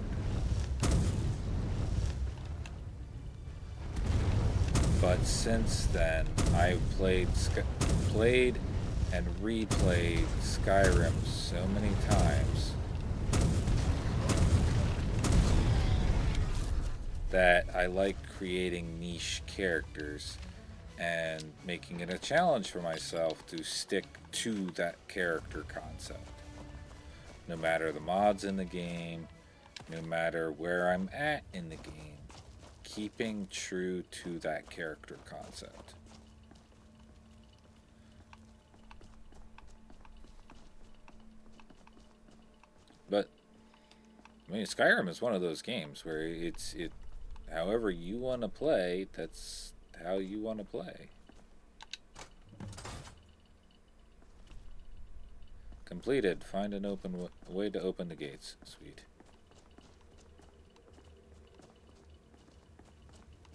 But since then, I've played and replayed Skyrim so many times that I like creating niche characters and making it a challenge for myself to stick to that character concept. No matter the mods in the game, no matter where I'm at in the game, keeping true to that character concept. But I mean, Skyrim is one of those games where however you want to play, that's how you want to play. Completed. Find an open way to open the gates. Sweet.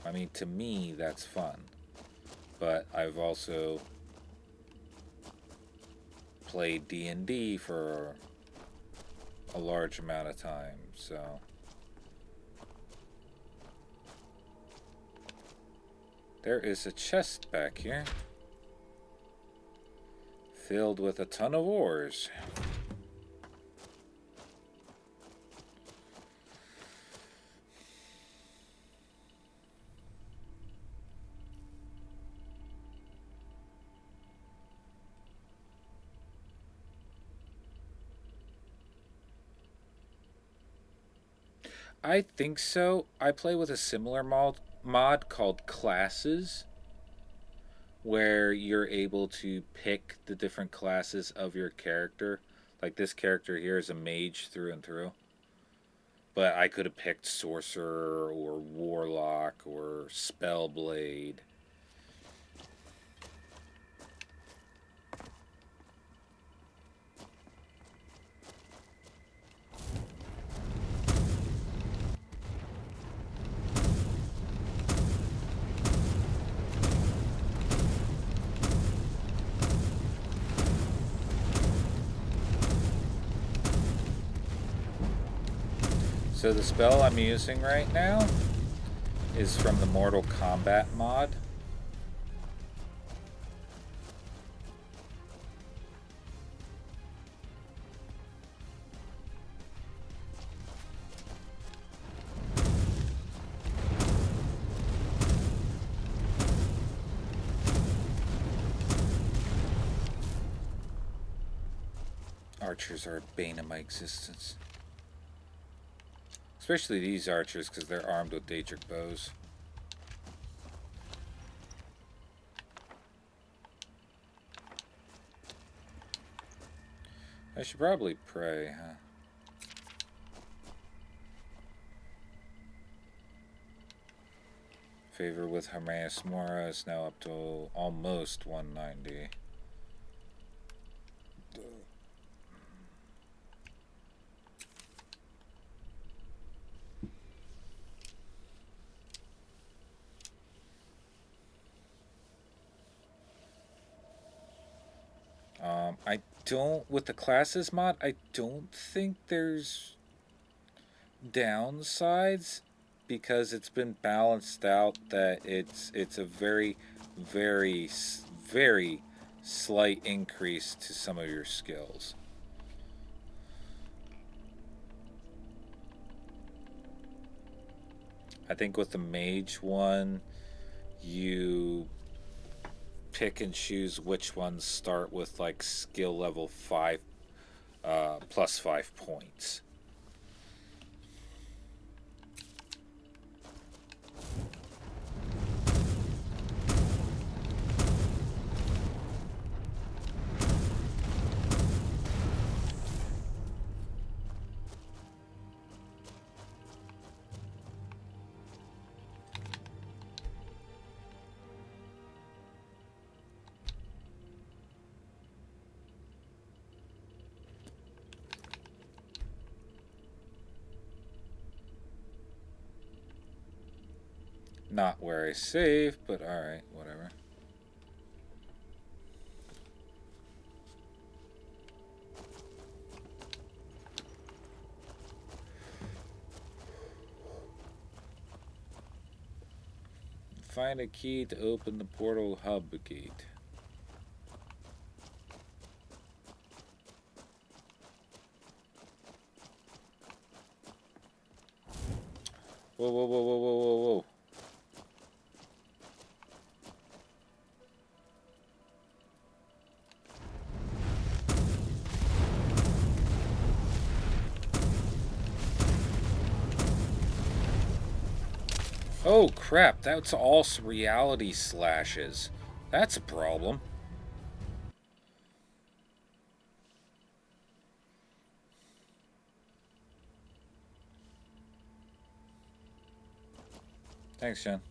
I mean, to me, that's fun. But I've also played D&D for a large amount of time, so... There is a chest back here, filled with a ton of ores. I think so. I play with a similar mod called Classes, where you're able to pick the different classes of your character. Like this character here is a mage through and through. But I could have picked Sorcerer or Warlock or Spellblade. So the spell I'm using right now is from the Mortal Kombat mod. Archers are a bane of my existence. Especially these archers, because they're armed with Daedric bows. I should probably pray, huh? Favor with Hermaeus Mora is now up to almost 190. don't, with the classes mod, I don't think there's downsides because it's been balanced out that it's a very, very, very slight increase to some of your skills. I think with the mage one, you pick and choose which ones start with like skill level 5 plus 5 points. Not where I save, but alright, whatever. Find a key to open the portal hub gate. Whoa, whoa, whoa, whoa, whoa, whoa, whoa. Oh crap, that's all reality slashes. That's a problem. Thanks, Jen.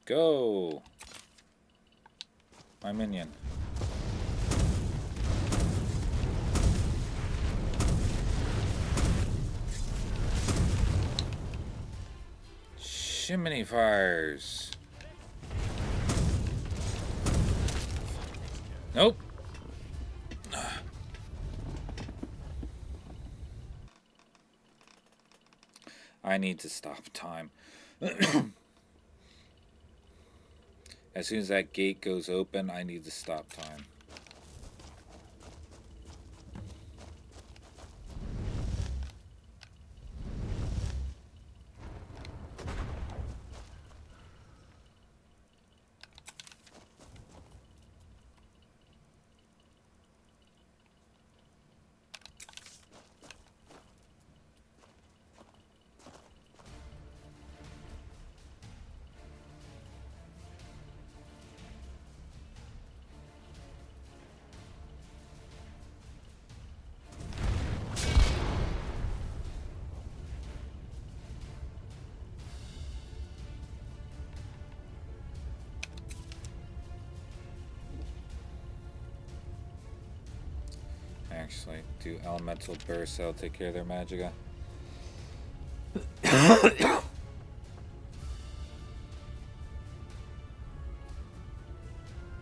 Go! My minion. Chimney fires. Nope. I need to stop time. As soon as that gate goes open, I need to stop time. Actually, do elemental burst, that'll take care of their magica.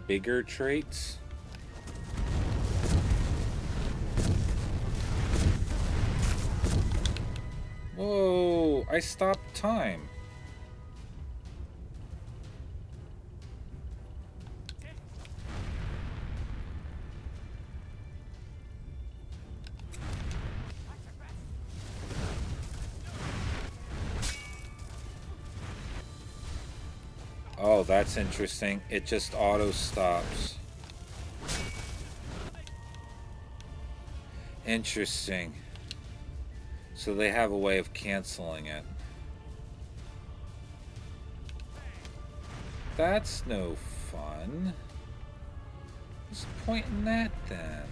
Bigger traits. Whoa, I stopped time. Oh, that's interesting. It just auto stops. Interesting. So they have a way of canceling it. That's no fun. What's the point in that then?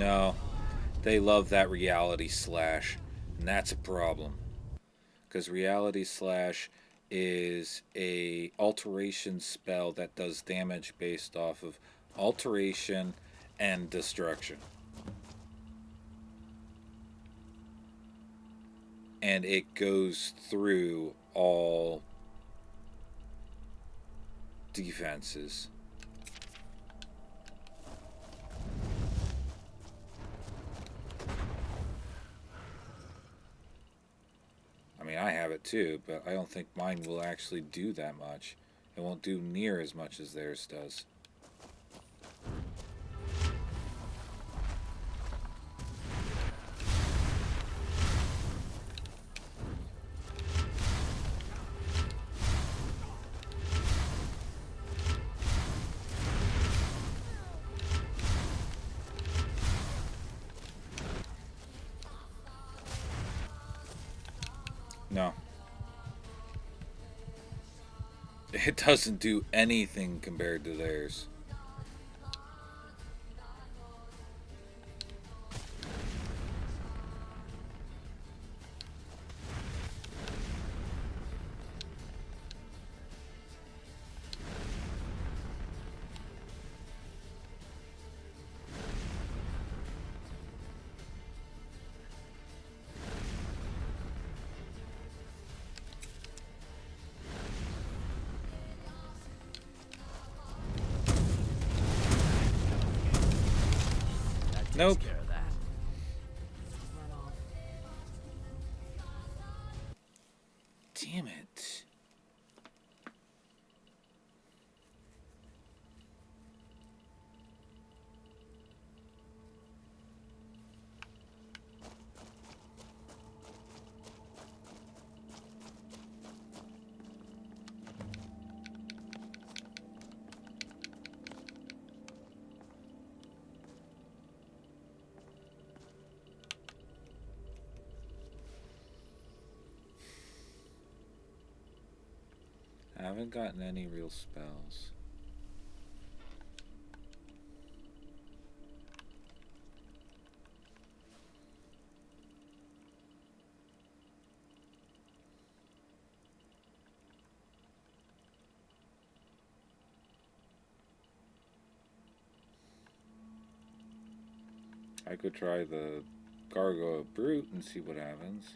No, they love that reality slash, and that's a problem. Because reality slash is a alteration spell that does damage based off of alteration and destruction. And it goes through all defenses. I mean, I have it too, but I don't think mine will actually do that much. It won't do near as much as theirs does. No. It doesn't do anything compared to theirs. Nope. Care of that. Damn it. I haven't gotten any real spells. I could try the Gargoyle Brute and see what happens.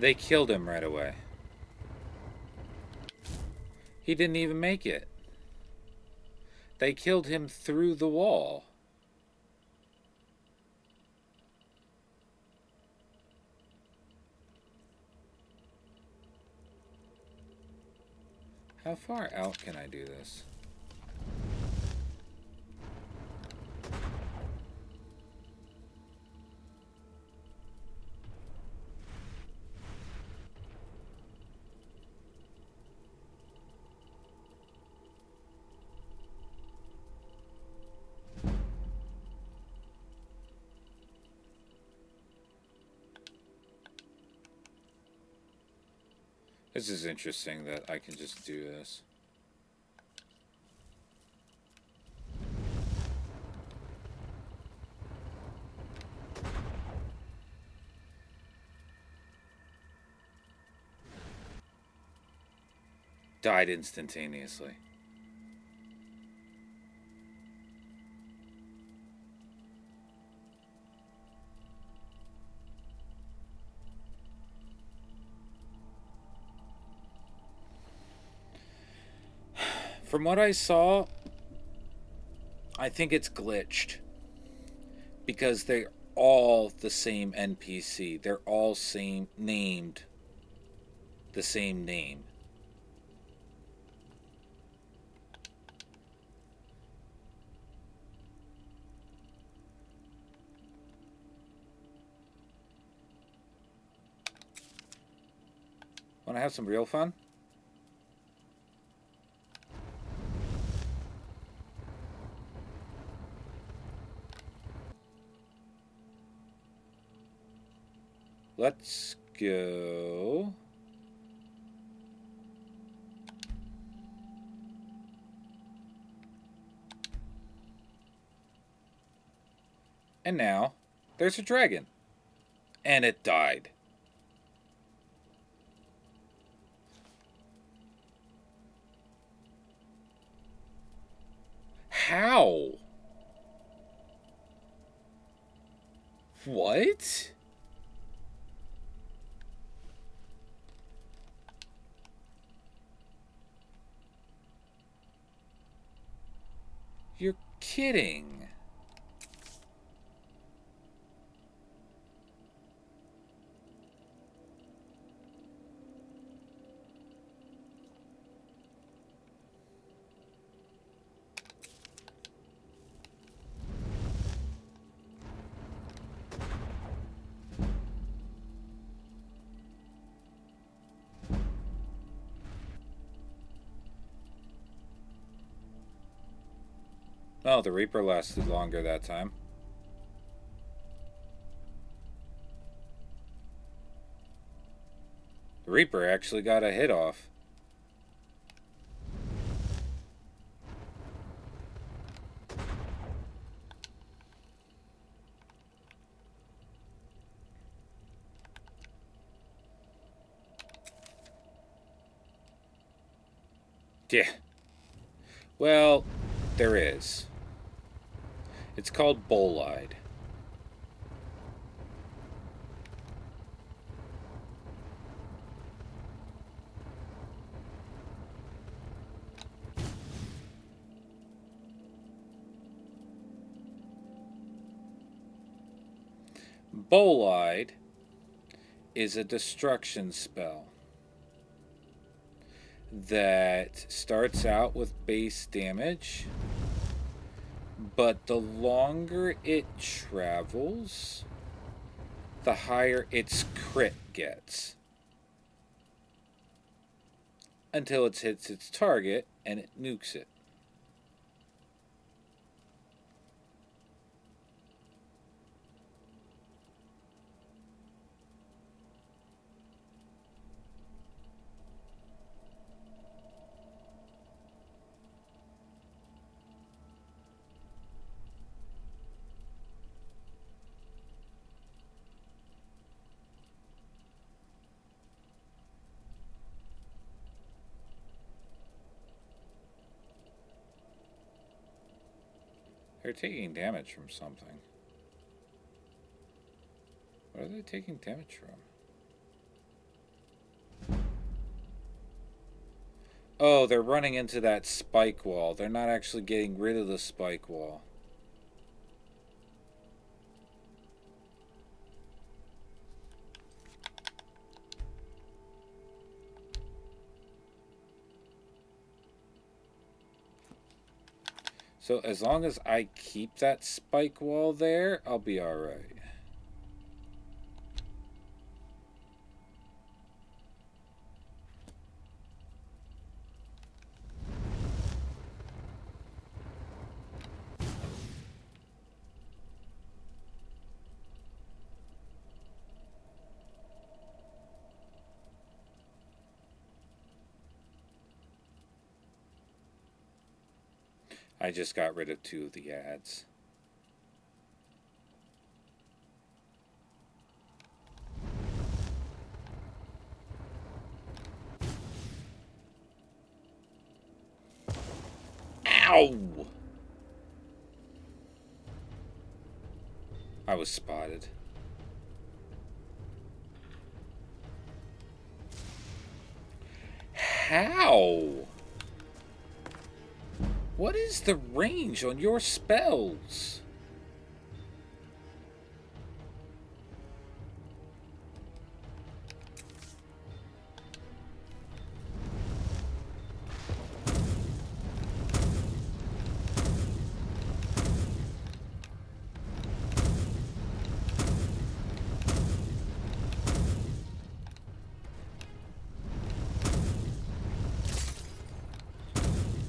They killed him right away. He didn't even make it. They killed him through the wall. How far out can I do this? This is interesting that I can just do this. Died instantaneously. From what I saw, I think it's glitched. Because they're all the same NPC. They're all named the same name. Want to have some real fun? Let's go. And now, there's a dragon. And it died. How? What? You're kidding. Oh, the Reaper lasted longer that time. The Reaper actually got a hit off. Yeah. Well, there is. It's called bolide. Bolide is a destruction spell that starts out with base damage, but the longer it travels, the higher its crit gets. Until it hits its target and it nukes it. They're taking damage from something. What are they taking damage from? Oh, they're running into that spike wall. They're not actually getting rid of the spike wall. So as long as I keep that spike wall there, I'll be alright. I just got rid of 2 of the ads. Ow! I was spotted. How? What is the range on your spells?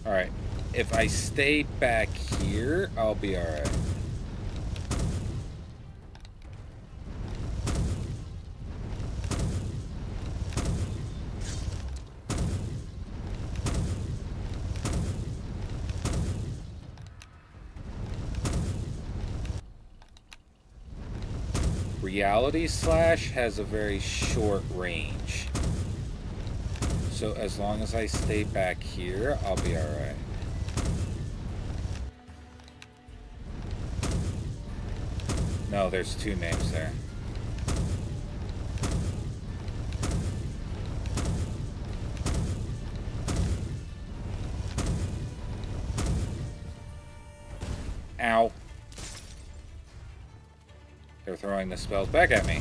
Alright, if I stay back here, I'll be alright. Reality Slash has a very short range. So as long as I stay back here, I'll be alright. No, there's two names there. Ow. They're throwing the spells back at me.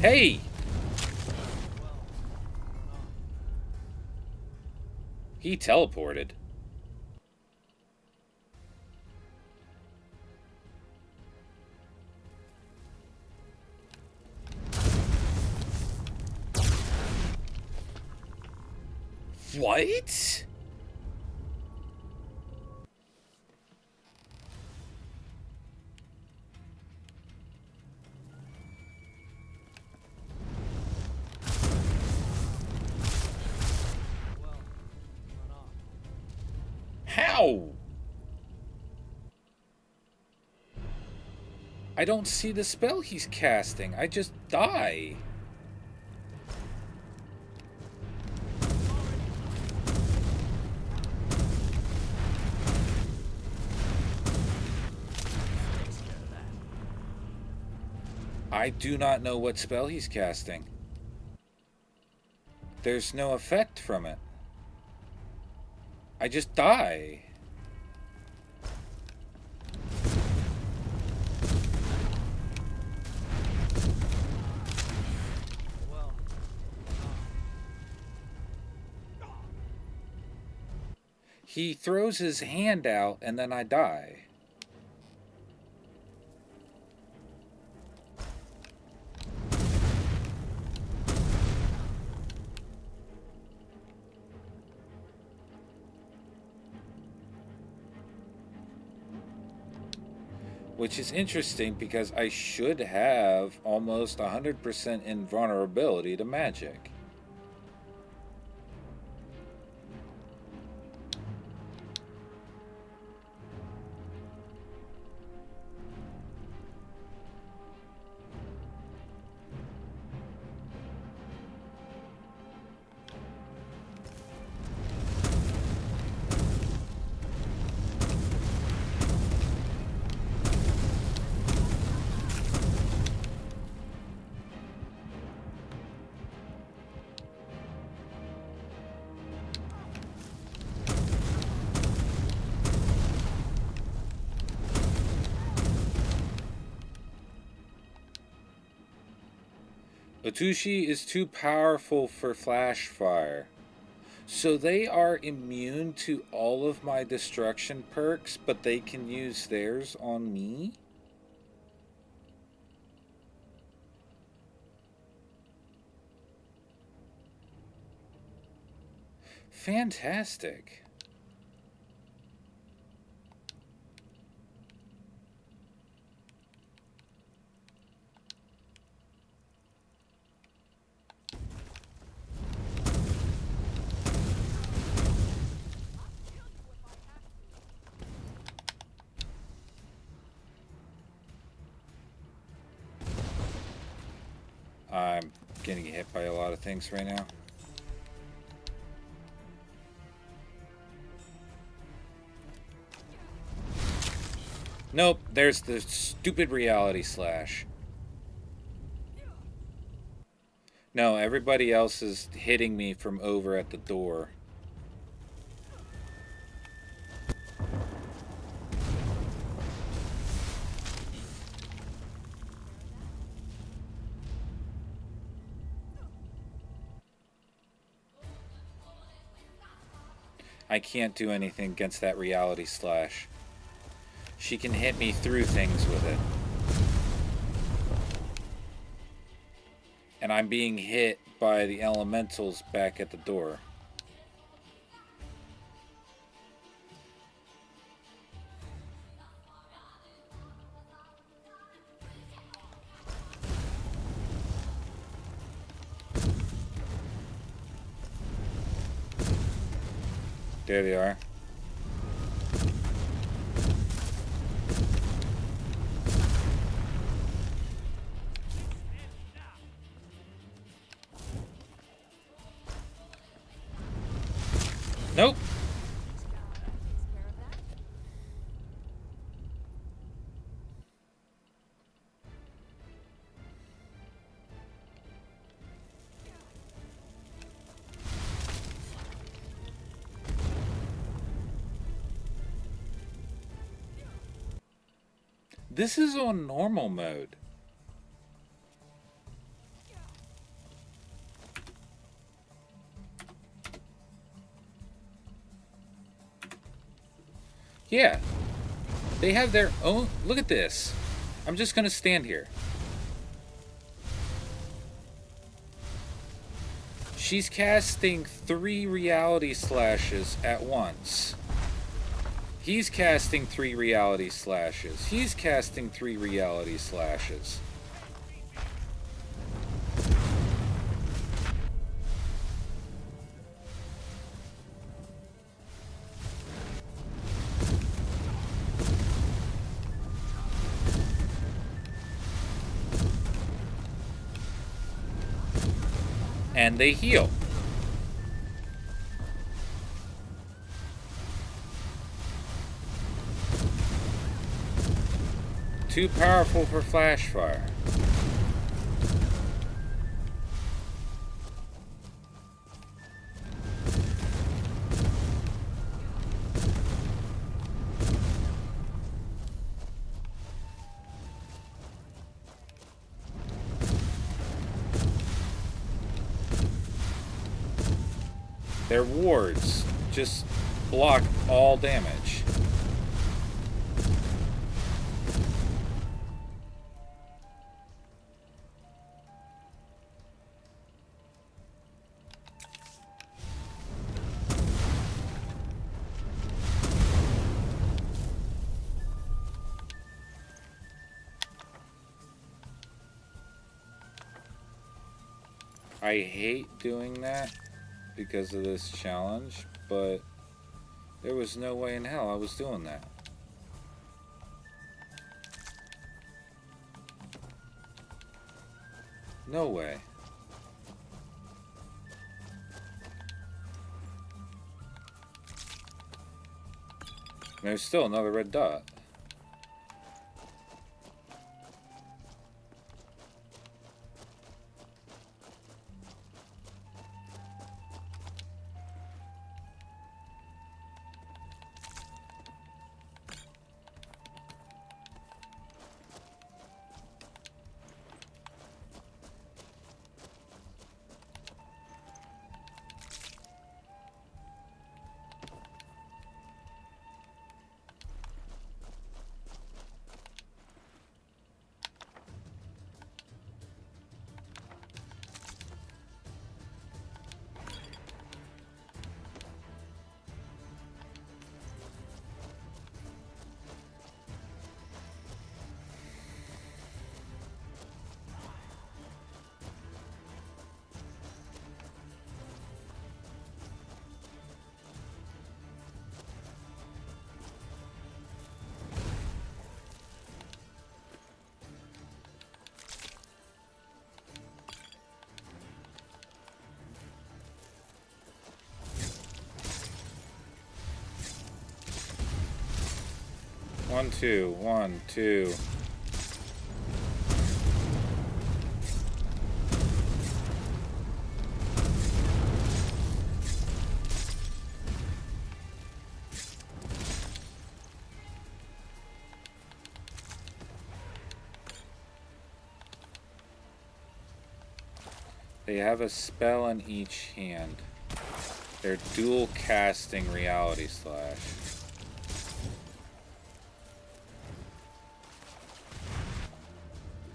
Hey! He teleported. What? How? I don't see the spell he's casting. I just die. I do not know what spell he's casting. There's no effect from it. I just die. He throws his hand out and then I die. Which is interesting because I should have almost 100% invulnerability to magic. Otushi is too powerful for flash fire. So they are immune to all of my destruction perks, but they can use theirs on me? Fantastic. I'm getting hit by a lot of things right now. Nope, there's the stupid reality slash. No, everybody else is hitting me from over at the door. I can't do anything against that reality slash. She can hit me through things with it. And I'm being hit by the elementals back at the door. There they are. Nope. This is on normal mode. Yeah. They have their own... Look at this. I'm just going to stand here. She's casting 3 reality slashes at once. He's casting 3 reality slashes. He's casting 3 reality slashes. And they heal. Too powerful for flash fire. Their wards just block all damage. I hate doing that because of this challenge, but there was no way in hell I was doing that. No way. There's still another red dot. 1, 2, 1, 2. They have a spell in each hand. They're dual casting Reality Slash.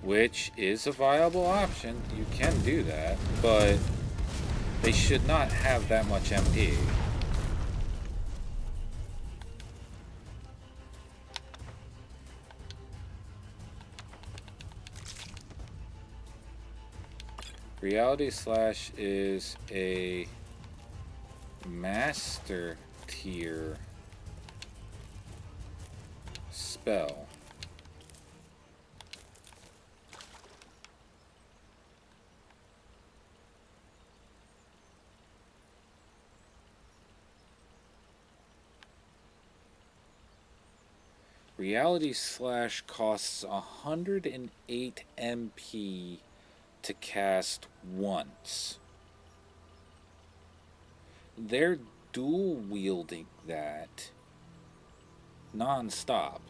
Which is a viable option. You can do that, but they should not have that much MP. Reality Slash is a master tier spell. Reality Slash costs 108 MP to cast once. They're dual wielding that non-stop.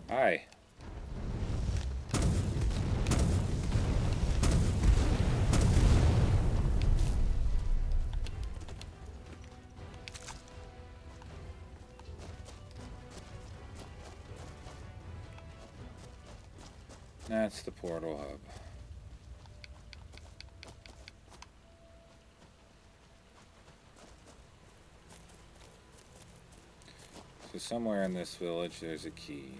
Hi. That's the portal hub. So somewhere in this village there's a key.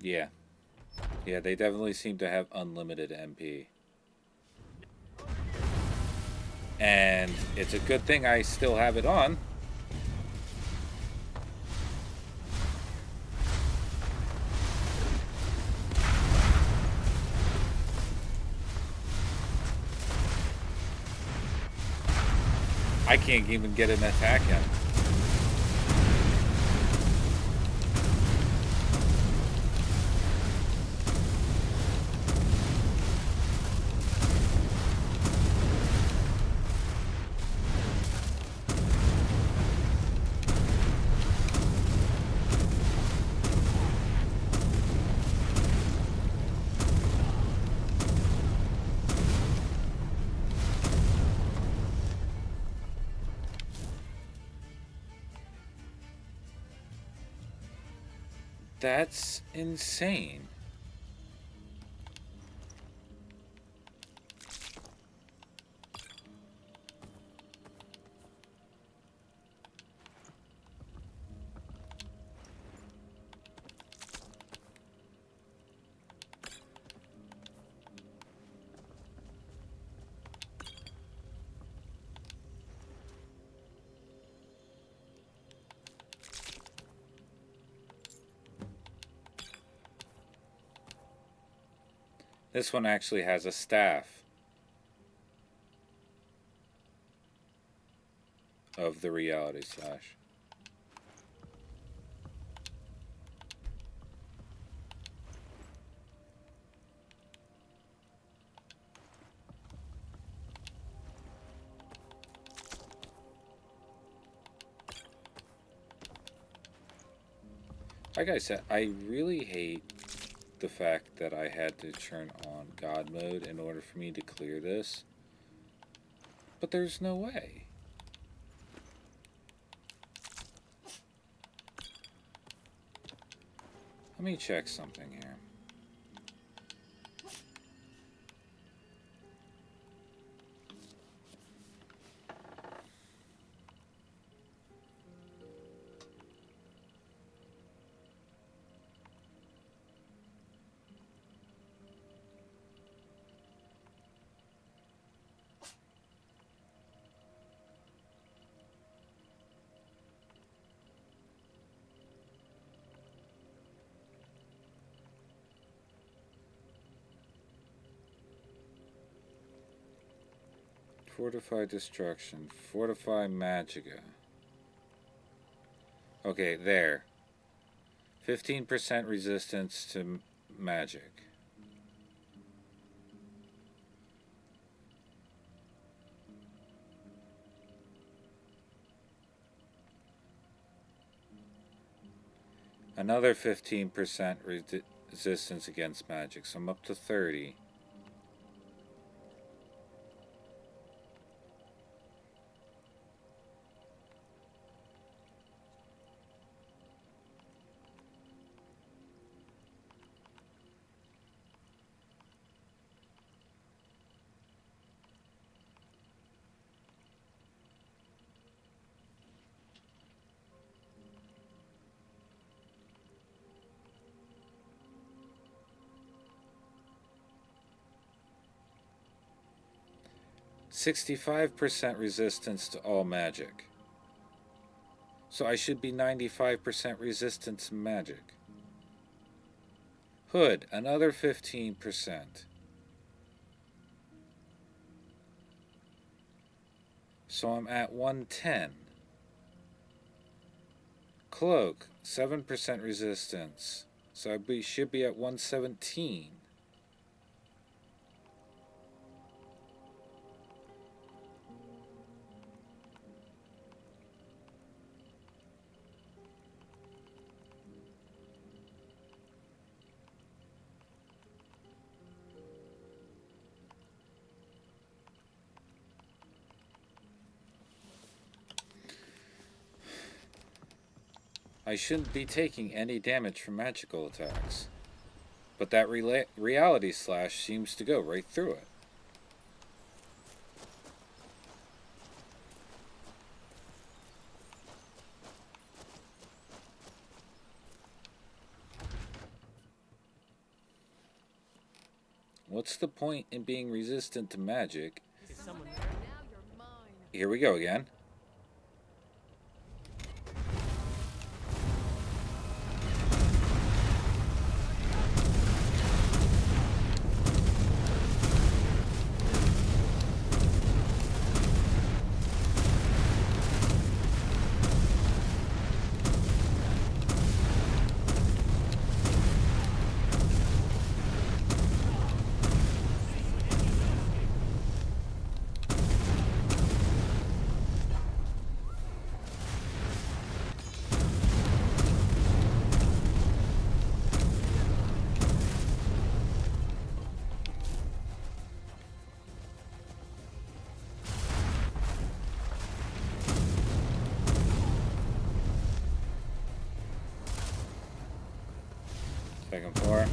Yeah. Yeah, they definitely seem to have unlimited MP. And it's a good thing I still have it on. I can't even get an attack in. That's insane. This one actually has a staff of the Reality Slash. Like I said, I really hate the fact that I had to turn on God mode in order for me to clear this. But there's no way. Let me check something here. Fortify Destruction. Fortify Magica. Okay, there. 15% resistance to magic. Another 15% resistance against magic, so I'm up to 30. %65 resistance to all magic. So I should be 95% resistance to magic. Hood, another 15%. So I'm at 110. Cloak, 7% resistance. So I should be at 117. I shouldn't be taking any damage from magical attacks. But that reality slash seems to go right through it. What's the point in being resistant to magic? Is someone there? Now you're mine. Here we go again. Second floor.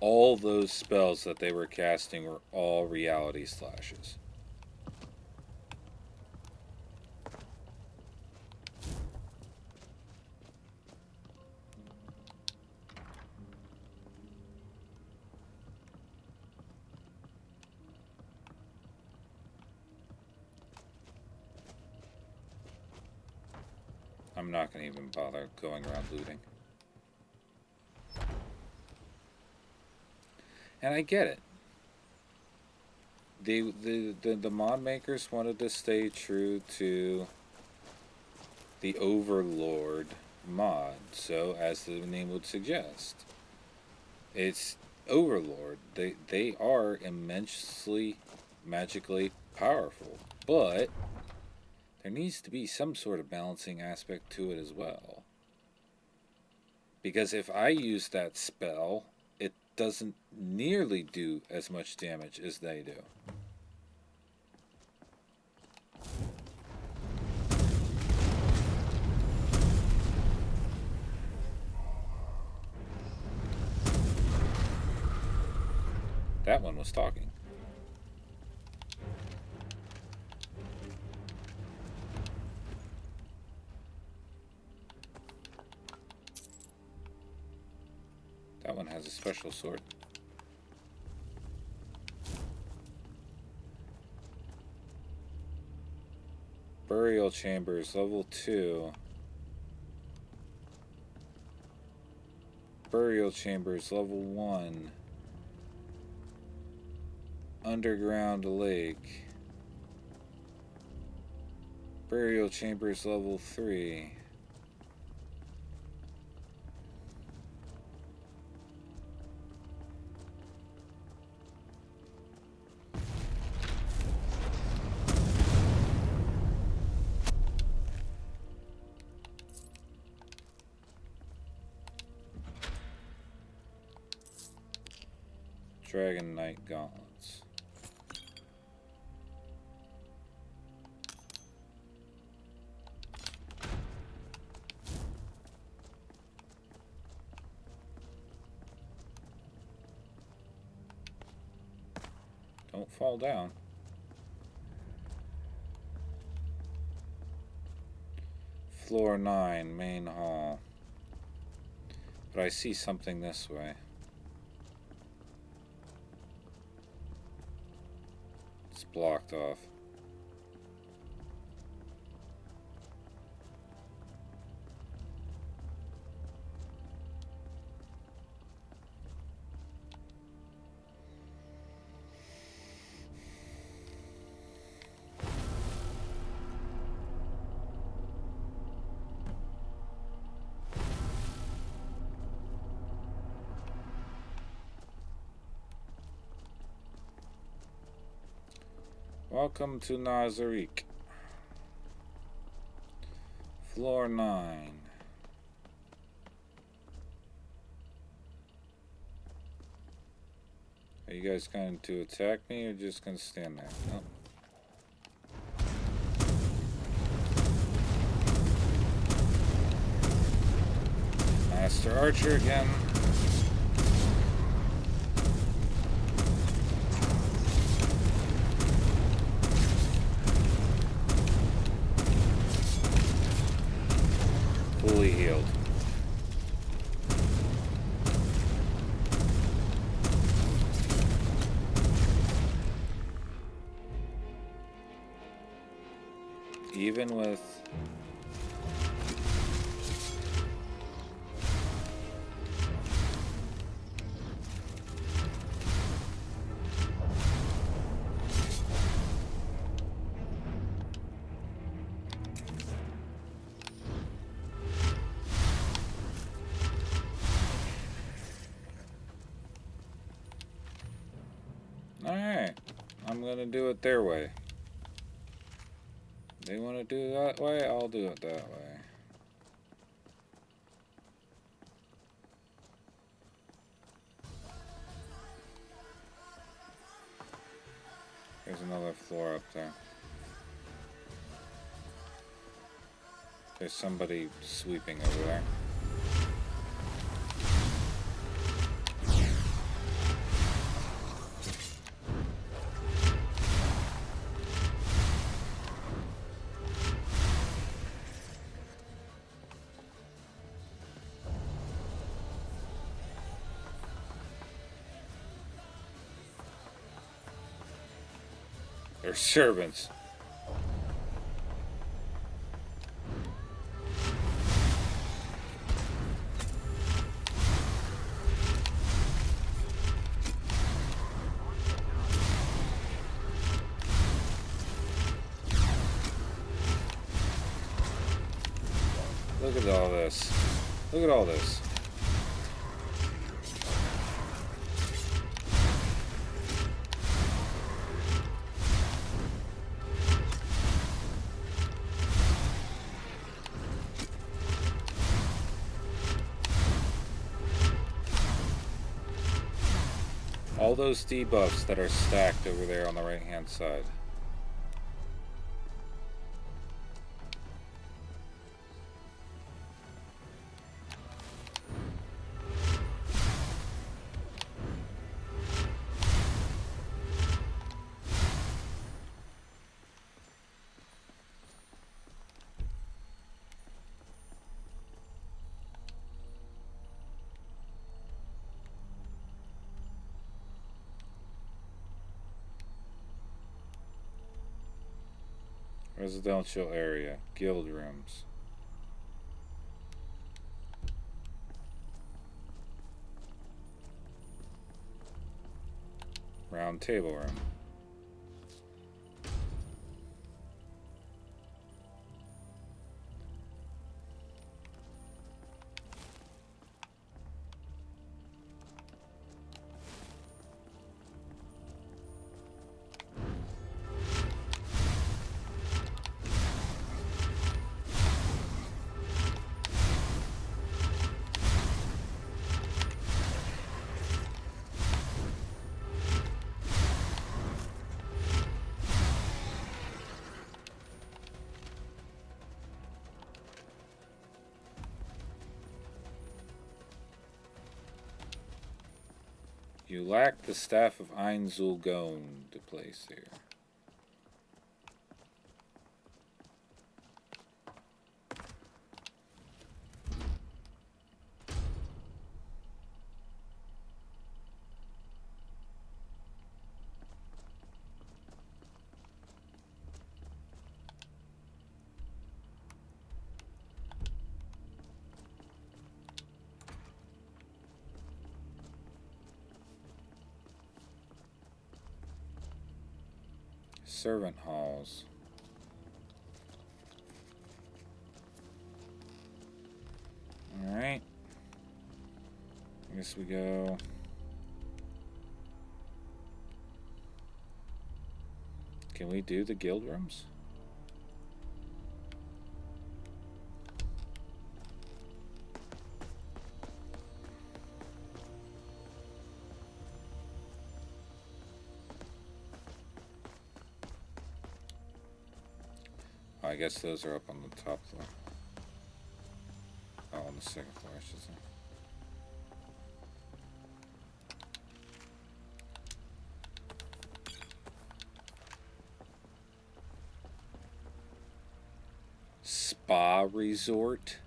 All those spells that they were casting were all reality slashes. I'm not going to even bother going around looting. And I get it. The mod makers wanted to stay true to the Overlord mod, so as the name would suggest, it's Overlord. They are immensely magically powerful, but there needs to be some sort of balancing aspect to it as well. Because if I use that spell, it doesn't nearly do as much damage as they do. That one was talking. That one has a special sword. Burial Chambers, level 2. Burial Chambers, level 1. Underground Lake. Burial Chambers, level 3. Dragon Knight Gauntlets. Don't fall down. Floor 9, main hall. But I see something this way. It's blocked off. Welcome to Nazrick. Floor 9. Are you guys going to attack me or just going to stand there? No. Master Archer again. Fully healed. Even with alright, I'm gonna do it their way. They want to do it that way, I'll do it that way. There's another floor up there. There's somebody sweeping over there. They're servants. Look at all this. Look at all this. all those debuffs that are stacked over there on the right hand side. Residential area, guild rooms. Round table room. You lack the staff of Einzulgon to place here. Servant halls. Alright. I guess we go. Can we do the guild rooms? I guess those are up on the top floor. Oh, on the second floor, I should say. Spa resort.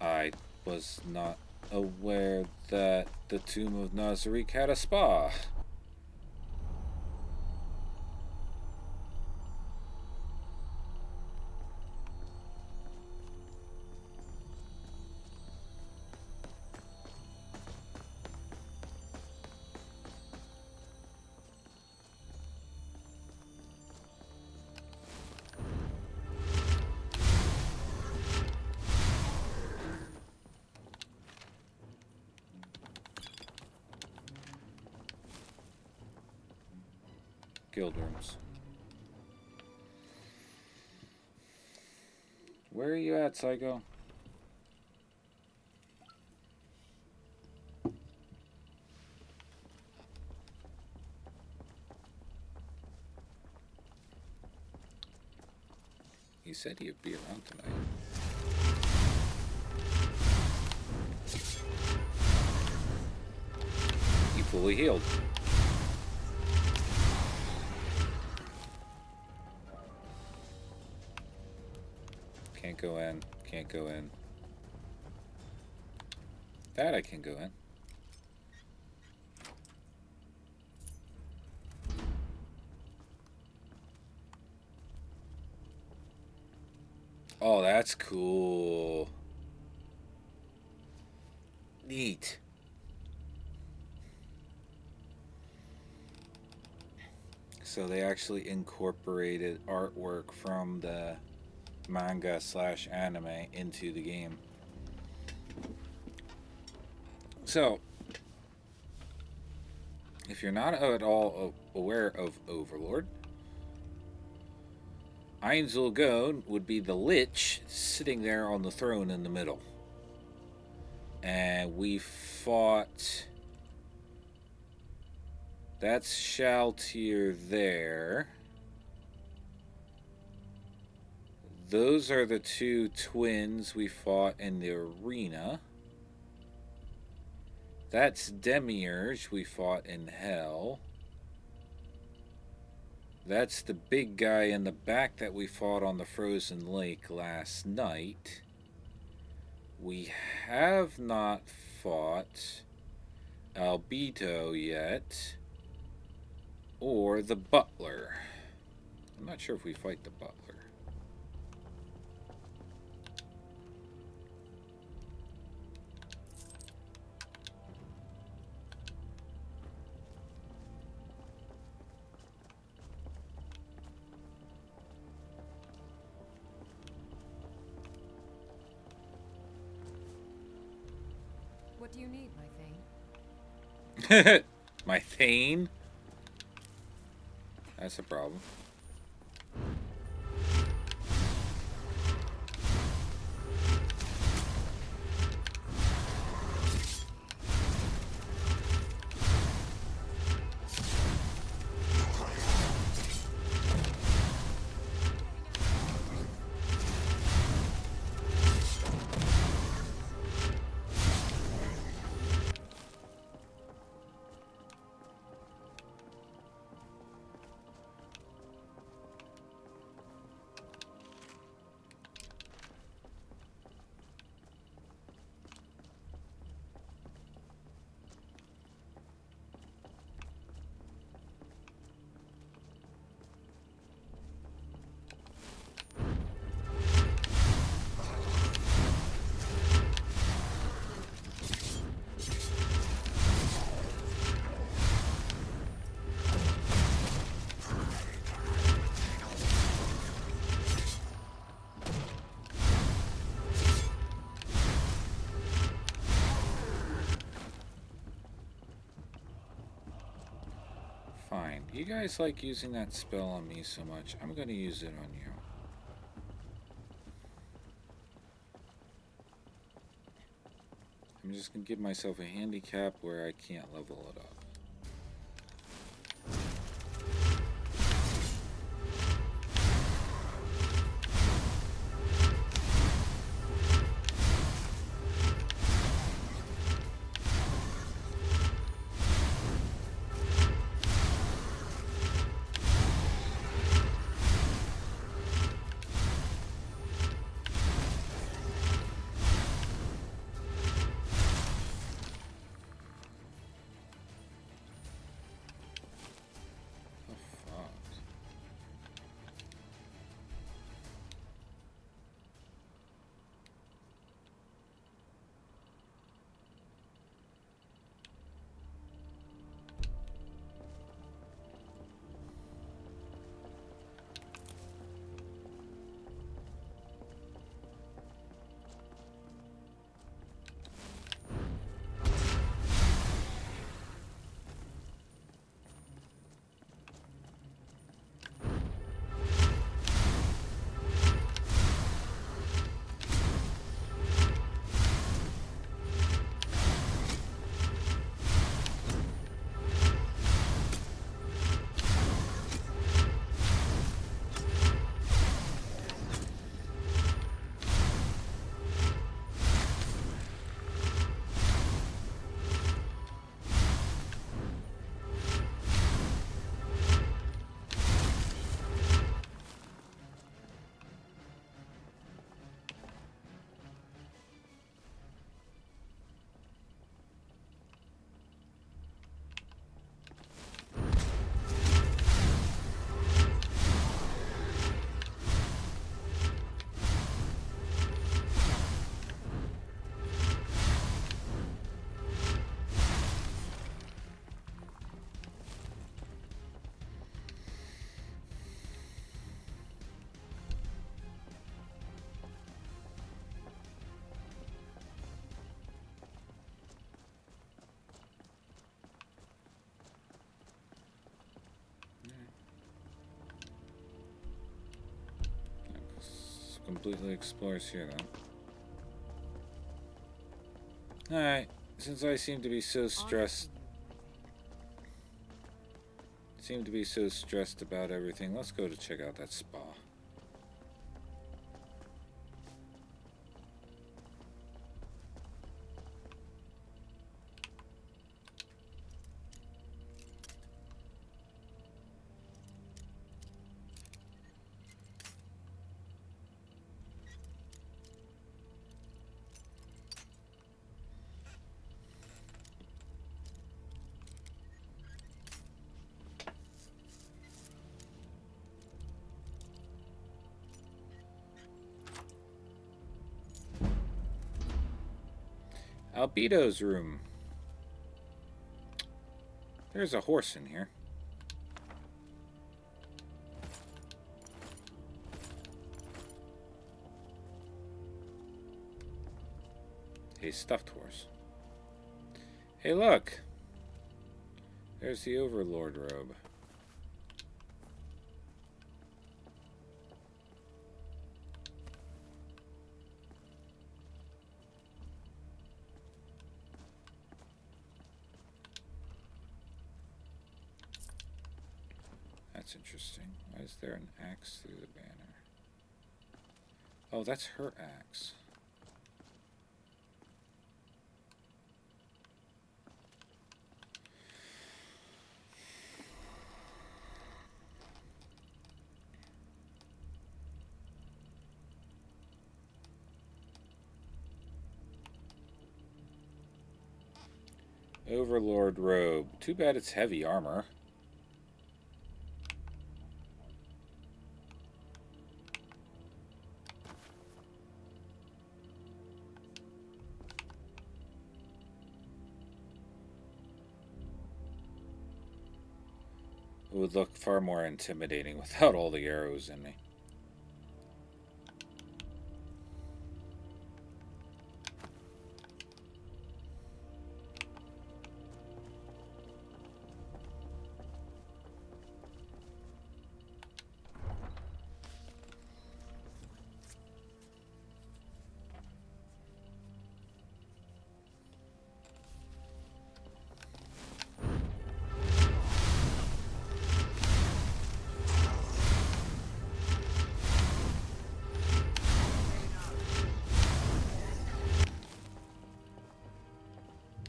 I was not aware that the Tomb of Nazrick had a spa. Guild rooms. Where are you at, Psycho? He said he'd be around tonight. He fully healed. Can't go in. Can't go in. That I can go in. Oh, that's cool. Neat. So they actually incorporated artwork from the manga / anime into the game. So, if you're not at all aware of Overlord, Einzulgon would be the Lich sitting there on the throne in the middle. And we fought... That's Shaltir there. Those are the two twins we fought in the arena. That's Demiurge we fought in Hell. That's the big guy in the back that we fought on the frozen lake last night. We have not fought Albedo yet, or the butler. I'm not sure if we fight the butler. What do you need, my thing? My Thane? That's a problem. Fine. You guys like using that spell on me so much, I'm gonna use it on you. I'm just gonna give myself a handicap where I can't level it up. Completely explores here then. Alright, since I seem to be so stressed about everything, let's go to check out that spa. Albedo's room. There's a horse in here. A stuffed horse. Hey, look! There's the Overlord robe. That's interesting. Why is there an axe through the banner? Oh, that's her axe. Overlord robe. Too bad it's heavy armor. It would look far more intimidating without all the arrows in me.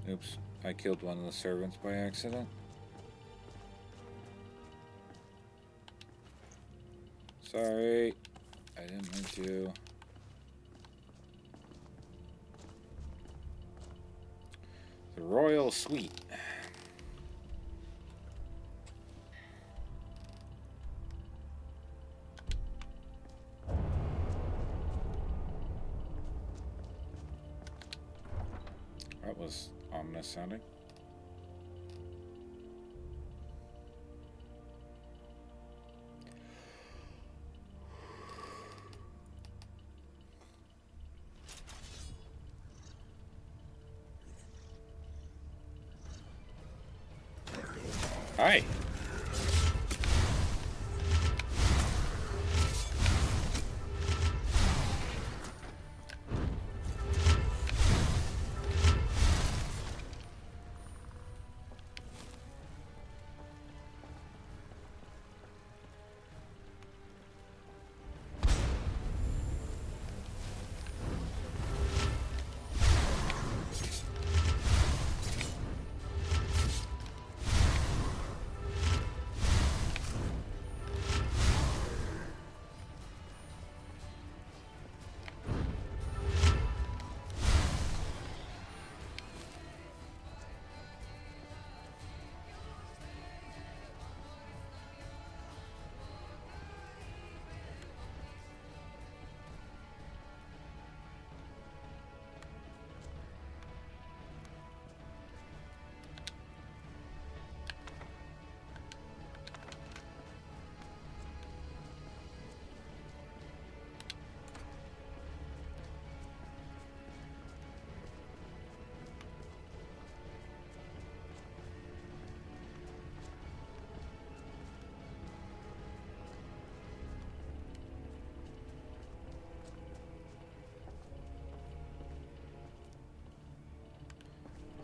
Oops, I killed one of the servants by accident. Sorry, I didn't mean to. The Royal Suite. That was ominous sounding. Hi.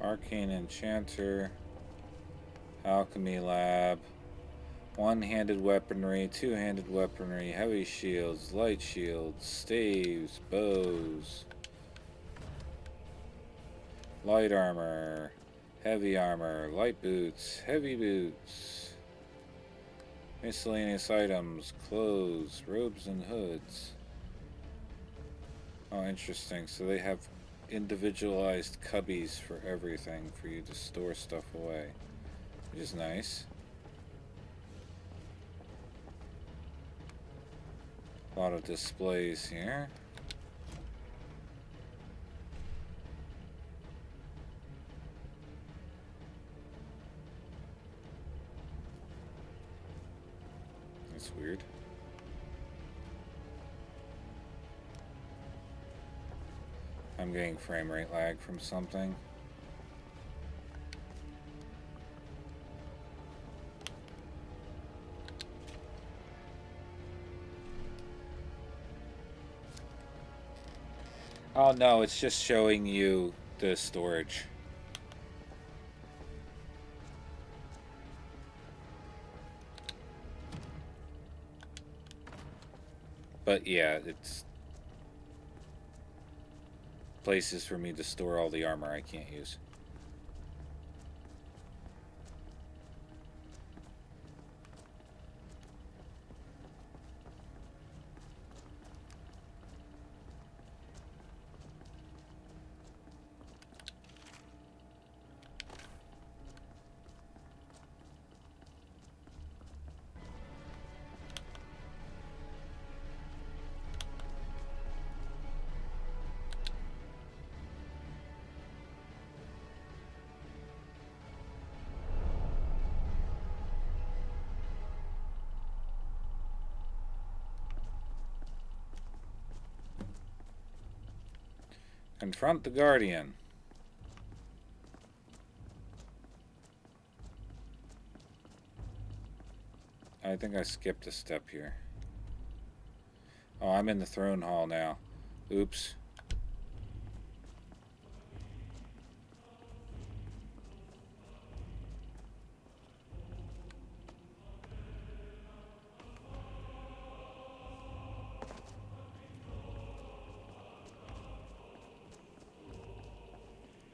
Arcane Enchanter. Alchemy Lab. One-handed weaponry, two-handed weaponry, heavy shields, light shields, staves, bows. Light armor, heavy armor, light boots, heavy boots. Miscellaneous items, clothes, robes, and hoods. Oh, interesting. So they have individualized cubbies for everything for you to store stuff away, which is nice. A lot of displays here. That's weird. I'm getting frame rate lag from something. Oh no, it's just showing you the storage. But yeah, it's places for me to store all the armor I can't use. Confront the Guardian. I think I skipped a step here. Oh, I'm in the throne hall now. Oops.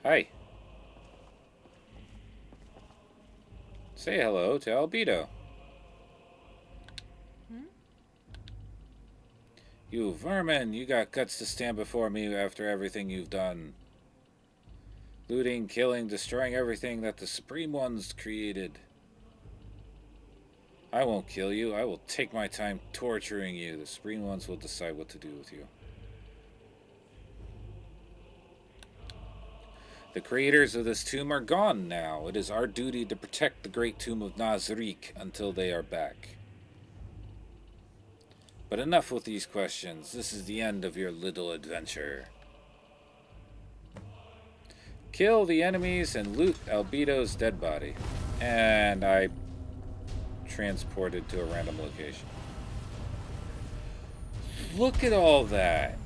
Hi. Say hello to Albedo. You vermin, you got guts to stand before me after everything you've done. Looting, killing, destroying everything that the Supreme Ones created. I won't kill you. I will take my time torturing you. The Supreme Ones will decide what to do with you. The creators of this tomb are gone now. It is our duty to protect the great tomb of Nazrick until they are back. But enough with these questions. This is the end of your little adventure. Kill the enemies and loot Albedo's dead body. And I transported to a random location. Look at all that.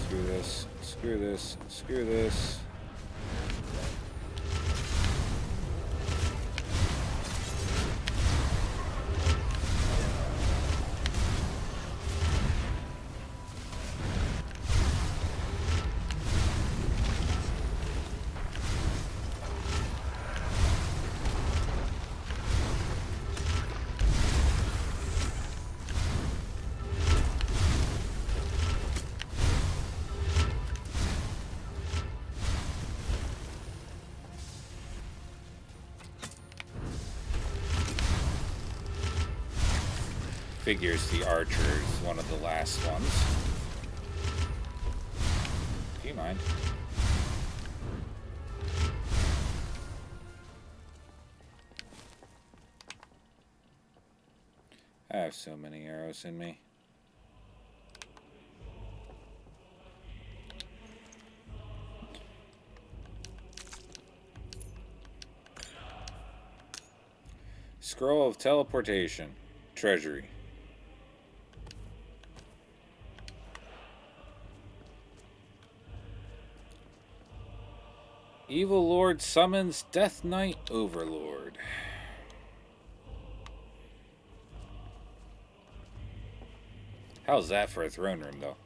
Screw this, screw this, screw this. Figures the archer is one of the last ones. Do you mind? I have so many arrows in me. Scroll of teleportation. treasury. Evil Lord summons Death Knight Overlord. How's that for a throne room, though?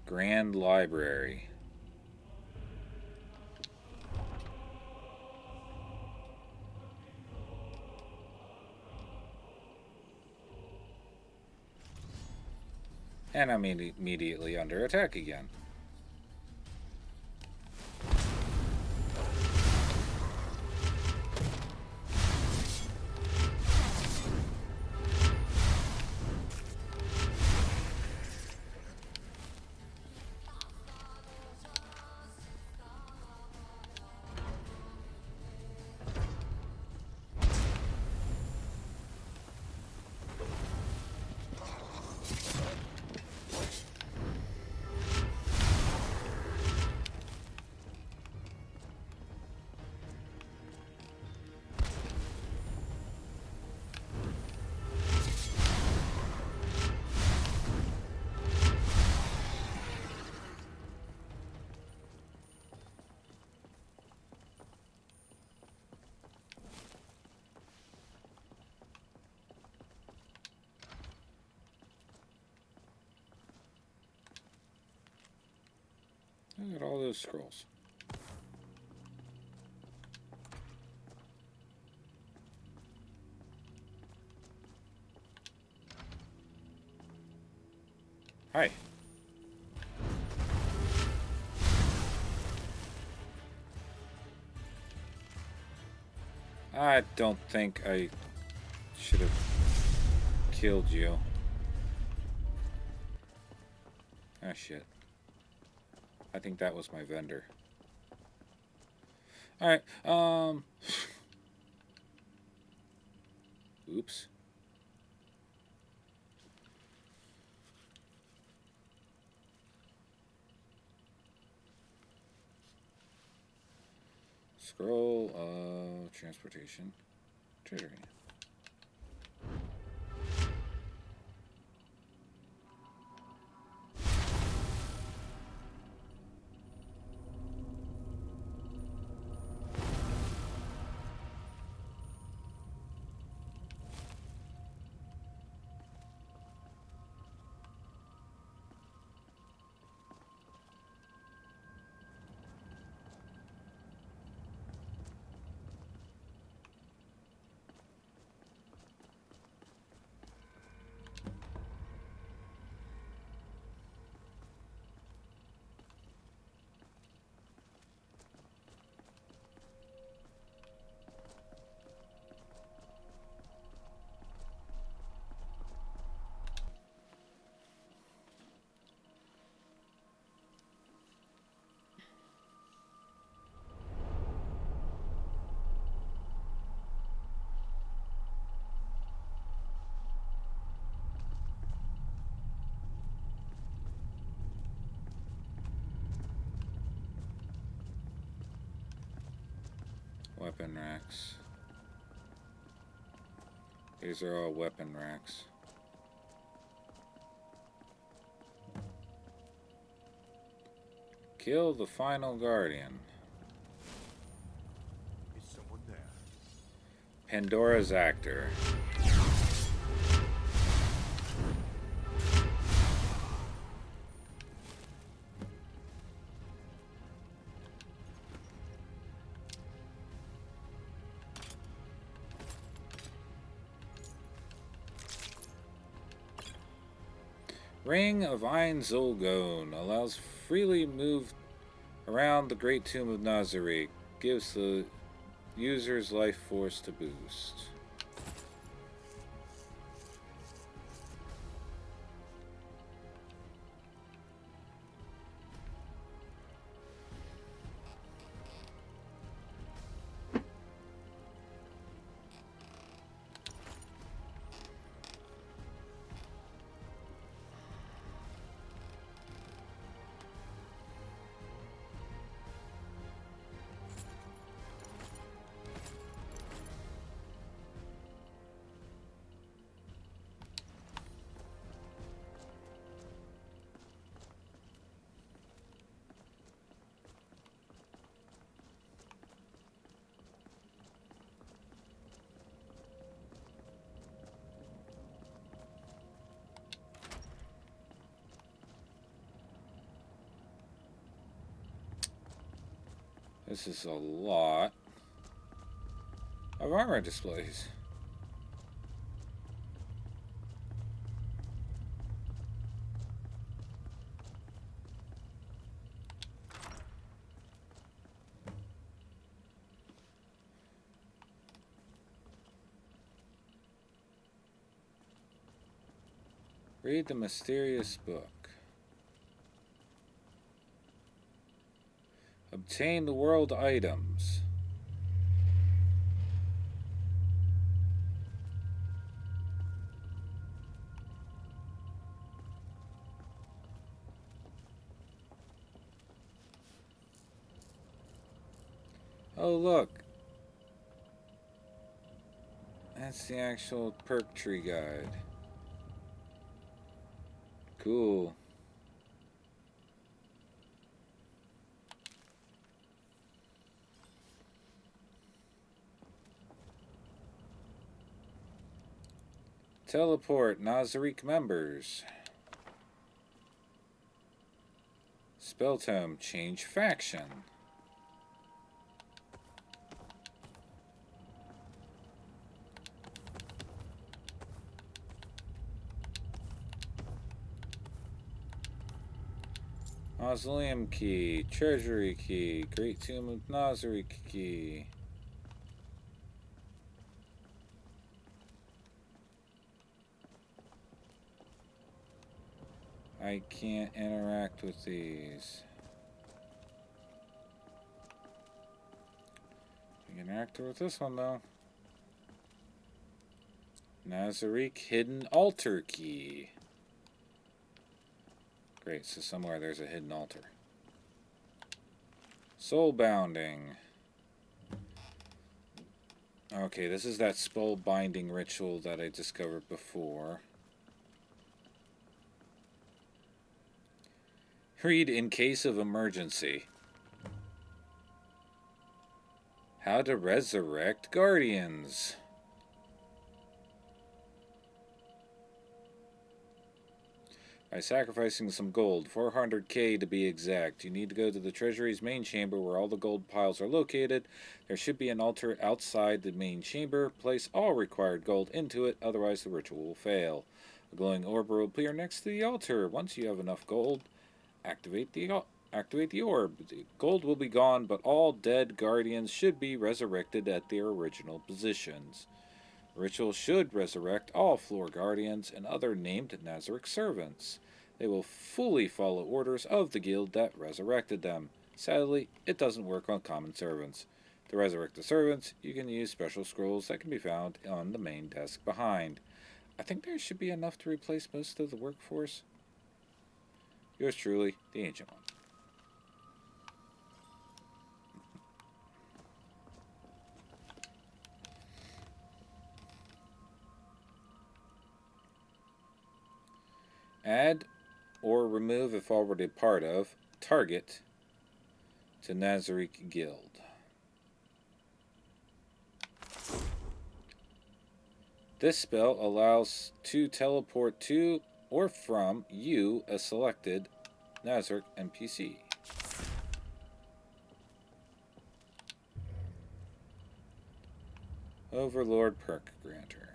Grand Library. And I'm immediately under attack again. Look at all those scrolls. Hi. I don't think I should have killed you. Ah, shit. I think that was my vendor. Alright, oops. Scroll of transportation. Treasury. Weapon racks. These are all weapon racks. Kill the final guardian. Is someone there? Pandora's actor. Ring of Ein Zolgon allows freely move around the Great Tomb of Nazrick. Gives the user's life force to boost. This is a lot of armor displays. Read the mysterious book. Obtain the world items. Oh, look. That's the actual perk tree guide. Cool. Teleport Nazrick members. Spell tome, change faction. Mausoleum key, treasury key, Great Tomb of Nazrick key. I can't interact with these. I can interact with this one though. Nazrick hidden altar key. Great, so somewhere there's a hidden altar. Soul bounding. Okay, this is that spell binding ritual that I discovered before. Read in case of emergency. How to resurrect guardians. By sacrificing some gold, 400k to be exact. You need to go to the treasury's main chamber where all the gold piles are located. There should be an altar outside the main chamber. Place all required gold into it, otherwise the ritual will fail. A glowing orb will appear next to the altar. Once you have enough gold, activate the orb. The gold will be gone, but all dead guardians should be resurrected at their original positions. The ritual should resurrect all floor guardians and other named Nazrick servants. They will fully follow orders of the guild that resurrected them. Sadly, it doesn't work on common servants. To resurrect the servants, you can use special scrolls that can be found on the main desk behind. I think there should be enough to replace most of the workforce. Yours truly, the Ancient One. Add or remove if already part of target to Nazrick Guild. This spell allows to teleport to or from you, a selected Nazrick NPC. Overlord Perk Granter.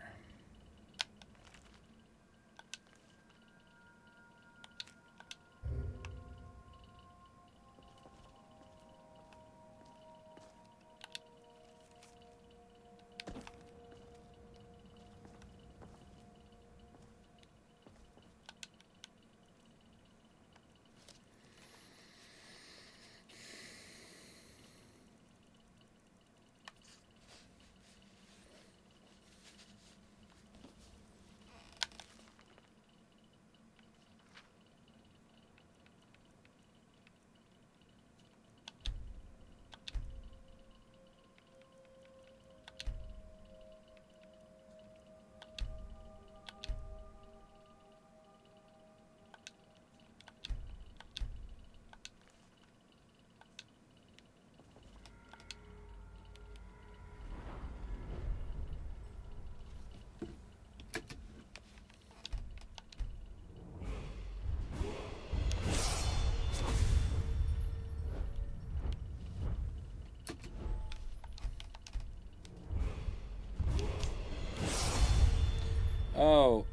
Oh,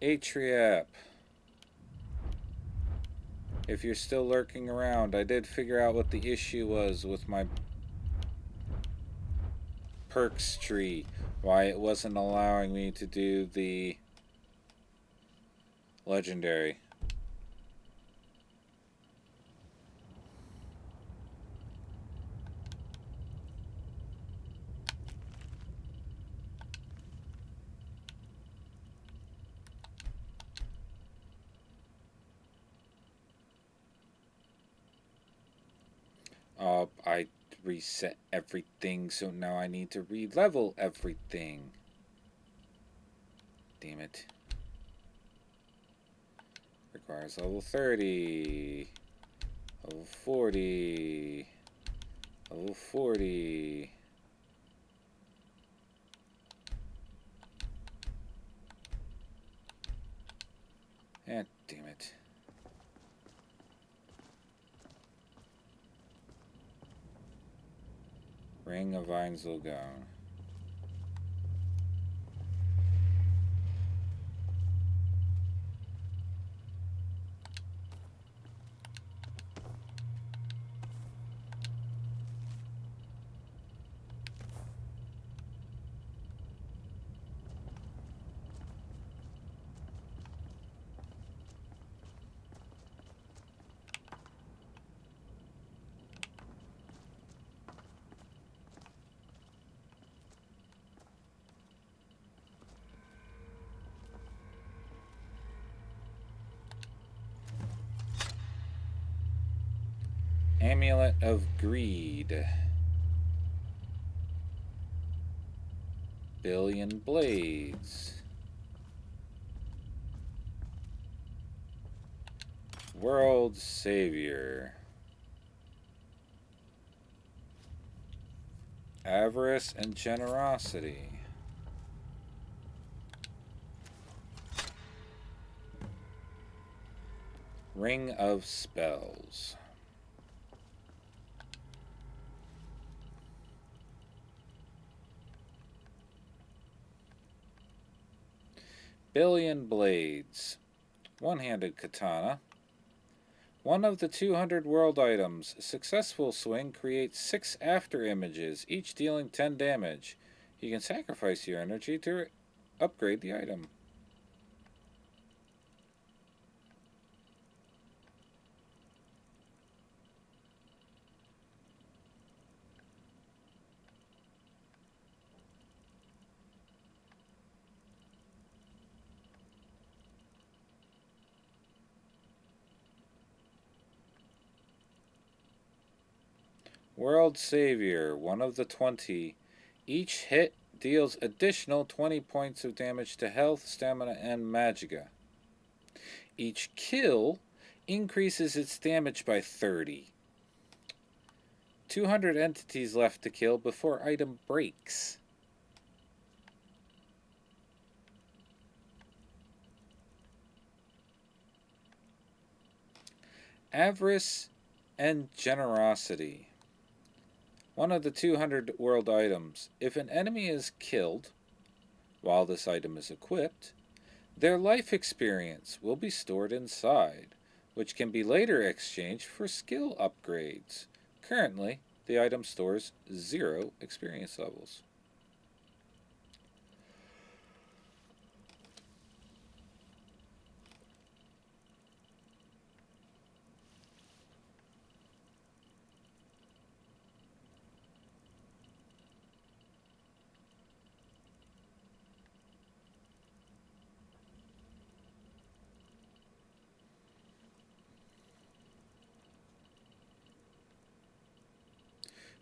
Atriap. If you're still lurking around, I did figure out what the issue was with my perks tree. Why it wasn't allowing me to do the legendary. I reset everything, so now I need to re-level everything. Damn it. Requires level 30. Level 40. Level 40. And damn it. Ring of Einzelgone. Amulet of Greed. Billion Blades. World Savior. Avarice and Generosity. Ring of Spells. Billion Blades. One-handed katana. One of the 200 world items. Successful swing creates 6 after images, each dealing 10 damage. You can sacrifice your energy to upgrade the item. World Savior, one of the 20. Each hit deals additional 20 points of damage to health, stamina, and magicka. Each kill increases its damage by 30. 200 entities left to kill before item breaks. Avarice and Generosity. One of the 200 world items. If an enemy is killed while this item is equipped, their life experience will be stored inside, which can be later exchanged for skill upgrades. Currently, the item stores 0 experience levels.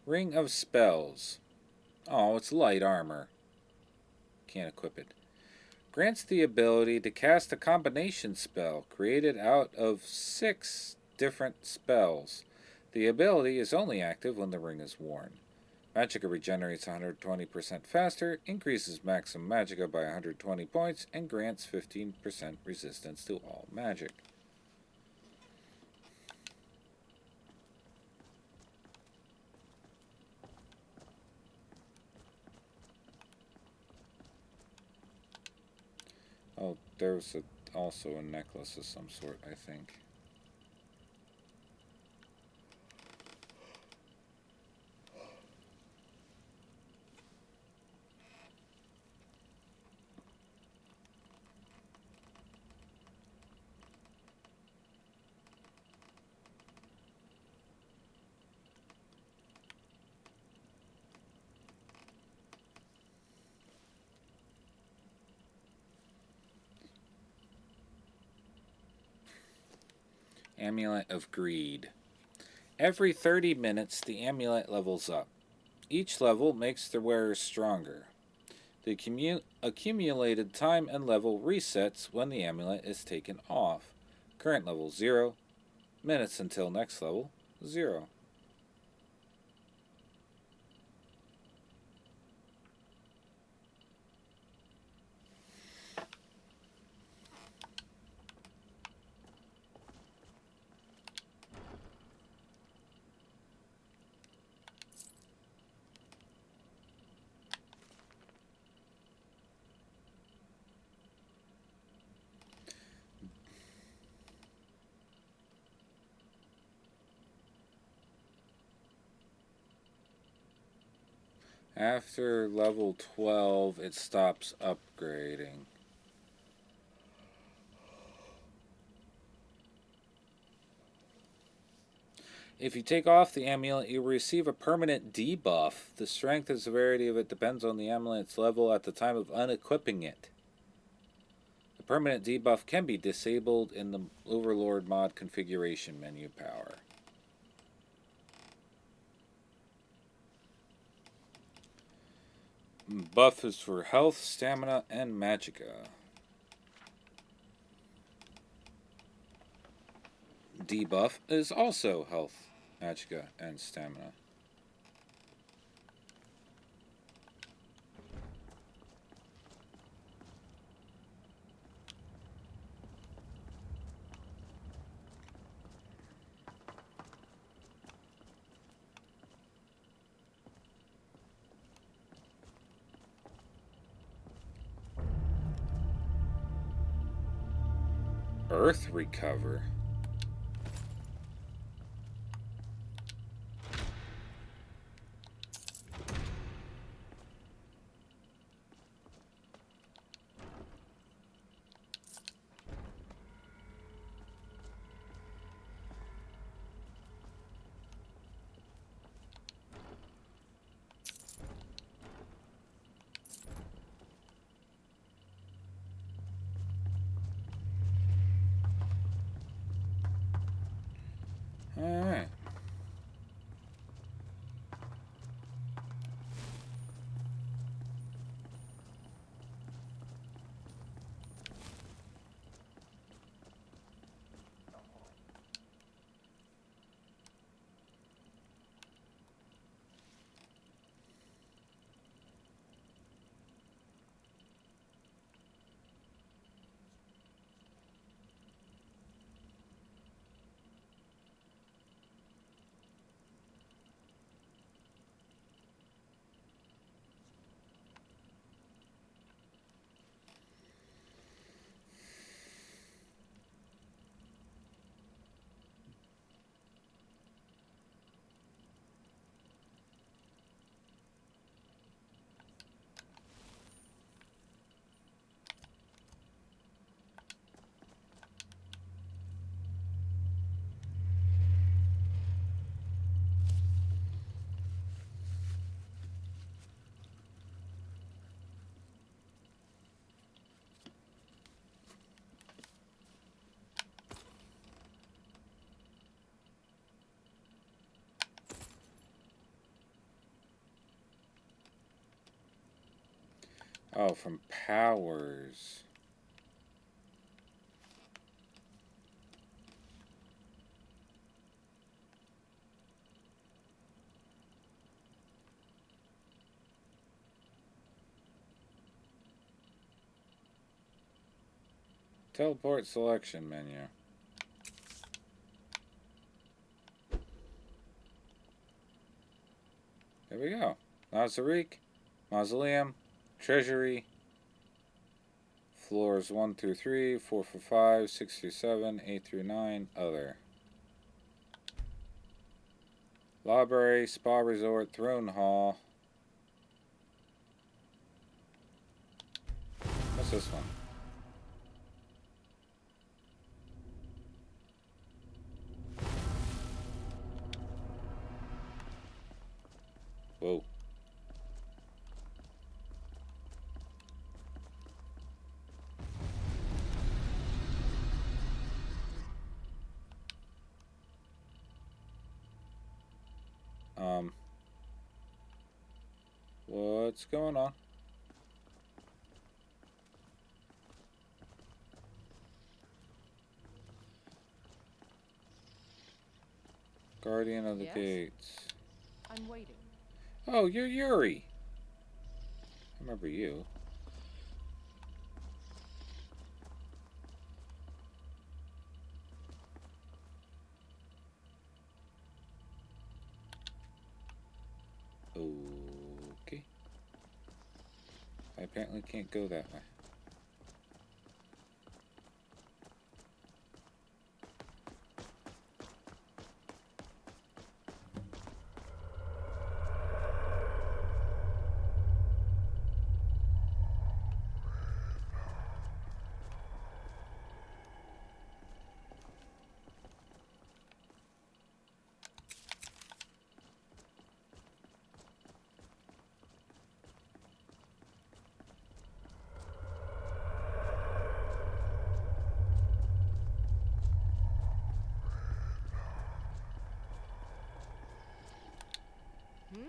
Ring of Spells. Oh, it's light armor. Can't equip it. Grants the ability to cast a combination spell created out of 6 different spells. The ability is only active when the ring is worn. Magicka regenerates 120% faster, increases maximum magicka by 120 points, and grants 15% resistance to all magic. there's also a necklace of some sort, I think. Amulet of Greed. Every 30 minutes, the amulet levels up. Each level makes the wearer stronger. The accumulated time and level resets when the amulet is taken off. Current level 0. Minutes until next level 0. After level 12, it stops upgrading. If you take off the amulet, you receive a permanent debuff. The strength and severity of it depends on the amulet's level at the time of unequipping it. The permanent debuff can be disabled in the Overlord mod configuration menu power. Buff is for health, stamina, and magicka. Debuff is also health, magicka, and stamina. Earth recover. Alright. Oh, from powers. Teleport selection menu. There we go. Nazrick, Mausoleum, Treasury, Floors 1 through 3, 4 through 5, 6 through 7, 8 through 9, other. Library, Spa Resort, Throne Hall. What's this one? Whoa. What's going on? Guardian of the Yes? Gates. I'm waiting. Oh, you're Yuri. I remember you. Okay. I apparently can't go that way. Hmm?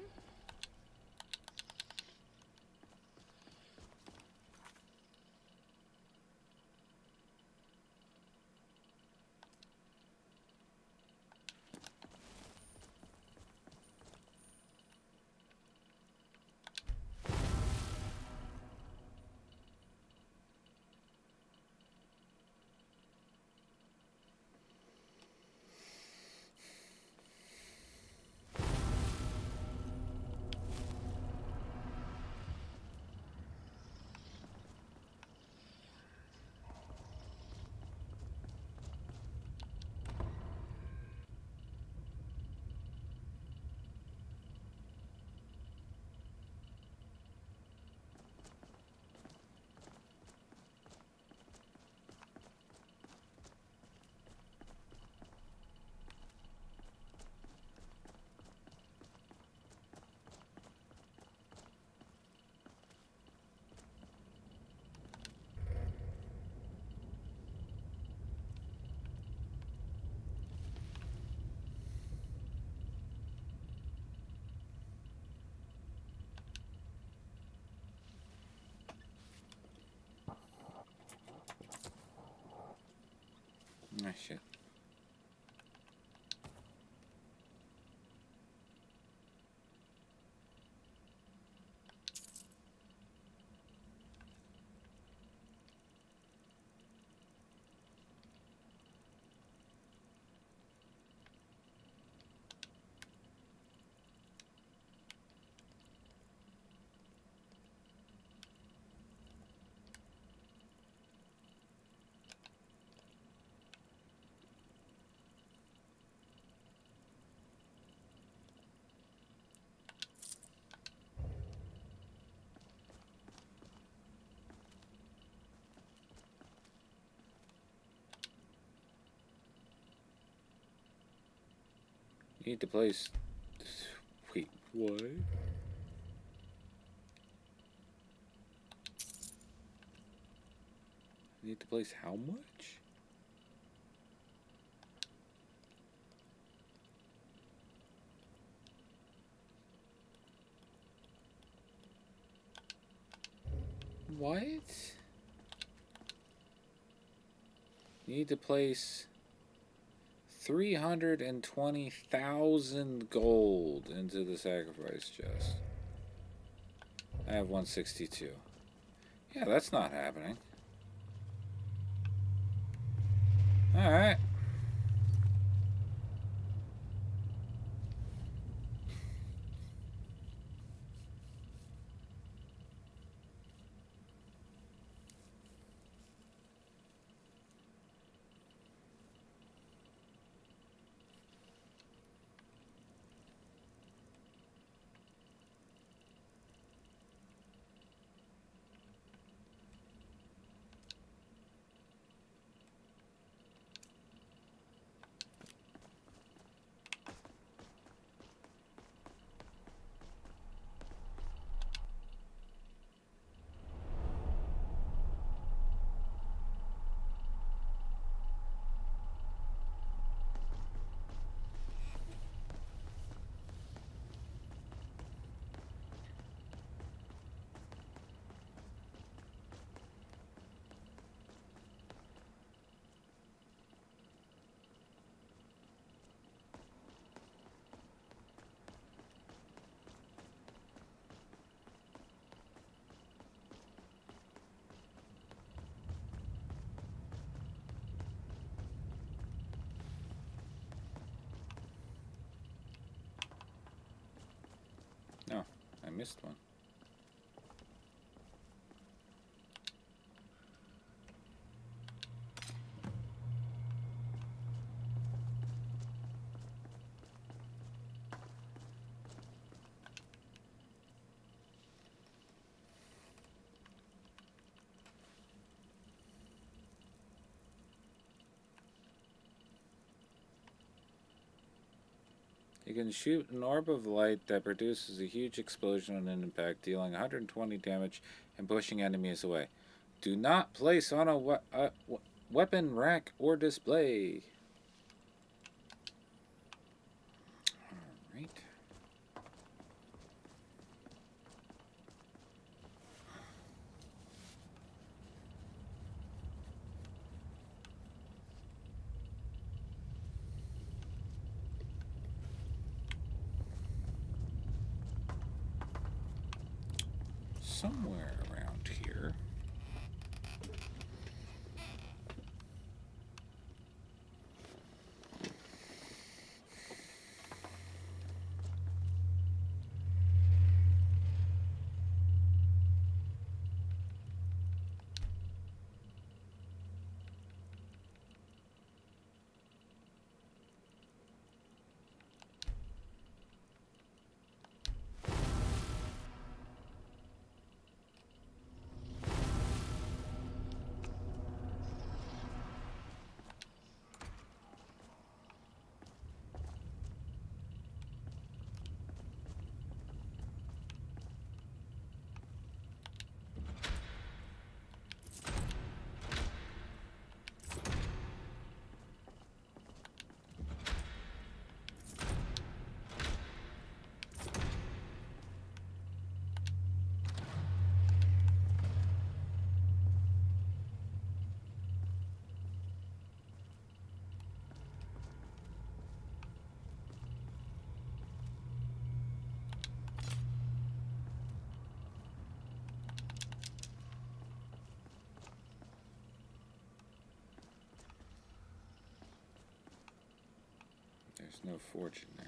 Ah, shit. You need to place... Wait, what? You need to place how much? What? You need to place 320,000 gold into the sacrifice chest. I have 162. Yeah, that's not happening. Alright. missed one. You can shoot an orb of light that produces a huge explosion on an impact, dealing 120 damage and pushing enemies away. Do not place on a weapon rack or display. Alright. Somewhere around here. There's no fortune there.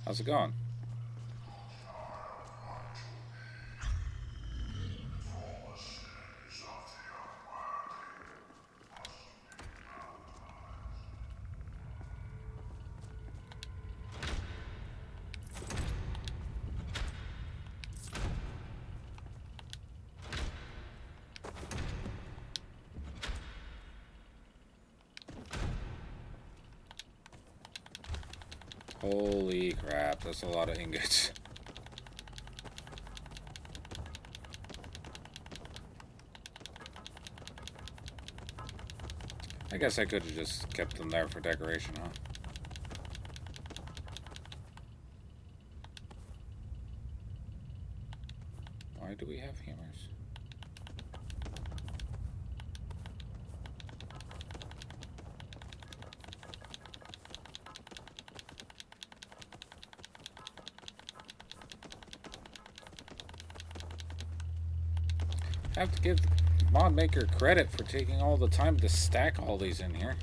How's it going? Holy crap, that's a lot of ingots. I guess I could have just kept them there for decoration, huh? Why do we have hammers? I have to give the mod maker credit for taking all the time to stack all these in here.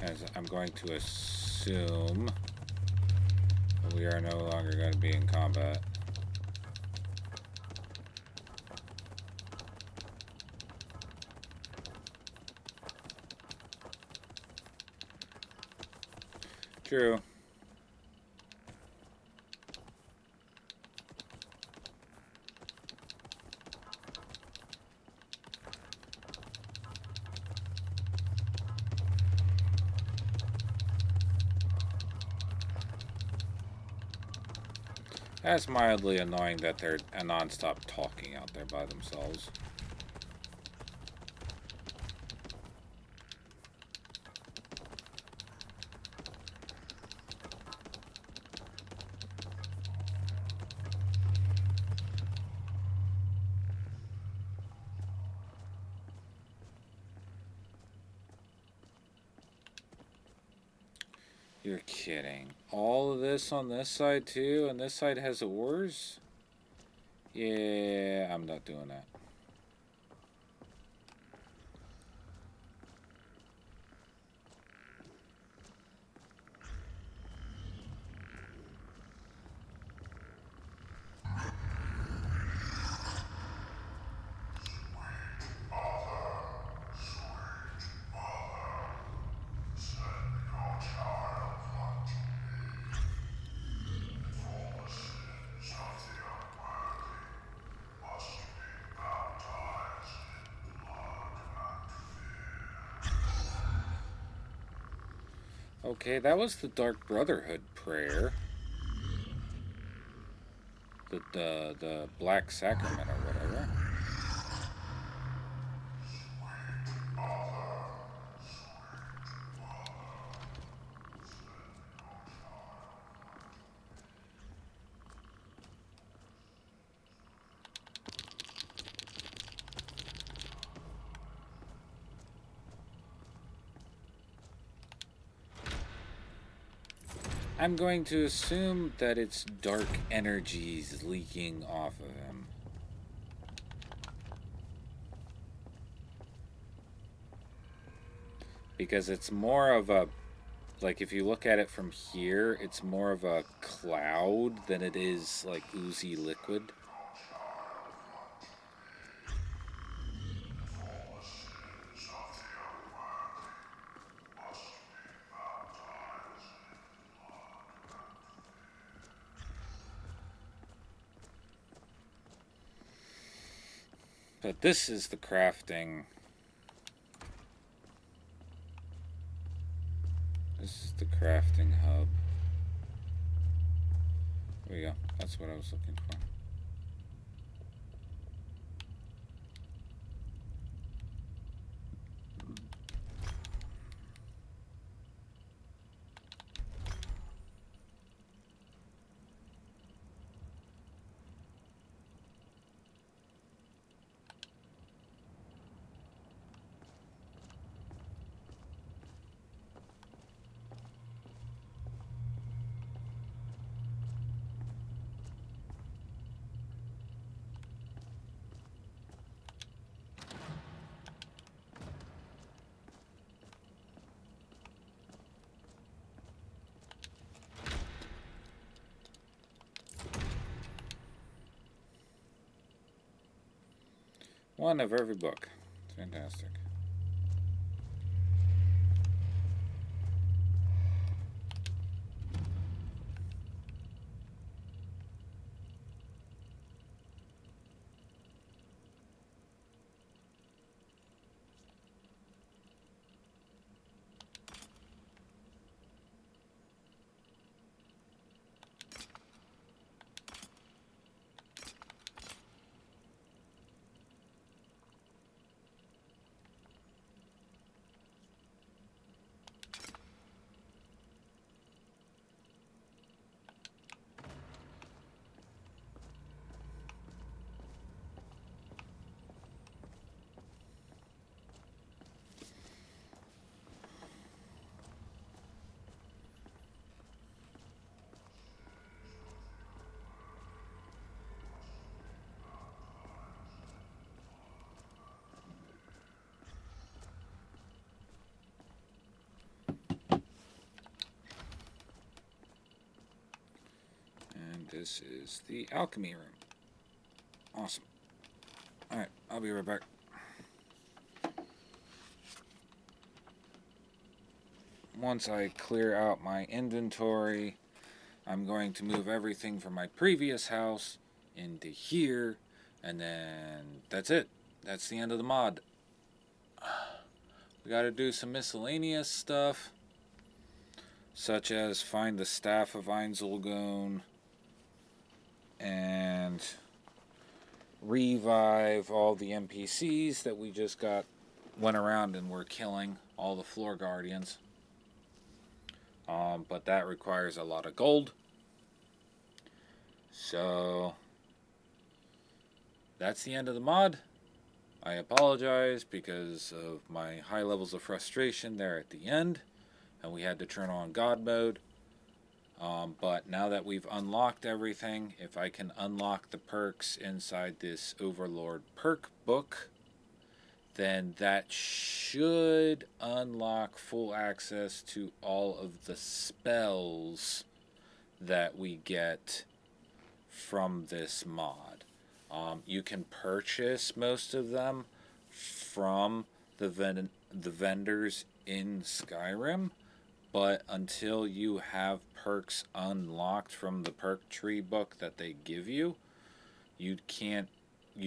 As I'm going to assume we are no longer going to be in combat. True. That's mildly annoying that they're non-stop talking out there by themselves. You're kidding. All of this on this side too, and this side has ores? Yeah, I'm not doing that. Okay, that was the Dark Brotherhood prayer. The Black Sacrament or whatever. I'm going to assume that it's dark energies leaking off of him. Because it's more of a, like if you look at it from here, it's more of a cloud than it is like oozy liquid. But this is the crafting. This is the crafting hub. There we go. That's what I was looking for. One of every book. Fantastic. This is the alchemy room. Awesome. Alright, I'll be right back. Once I clear out my inventory, I'm going to move everything from my previous house into here, and then that's it. That's the end of the mod. We gotta do some miscellaneous stuff, such as find the Staff of Einzelgone, and revive all the NPCs that we just went around and were killing, all the floor guardians. But that requires a lot of gold. So that's the end of the mod. I apologize because of my high levels of frustration there at the end, and we had to turn on God mode. But now that we've unlocked everything, if I can unlock the perks inside this Overlord perk book, then that should unlock full access to all of the spells that we get from this mod. You can purchase most of them from the vendors in Skyrim, but until you have perks unlocked from the perk tree book that they give you, you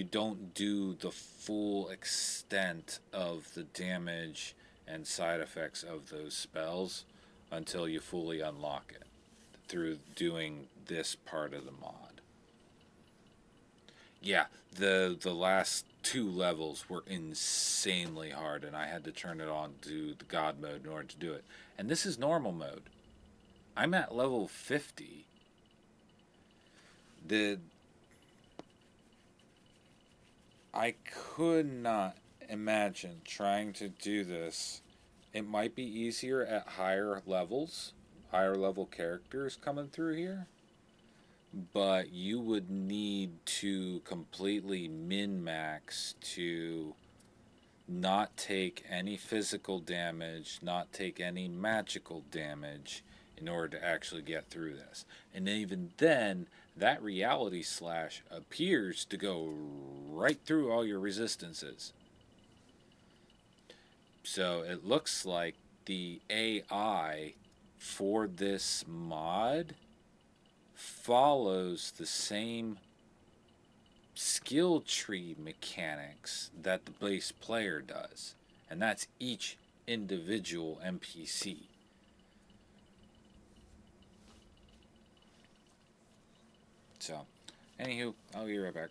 don't do the full extent of the damage and side effects of those spells until you fully unlock it through doing this part of the mod. Yeah, the last 2 levels were insanely hard, and I had to turn it on to the God mode in order to do it. And this is normal mode. I'm at level 50. I could not imagine trying to do this. It might be easier at higher levels, higher level characters coming through here, but you would need to completely min-max to not take any physical damage, not take any magical damage in order to actually get through this. And even then, that reality slash appears to go right through all your resistances. So it looks like the AI for this mod follows the same skill tree mechanics that the base player does, and that's each individual NPC. So, anywho, I'll be right back.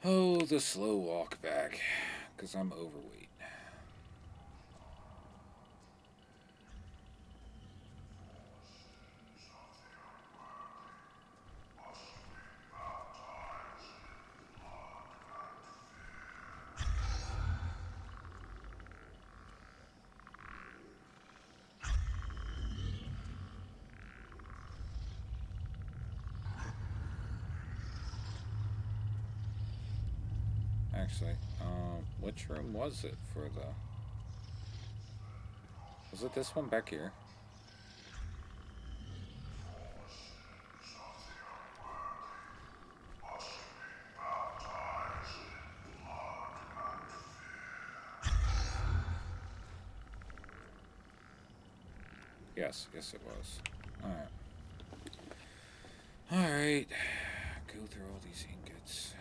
Oh, the slow walk back, because I'm overweight. Actually, which room was it for the... Was it this one back here? Yes, yes it was. Alright. Alright. Go through all these ingots.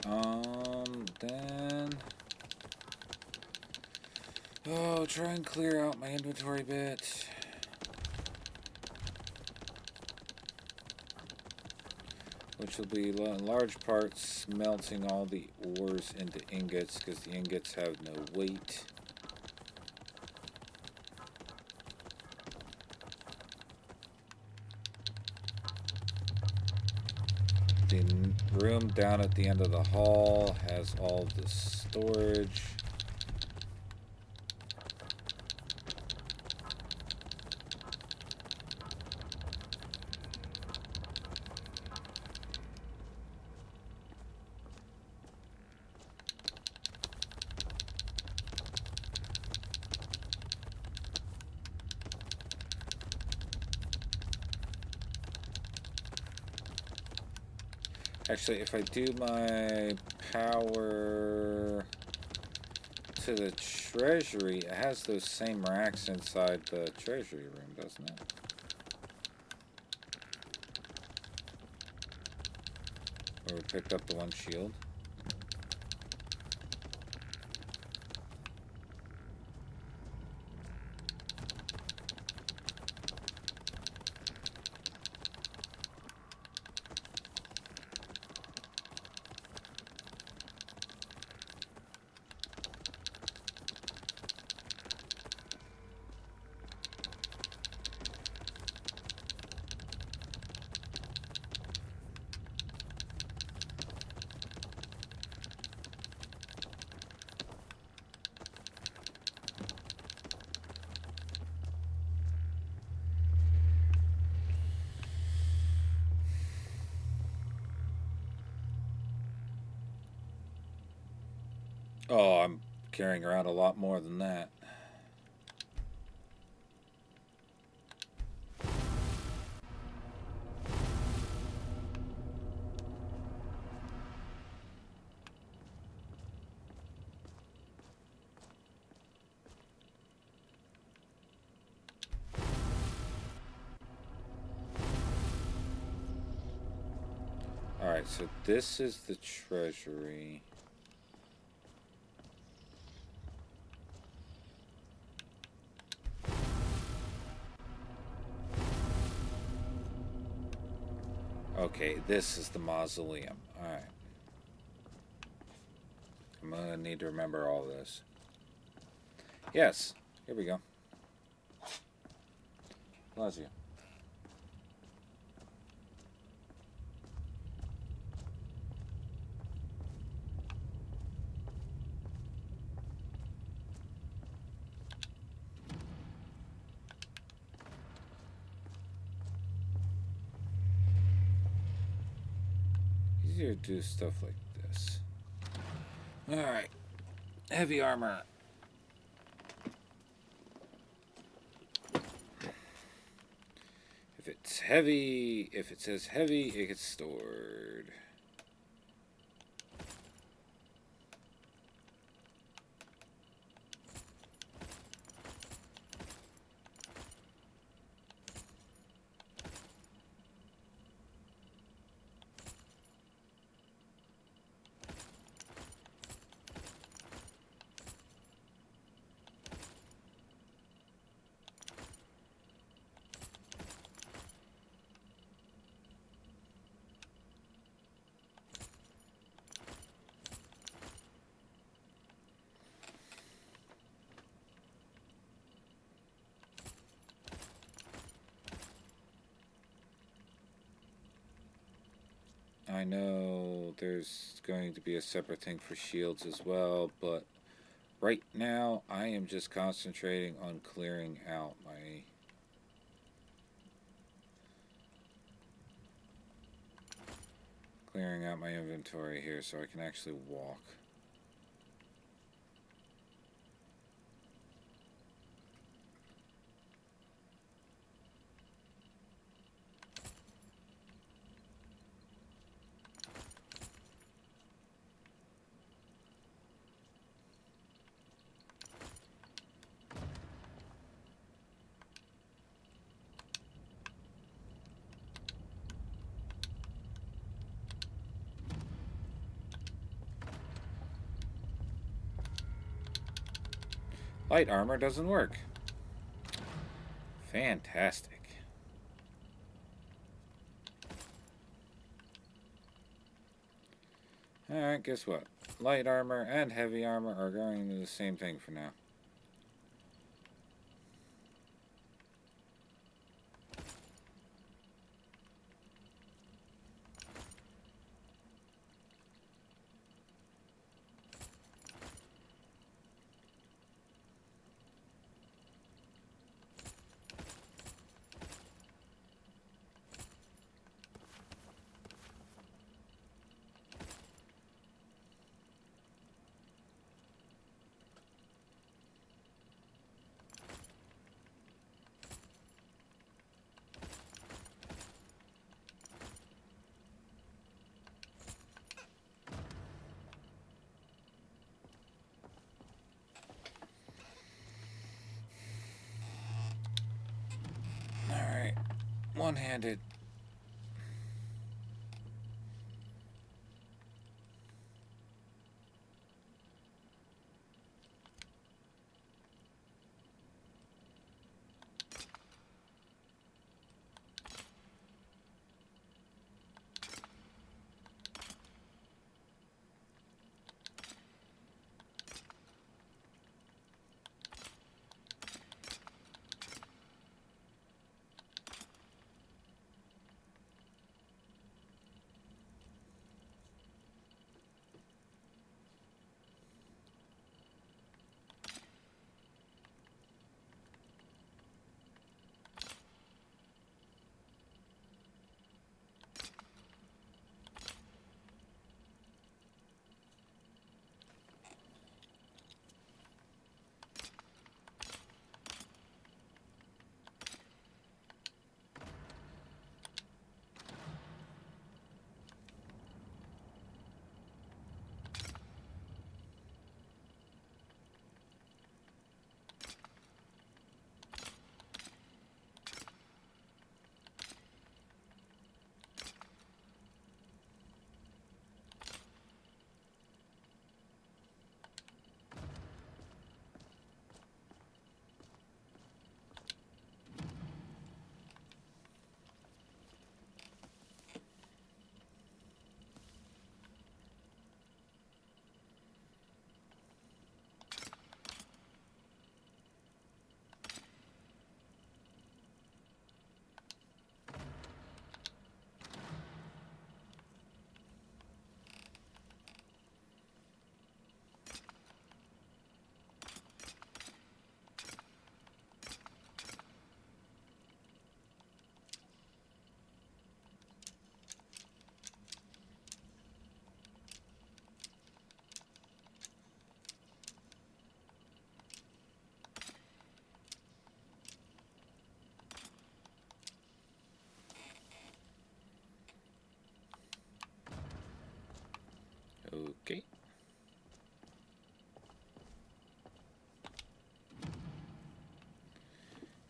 Alright, then... Oh, try and clear out my inventory bit. Which will be in large part smelting all the ores into ingots, because the ingots have no weight. The room down at the end of the hall has all the storage. Actually, if I do my power to the treasury, it has those same racks inside the treasury room, doesn't it? Where we picked up the one shield. Oh, I'm carrying around a lot more than that. Alright, so this is the treasury. Okay, this is the mausoleum. Alright. I'm gonna need to remember all this. Yes, here we go. Bless you. Easier to do stuff like this. Alright. Heavy armor. If it says heavy, it gets stored. I know there's going to be a separate thing for shields as well, but right now I am just concentrating on clearing out my inventory here so I can actually walk. Light armor doesn't work. Fantastic. Alright, guess what? Light armor and heavy armor are going to the same thing for now. Alright, one-handed.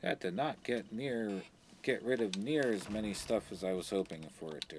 That did not get rid of near as many stuff as I was hoping for it to.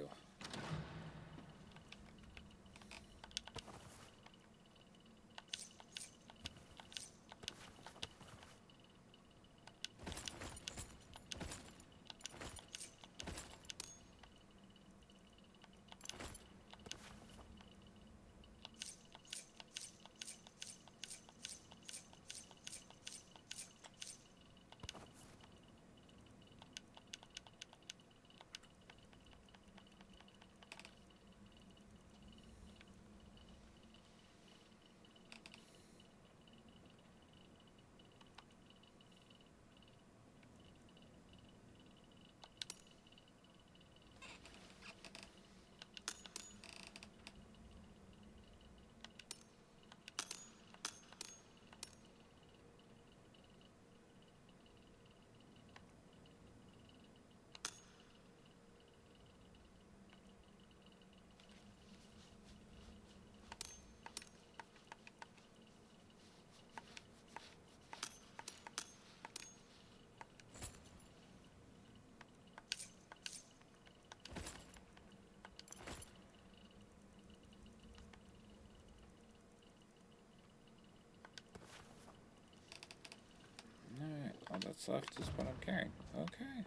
Alright, all that's left is what I'm carrying. Okay.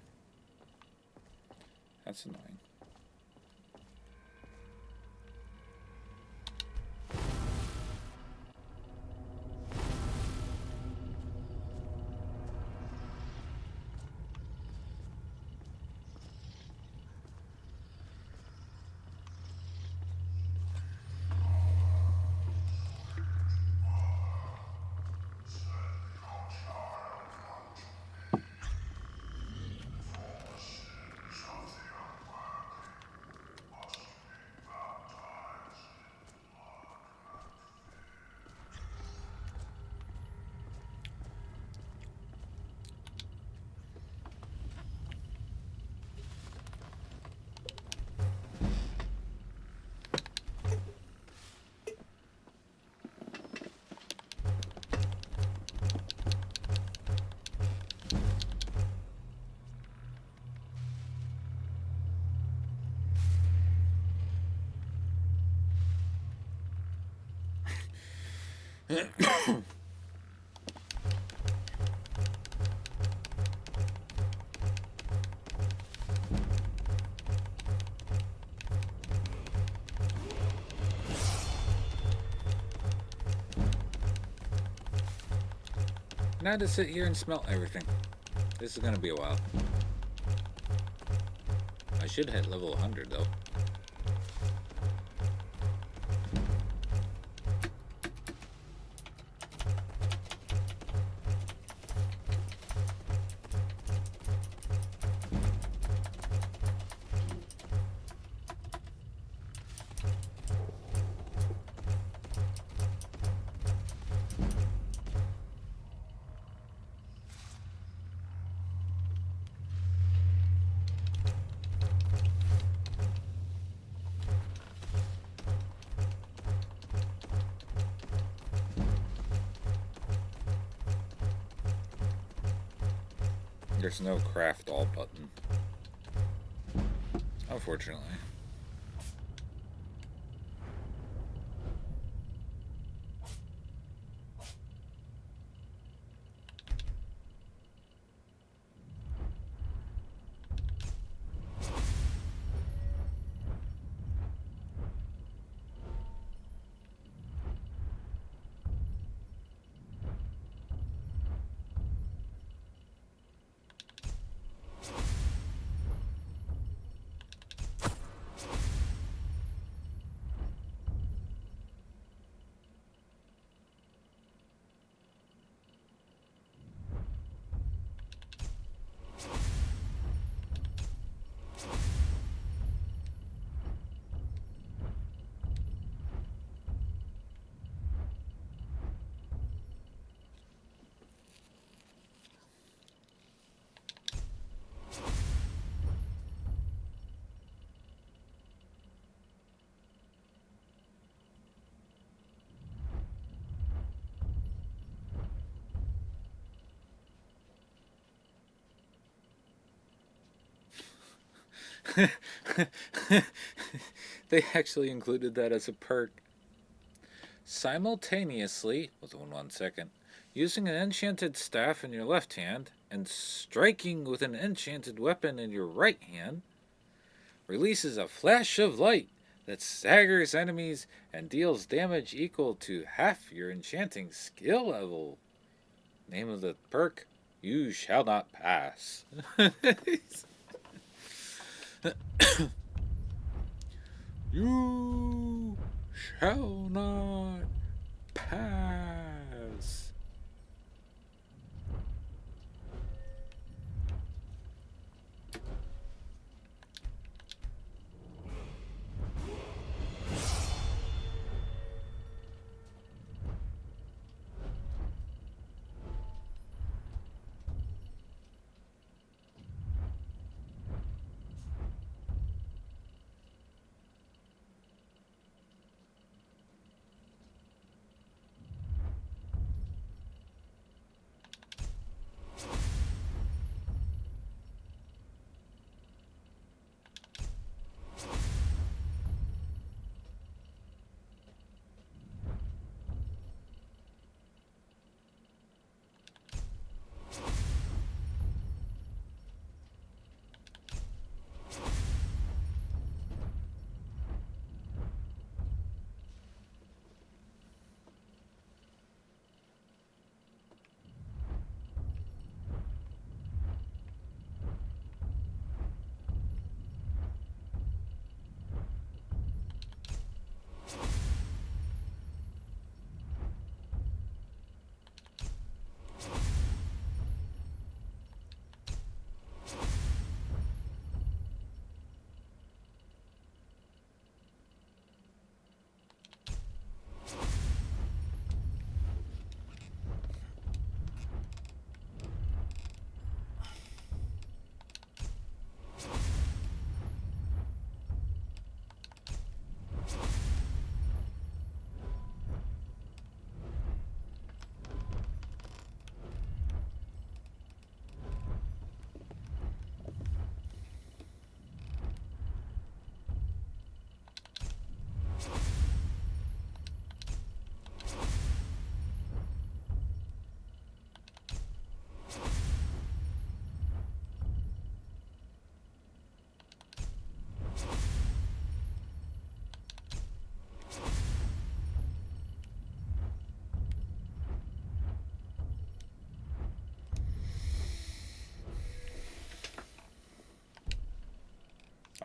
That's annoying. Now to sit here and smelt everything. This is gonna be a while. I should hit level 100 though. There's no craft all button. Unfortunately. They actually included that as a perk. Simultaneously, hold on 1 second, using an enchanted staff in your left hand and striking with an enchanted weapon in your right hand releases a flash of light that staggers enemies and deals damage equal to half your enchanting skill level. Name of the perk, You Shall Not Pass. You shall not pass.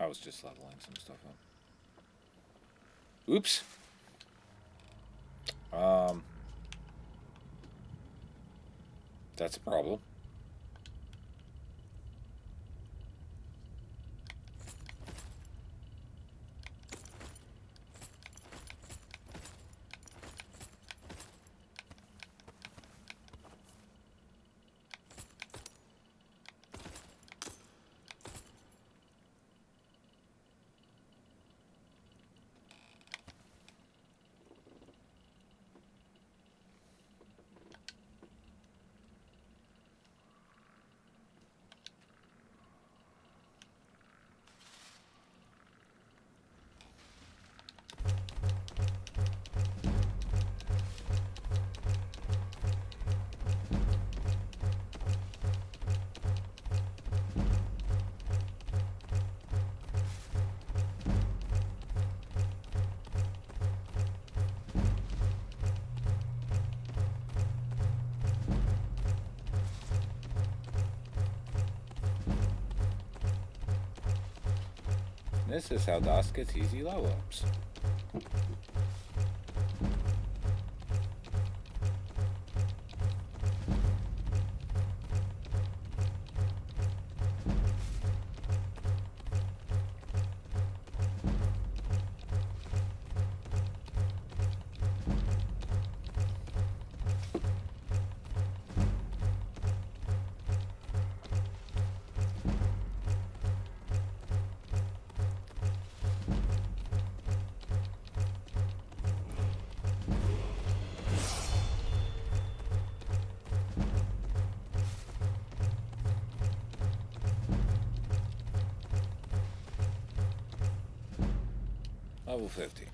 I was just leveling some stuff up. Oops. That's a problem. This is how DOS gets easy level ups. Level 50.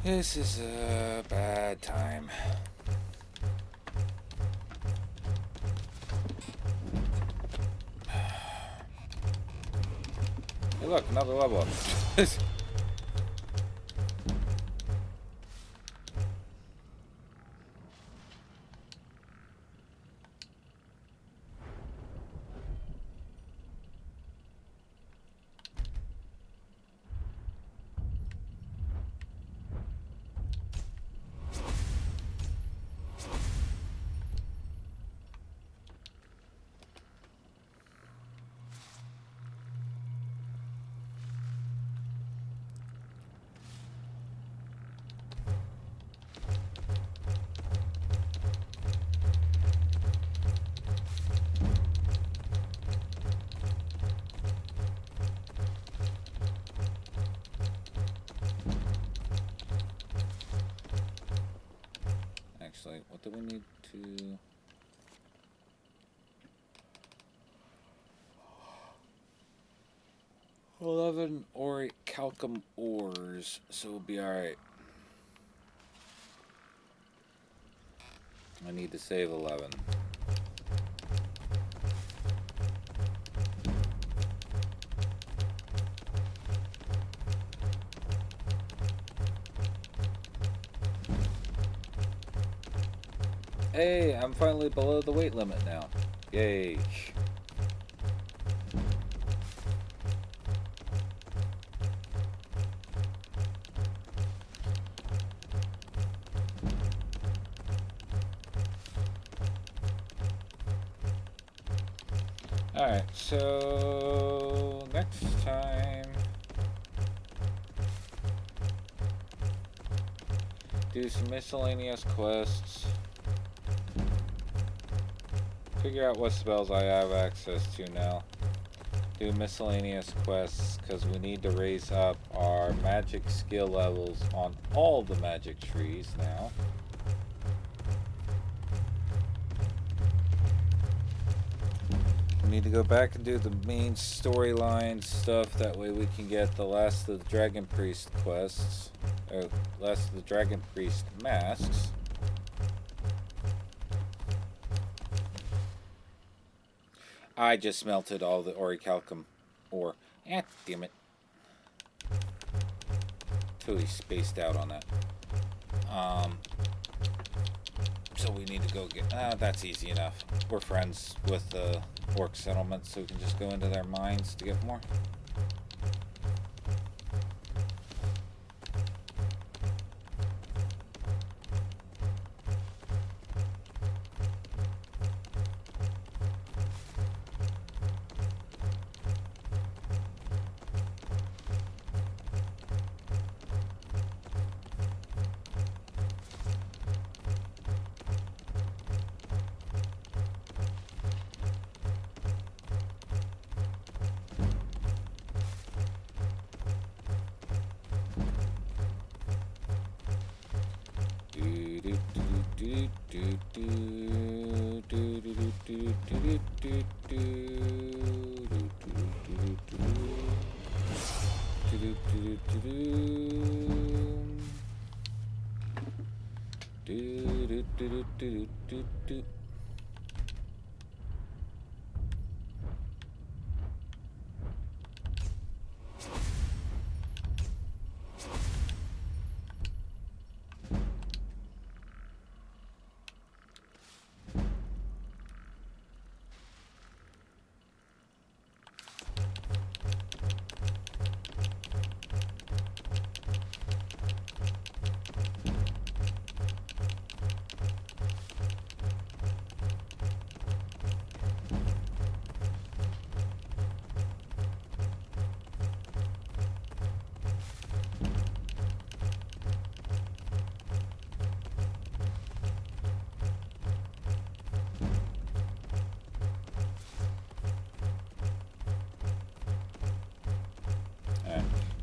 This is a bad time. Hey look, another level up. Actually, what do we need to... $11 orichalcum ores, so we'll be alright. I need to save 11. Hey, I'm finally below the weight limit now. Yay. Alright, so next time do some miscellaneous quests. Figure out what spells I have access to now. Do miscellaneous quests, because we need to raise up our magic skill levels on all the magic trees now. We need to go back and do the main storyline stuff, that way we can get the Last of the Dragon Priest quests, or Last of the Dragon Priest masks. I just melted all the orichalcum ore. Damn it. Totally spaced out on that. So we need to go get... that's easy enough. We're friends with the orc settlement, so we can just go into their mines to get more.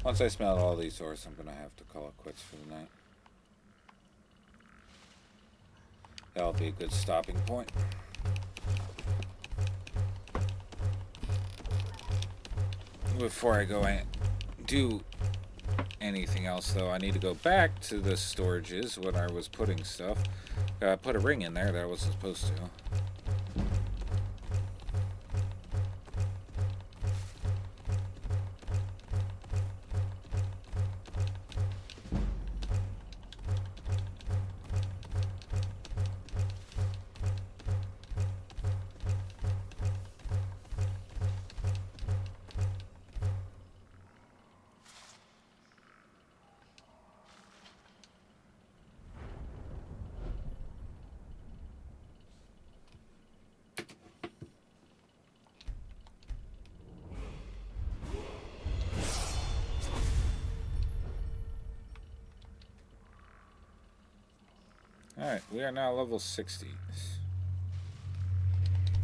Once I smell all these ores, I'm gonna have to call it quits for the night. That'll be a good stopping point. Before I go and do anything else, though, I need to go back to the storages when I was putting stuff. Put a ring in there that I wasn't supposed to. Alright, we are now level 60.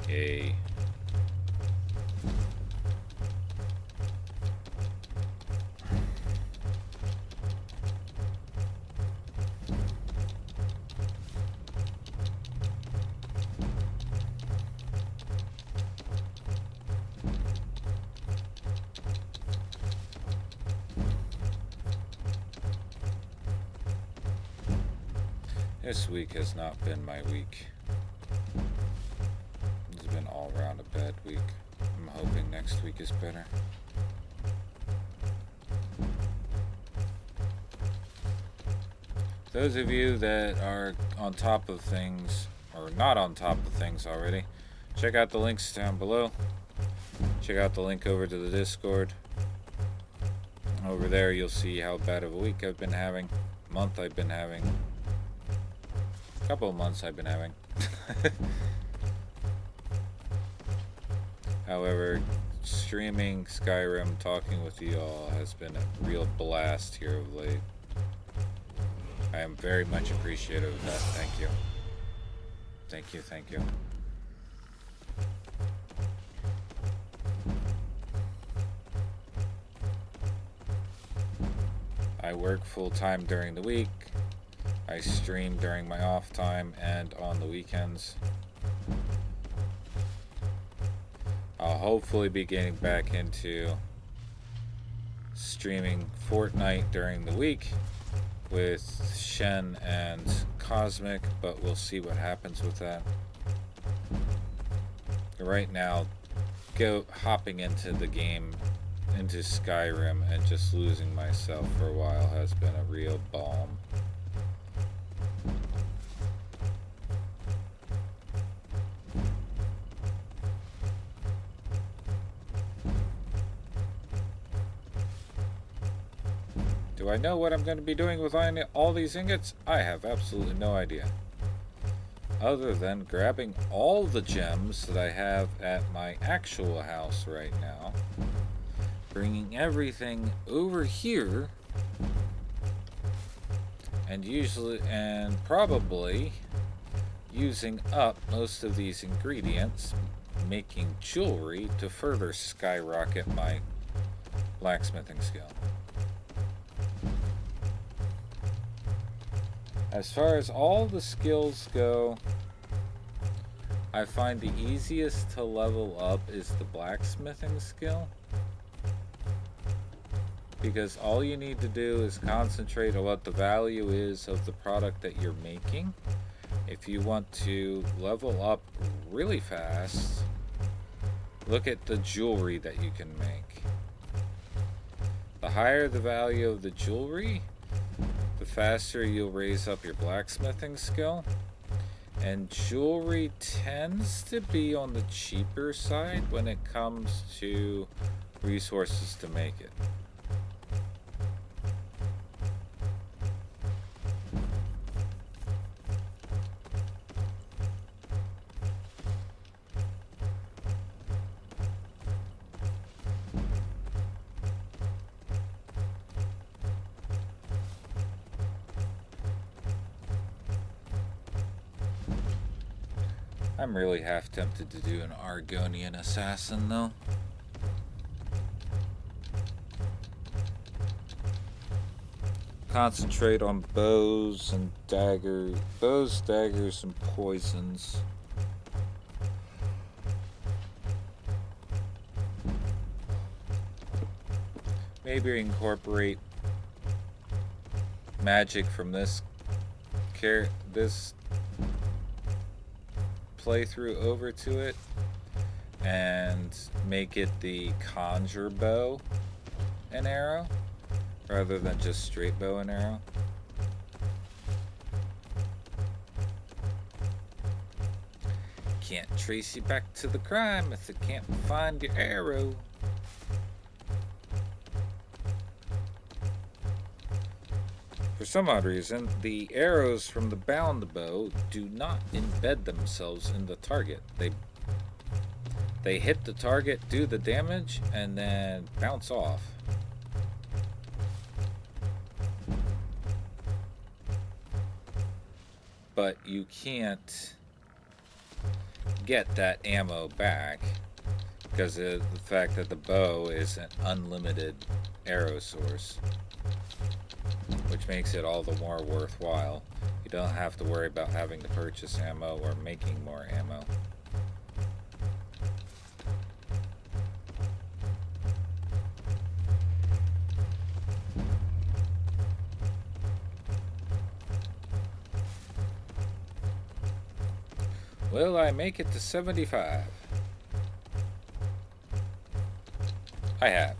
Yay. This week has not been my week. It's been all around a bad week. I'm hoping next week is better. Those of you that are on top of things, or not on top of things already, check out the links down below. Check out the link over to the Discord. Over there you'll see how bad of a week I've been having, month I've been having. Couple of months I've been having. However, streaming Skyrim, talking with you all has been a real blast here of late. I am very much appreciative of that. Thank you. Thank you, thank you. I work full-time during the week. I stream during my off time and on the weekends. I'll hopefully be getting back into streaming Fortnite during the week with Shen and Cosmic, but we'll see what happens with that. Right now, hopping into the game, into Skyrim, and just losing myself for a while has been a real balm. Do I know what I'm going to be doing with all these ingots? I have absolutely no idea. Other than grabbing all the gems that I have at my actual house right now, bringing everything over here, and probably using up most of these ingredients, making jewelry to further skyrocket my blacksmithing skill. As far as all the skills go, I find the easiest to level up is the blacksmithing skill. Because all you need to do is concentrate on what the value is of the product that you're making. If you want to level up really fast, look at the jewelry that you can make. The higher the value of the jewelry, the faster you'll raise up your blacksmithing skill. And jewelry tends to be on the cheaper side when it comes to resources to make it. I'm really half tempted to do an Argonian assassin though. Concentrate on bows, daggers, and poisons. Maybe incorporate magic from this playthrough over to it and make it the conjure bow and arrow rather than just straight bow and arrow. Can't trace you back to the crime if it can't find your arrow. For some odd reason, the arrows from the bound bow do not embed themselves in the target. They hit the target, do the damage, and then bounce off. But you can't get that ammo back because of the fact that the bow is an unlimited arrow source, which makes it all the more worthwhile. You don't have to worry about having to purchase ammo or making more ammo. Will I make it to 75? I have.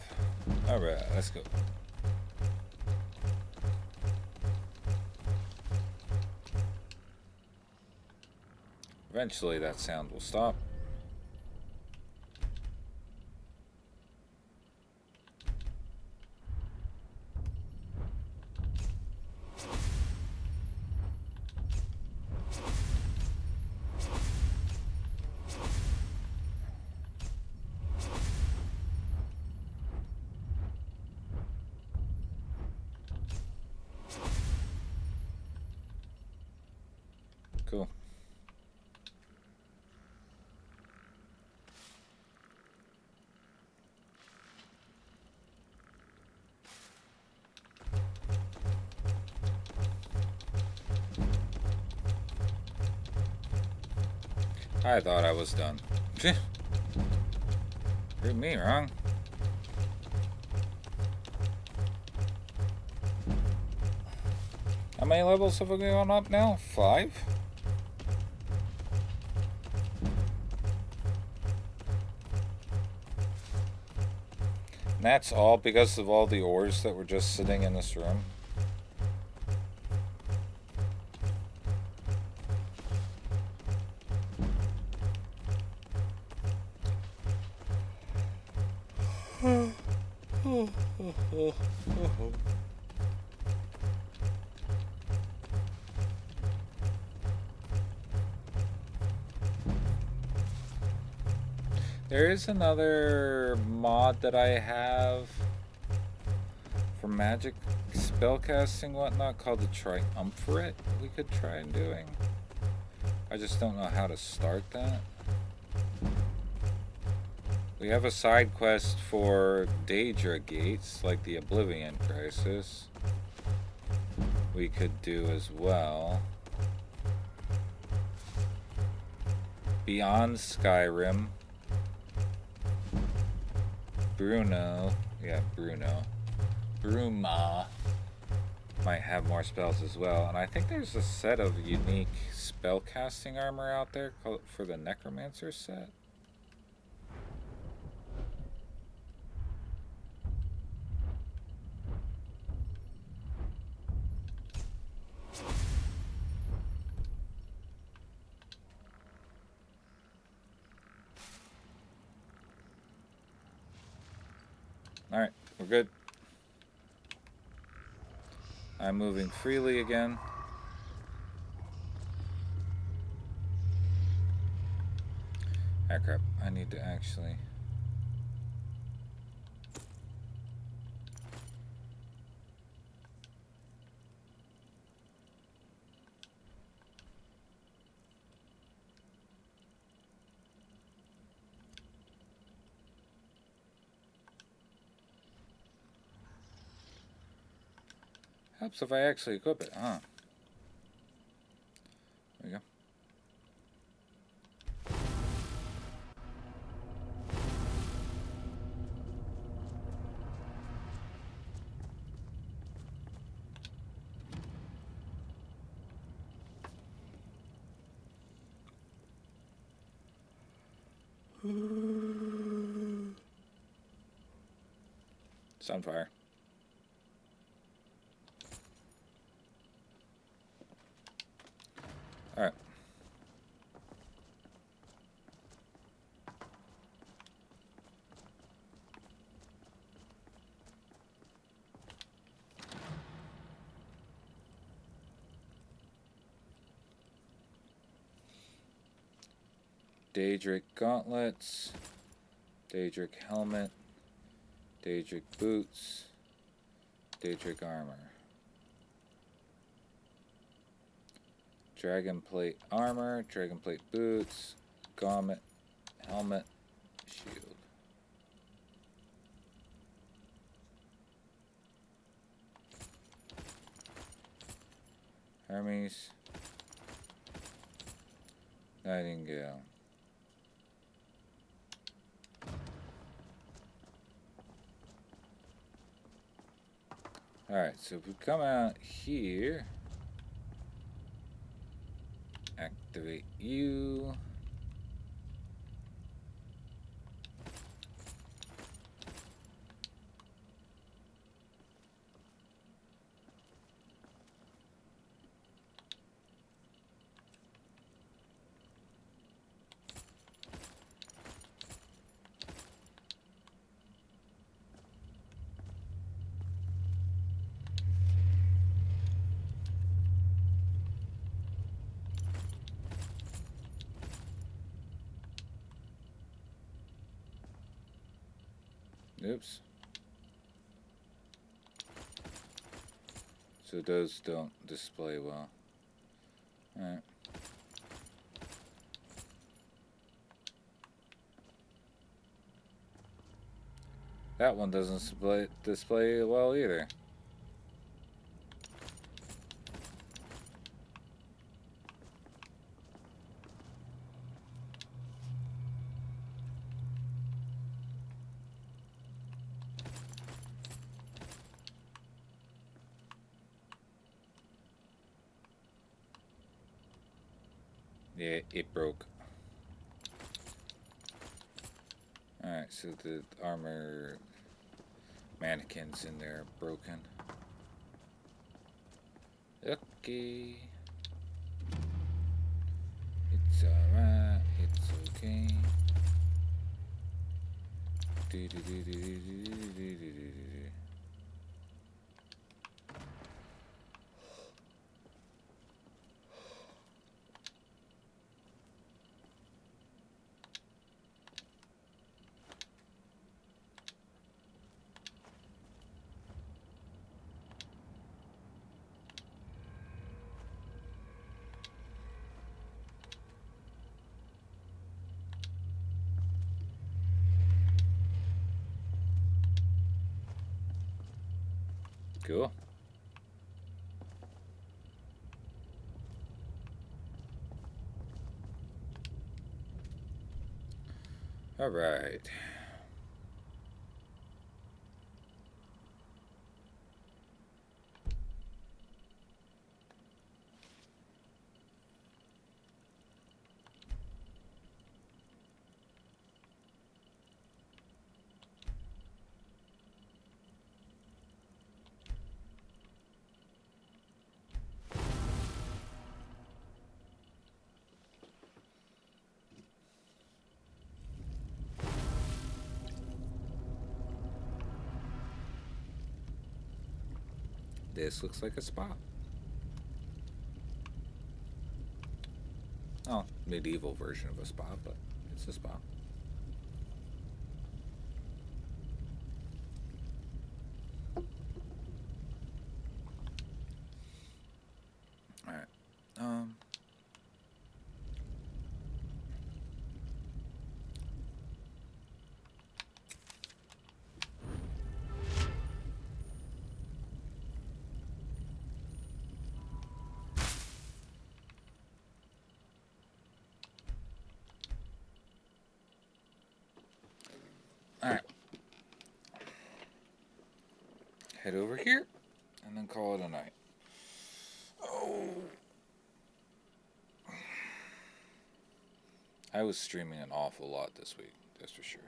Alright, let's go. Eventually that sound will stop. Cool. I thought I was done. Prove me wrong. How many levels have we gone up now? 5? And that's all because of all the ores that were just sitting in this room. There is another mod that I have for magic spellcasting whatnot called the Triumvirate we could try doing. I just don't know how to start that. We have a side quest for Daedra gates, like the Oblivion Crisis. We could do as well. Beyond Skyrim. Bruno. Bruma might have more spells as well. And I think there's a set of unique spellcasting armor out there called for the Necromancer set. Alright, we're good. I'm moving freely again. Ah, crap. I need to actually... Helps if I actually equip it, huh? There we go. Sunfire. Alright. Daedric gauntlets, Daedric helmet, Daedric boots, Daedric armor. Dragon plate armor, dragon plate boots, gauntlet, helmet, shield. Hermes, Nightingale. Alright, so if we come out here, activate you. Oops. So those don't display well. Alright. That one doesn't display well either. Yeah, it broke. Alright, so the armor mannequins in there are broken. Okay. It's alright, it's okay. Do do do do do do do do do do. Cool. All right. This looks like a spa. Oh, medieval version of a spa, but it's a spa. Alright. Alright. Head over here and then call it a night. Oh. I was streaming an awful lot this week, that's for sure.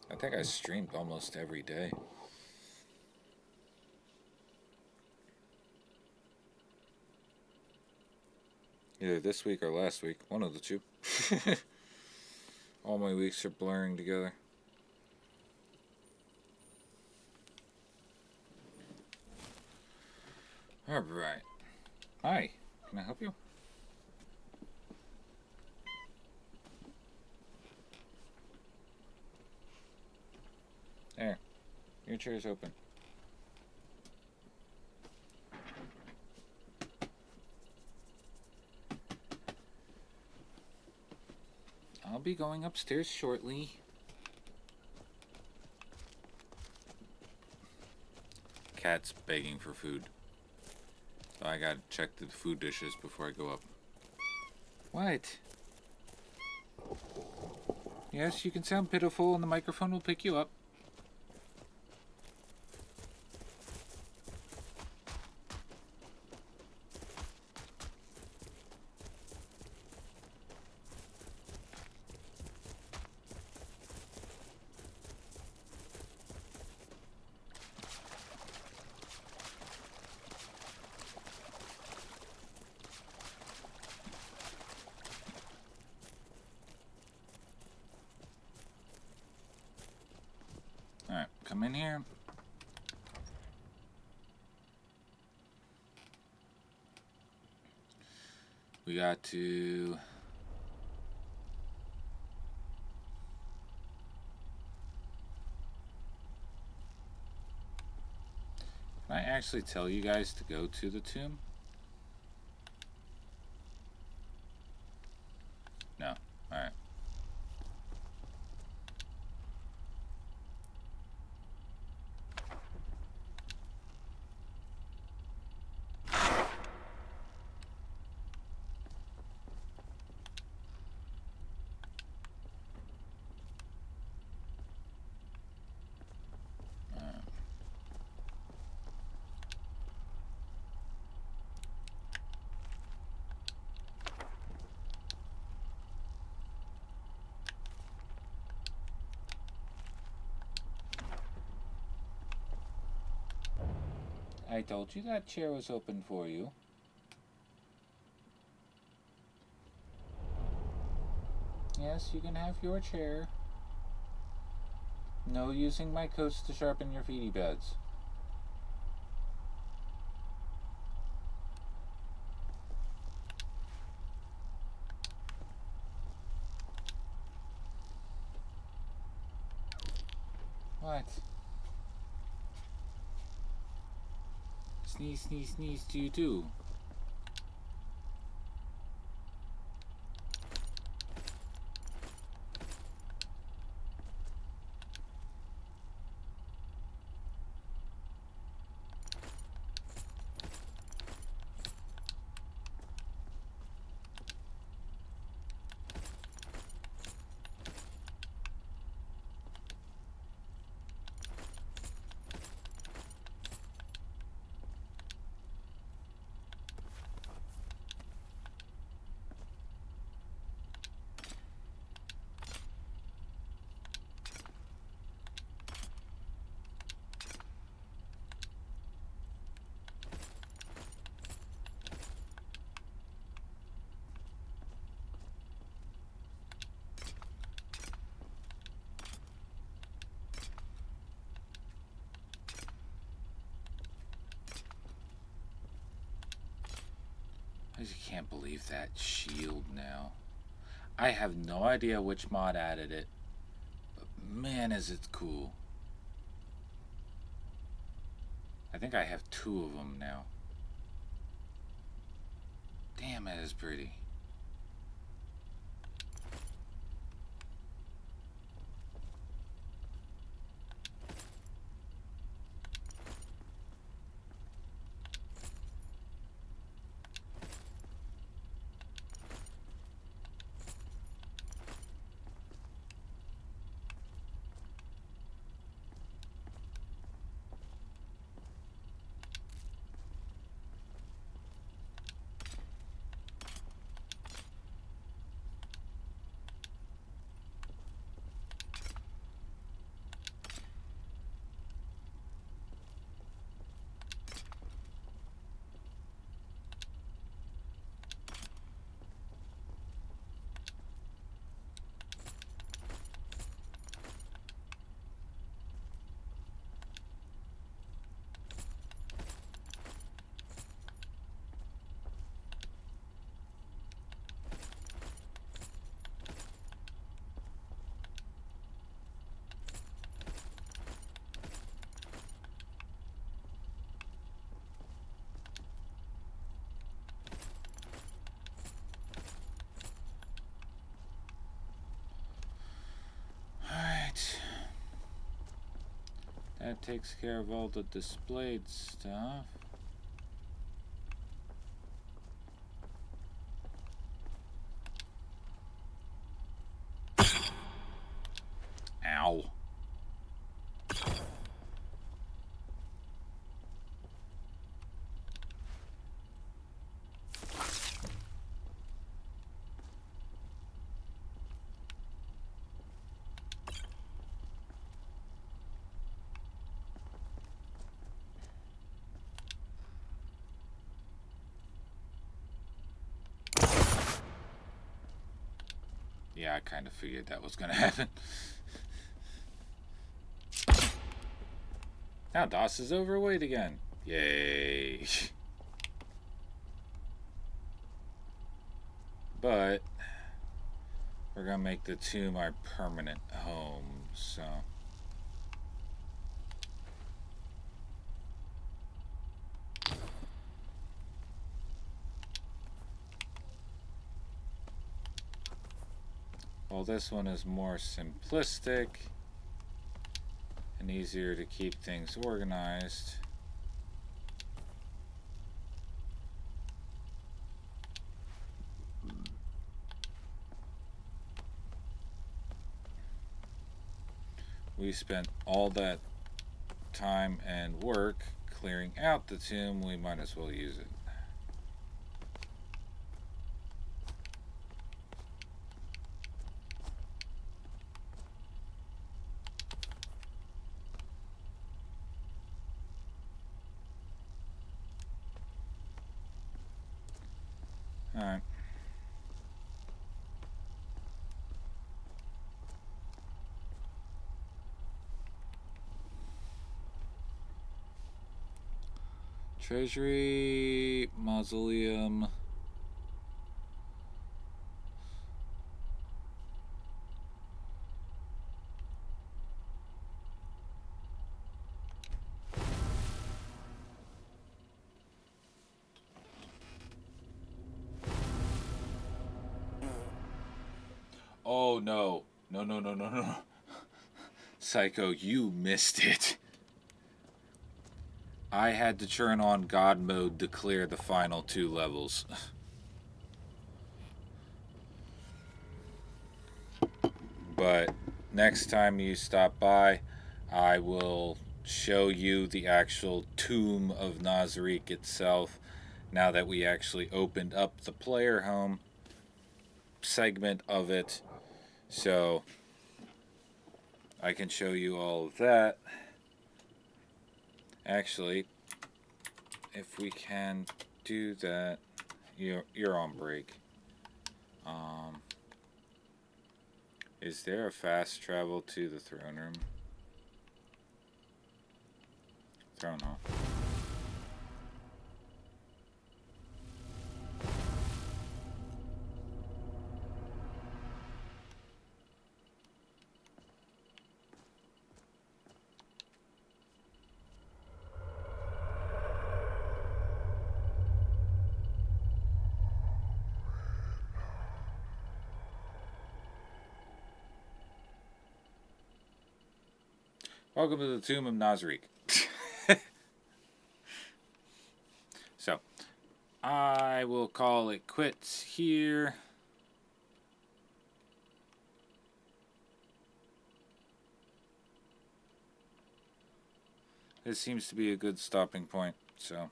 I think I streamed almost every day. Either this week or last week, one of the two. All my weeks are blurring together. Alright. Hi, can I help you? There. Your chair's open. I'll be going upstairs shortly. Cat's begging for food. So I gotta check the food dishes before I go up. What? Yes, you can sound pitiful and the microphone will pick you up. Alright, come in here. We got to... Can I actually tell you guys to go to the tomb? No. Alright. I told you that chair was open for you. Yes, you can have your chair. No using my coats to sharpen your feety beds. What? Sneeze, sneeze, sneeze to you too. I just can't believe that shield now. I have no idea which mod added it, but man is it cool. I think I have 2 of them now. Damn, it is pretty. Alright. That takes care of all the displayed stuff. Ow. Yeah, I kind of figured that was going to happen. Now DOS is overweight again. Yay. But we're going to make the tomb our permanent home, so... Well, this one is more simplistic and easier to keep things organized. We spent all that time and work clearing out the tomb, we might as well use it. Alright. Treasury, Mausoleum. Oh no. No, no, no, no, no. Psycho, you missed it. I had to turn on God mode to clear the final 2 levels. But next time you stop by, I will show you the actual tomb of Nazrick itself, now that we actually opened up the player home segment of it. So I can show you all of that. Actually, if we can do that, you're on break. Is there a fast travel to the throne room? Throne hall. Welcome to the tomb of Nazrick. So, I will call it quits here. This seems to be a good stopping point. So,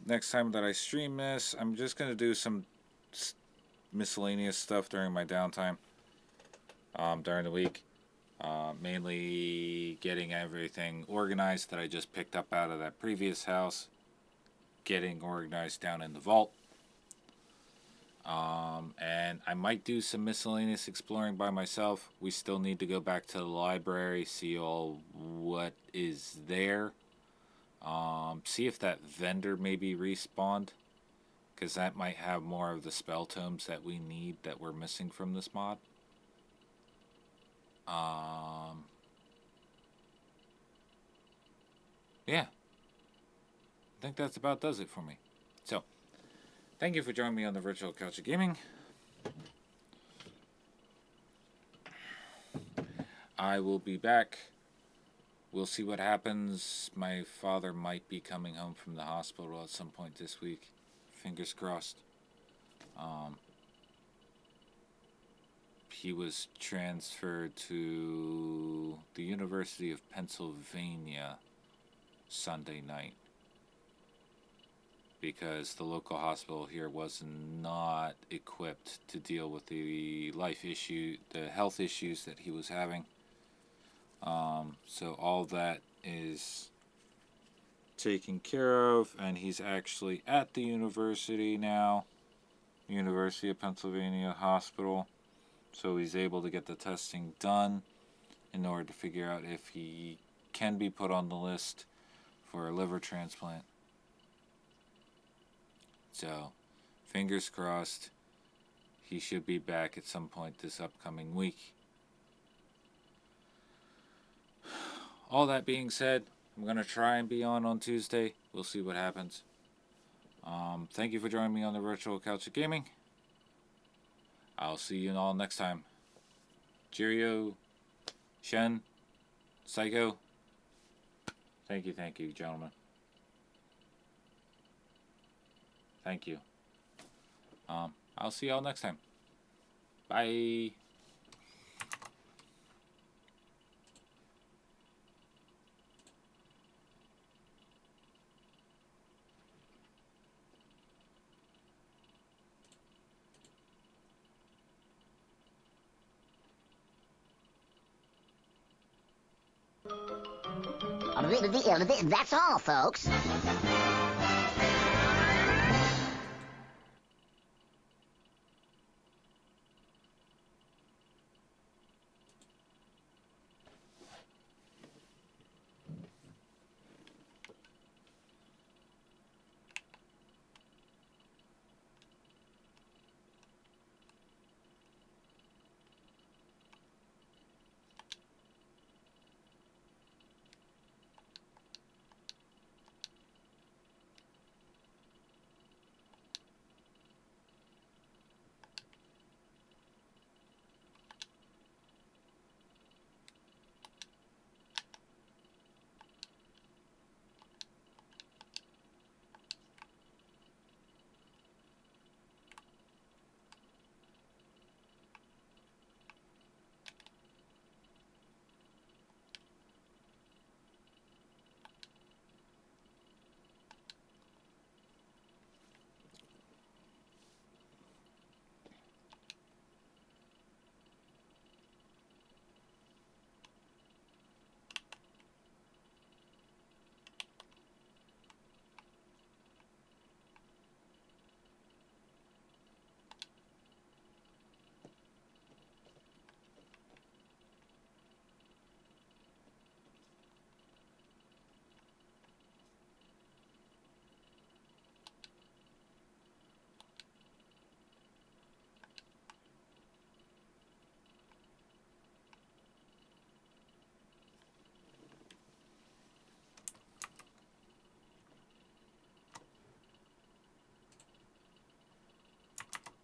next time that I stream this, I'm just going to do some miscellaneous stuff during my downtime during the week. Mainly getting everything organized that I just picked up out of that previous house, getting organized down in the vault, and I might do some miscellaneous exploring by myself. We still need to go back to the library, see all what is there, see if that vendor maybe respawned, because that might have more of the spell tomes that we need that we're missing from this mod. Yeah, I think that's about does it for me. So, thank you for joining me on the virtual couch of gaming. I will be back. We'll see what happens. My father might be coming home from the hospital at some point this week. Fingers crossed. He was transferred to the University of Pennsylvania Sunday night because the local hospital here was not equipped to deal with the health issues that he was having. So all that is taken care of, and he's actually at the university now, University of Pennsylvania Hospital. So he's able to get the testing done in order to figure out if he can be put on the list for a liver transplant. So, fingers crossed, he should be back at some point this upcoming week. All that being said, I'm going to try and be on Tuesday. We'll see what happens. Thank you for joining me on the virtual couch of gaming. I'll see you all next time. Cheerio, Shen, Psycho. Thank you, gentlemen. Thank you. I'll see y'all next time. Bye. That's all, folks.